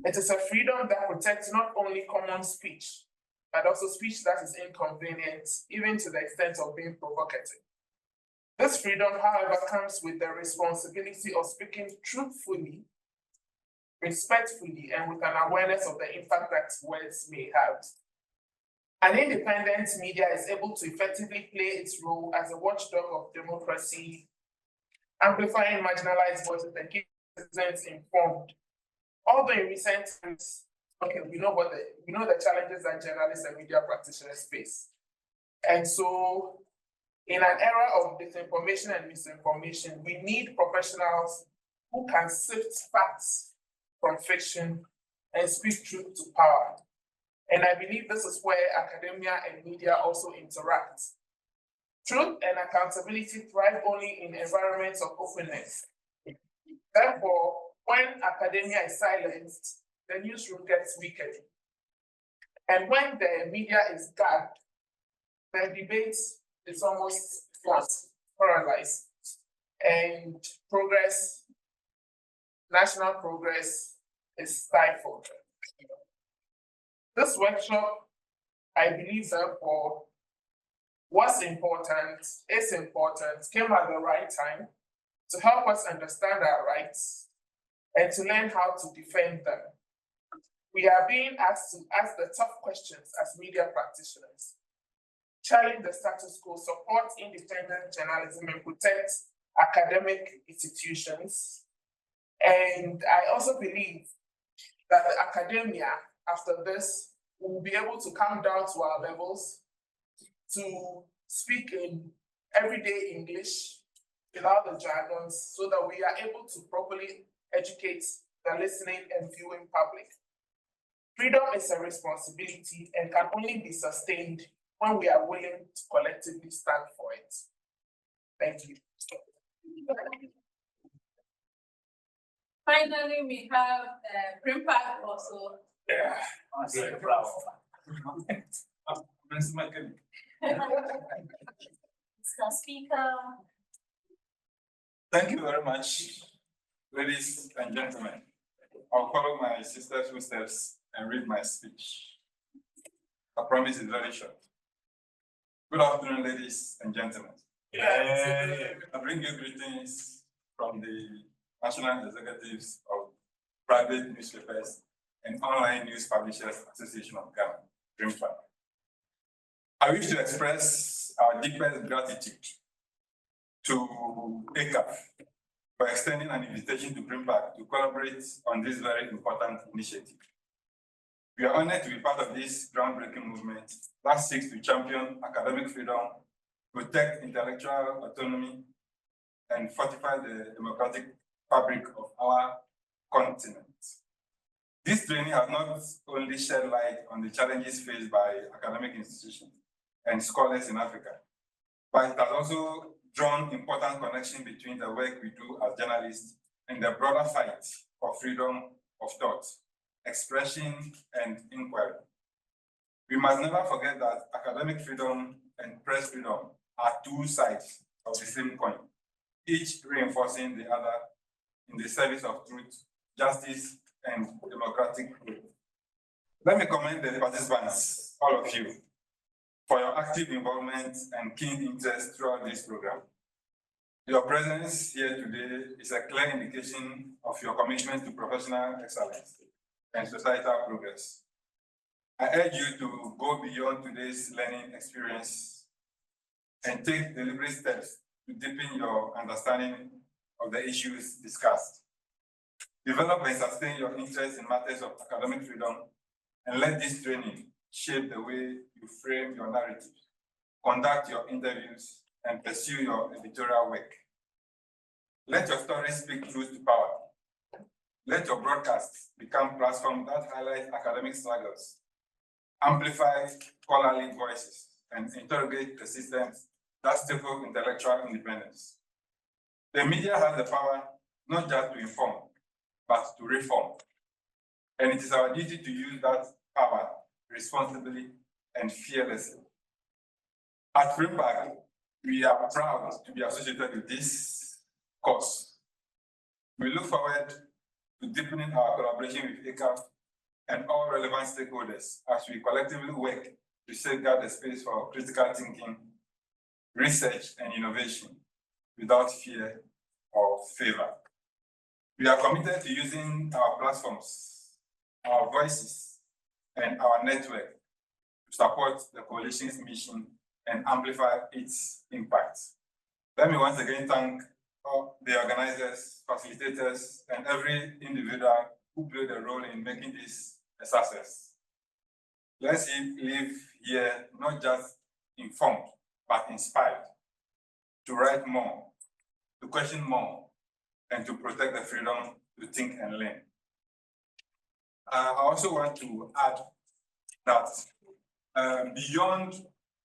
It is a freedom that protects not only common speech, but also speech that is inconvenient, even to the extent of being provocative. This freedom, however, comes with the responsibility of speaking truthfully, respectfully, and with an awareness of the impact that words may have. An independent media is able to effectively play its role as a watchdog of democracy, amplifying marginalized voices and keeping citizens informed. Although in recent times, okay, we know the challenges that journalists and media practitioners face. And so in an era of disinformation and misinformation, we need professionals who can sift facts from fiction and speak truth to power. And I believe this is where academia and media also interact. Truth and accountability thrive only in environments of openness. Therefore, when academia is silenced, the newsroom gets weakened. And when the media is gagged, the debate is almost paralyzed. And progress, national progress, is stifled. This workshop, I believe, therefore, is important, came at the right time to help us understand our rights, and to learn how to defend them. We are being asked to ask the tough questions as media practitioners, challenge the status quo, support independent journalism, and protect academic institutions. And I also believe that the academia, after this, will be able to come down to our levels to speak in everyday English without the jargons, so that we are able to properly educate the listening and viewing public. Freedom is a responsibility and can only be sustained when we are willing to collectively stand for it. Thank you. Finally, we have Primpact also. Yeah, I'm very proud. Mr. Speaker. Thank you very much, ladies and gentlemen. I'll follow my sister's footsteps and read my speech. I promise it's very short. Good afternoon, ladies and gentlemen. I bring you greetings from the National Executives of Private Newspapers and Online News Publishers Association of Ghana, DRIMPA. I wish to express our deepest gratitude to ACAF for extending an invitation to DRIMPA to collaborate on this very important initiative. We are honored to be part of this groundbreaking movement that seeks to champion academic freedom, protect intellectual autonomy, and fortify the democratic fabric of our continent. This training has not only shed light on the challenges faced by academic institutions and scholars in Africa, but it has also drawn important connection between the work we do as journalists and the broader fight for freedom of thought, expression, and inquiry. We must never forget that academic freedom and press freedom are two sides of the same coin, each reinforcing the other in the service of truth, justice, and democratic growth. Let me commend the participants, all of you, for your active involvement and keen interest throughout this program. Your presence here today is a clear indication of your commitment to professional excellence and societal progress. I urge you to go beyond today's learning experience and take deliberate steps to deepen your understanding of the issues discussed. Develop and sustain your interest in matters of academic freedom, and let this training shape the way you frame your narrative, conduct your interviews, and pursue your editorial work. Let your story speak truth to power. Let your broadcasts become platforms that highlight academic struggles, amplify scholarly voices, and interrogate the systems that stifle intellectual independence. The media has the power not just to inform, but to reform. And it is our duty to use that power responsibly and fearlessly. At DRIMPA, we are proud to be associated with this cause. We look forward to deepening our collaboration with ACAF and all relevant stakeholders as we collectively work to safeguard the space for critical thinking, research, and innovation without fear or favor. We are committed to using our platforms, our voices, and our network to support the coalition's mission and amplify its impact. Let me once again thank all the organizers, facilitators, and every individual who played a role in making this a success. Let's live here not just informed, but inspired to write more, to question more, and to protect the freedom to think and learn. I also want to add that beyond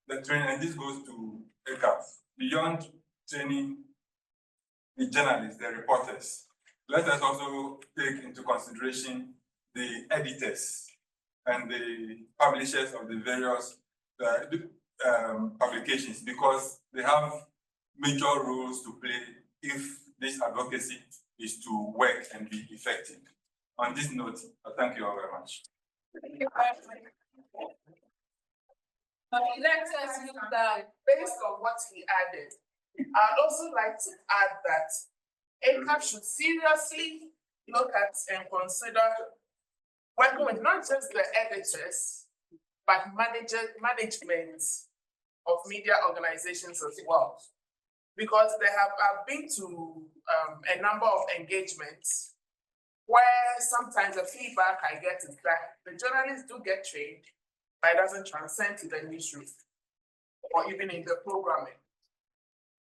the training, and this goes to ACAF, beyond training the journalists, the reporters, let us also take into consideration the editors and the publishers of the various publications, because they have major roles to play if this advocacy is to work and be effective. On this note, I thank you all very much. Thank you very much. Let us look that Based on what he added, I'd also like to add that ACAF should seriously look at and consider working with not just the editors, but management of media organizations as well. Because I've been to a number of engagements where sometimes the feedback I get is that the journalists do get trained, but it doesn't transcend to the newsroom or even in the programming.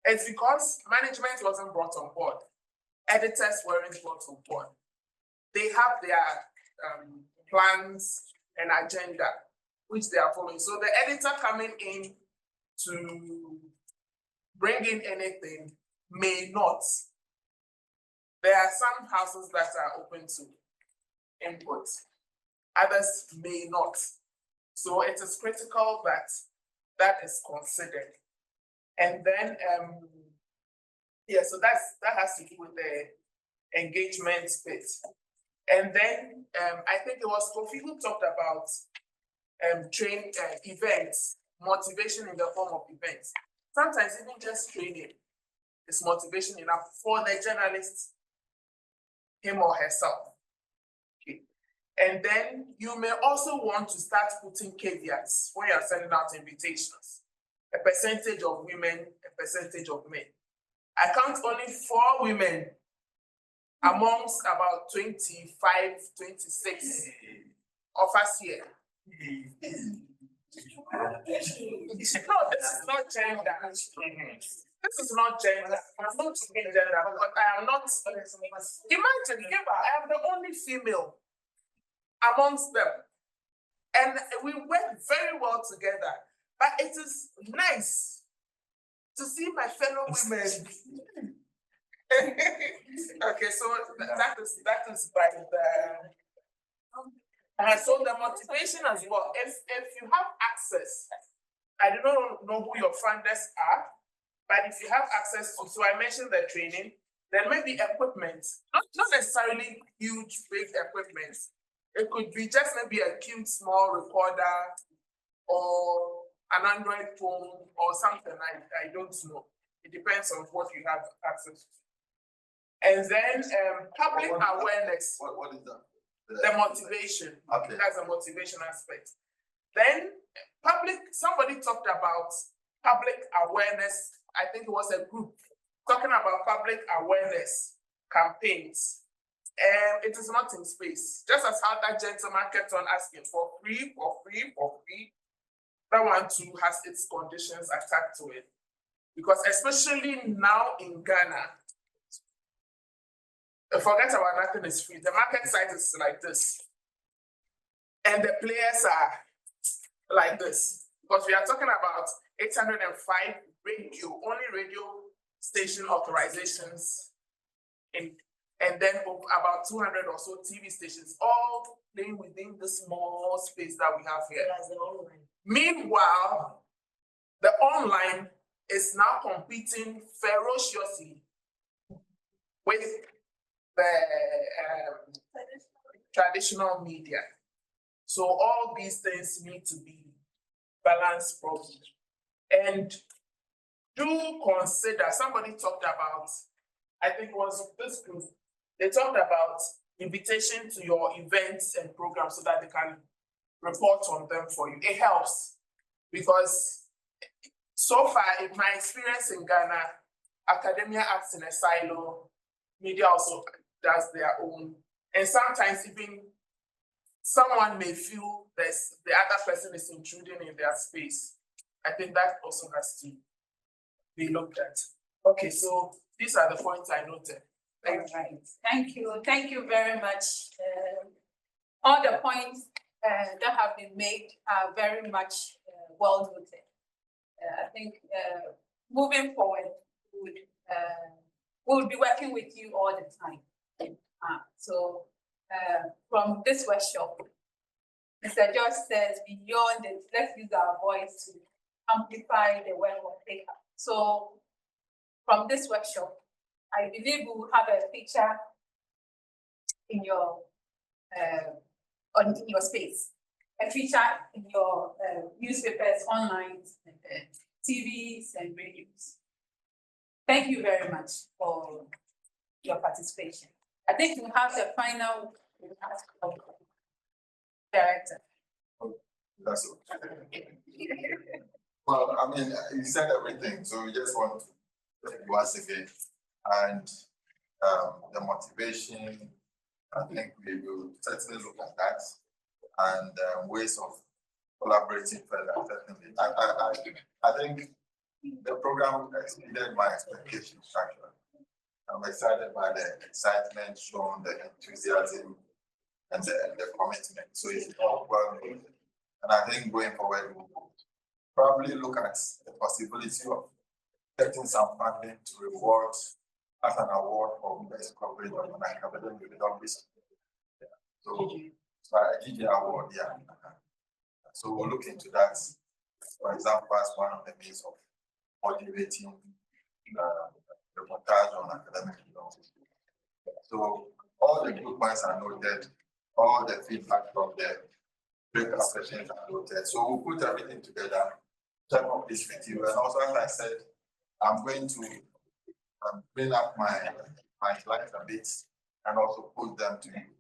It's because management wasn't brought on board. Editors weren't brought on board. They have their plans and agenda, which they are following. So the editor coming in to bring in anything may not. There are some houses that are open to input. Others may not. So it is critical that that is considered. And then, so that has to do with the engagement bit. And then I think it was Kofi who talked about events, motivation in the form of events. Sometimes even just training is motivation enough for the journalist, him or herself. Okay. And then you may also want to start putting caveats when you're sending out invitations. A percentage of women, a percentage of men. I count only 4 women amongst about 25, 26 of us here. No, this is not gender. This is not gender. I'm not speaking gender, but I am not. Imagine, I am the only female amongst them. And we work very well together. But it is nice to see my fellow women. Okay, so that is by the so the motivation as well. If you have access, I do not know who your funders are, but if you have access to, so I mentioned the training, then maybe equipment, not necessarily huge, big equipment. It could be just maybe a cute small recorder or an Android phone or something, I don't know. It depends on what you have access to. And then public awareness. What is that? The motivation. Okay. That's the motivation aspect. Then somebody talked about public awareness. I think it was a group talking about public awareness campaigns. It is not in space. Just as how that gentleman kept on asking for free. That one too has its conditions attached to it. Because especially now in Ghana, forget about nothing is free. The market size is like this. And the players are like this. Because we are talking about 805 only radio station authorizations, and then about 200 or so TV stations, all playing within the small space that we have here. That's the online. Meanwhile, the online is now competing ferociously with the traditional media. So all these things need to be balanced properly. And do consider, somebody talked about, I think it was this group, they talked about invitation to your events and programs so that they can report on them for you. It helps because so far, in my experience in Ghana, academia acts in a silo, media also does their own. And sometimes even someone may feel the other person is intruding in their space. I think that also has to be looked at. Okay, so these are the points I noted. Thank you very much. All the points that have been made are very much well noted. I think moving forward, we'll be working with you all the time. So from this workshop, Mr. George says, beyond it, let's use our voice to amplify the work of ACAF. So from this workshop, I believe we will have a feature in your in your space, a feature in your newspapers, online, TVs, and radios. Thank you very much for your participation. I think we have the final director. That's okay. Well, I mean, you said everything, so we just want to thank you once again. And the motivation, I think we will certainly look at that and ways of collaborating further, certainly. I think the program exceeded my expectations, actually. I'm excited by the excitement shown, the enthusiasm, and the commitment. So it's all well made. And I think going forward, we'll probably look at the possibility of getting some funding to reward as an award for best coverage of an academic development. So a GG award, yeah. So we'll look into that, for example, as one of the means of motivating reportage on academic development. So all the good points are noted, all the feedback from the breakout sessions are noted. So we'll put everything together, check up this with you. And also, as I said, I'm going to bring up my slides a bit and also put them to you,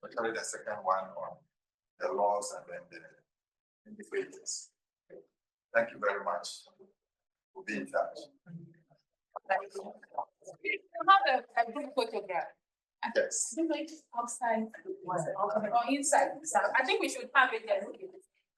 especially the second one on the laws and then the indicators. Thank you very much. We'll be in touch. We have a group photograph. Yes. Outside or inside. I think we should have it there.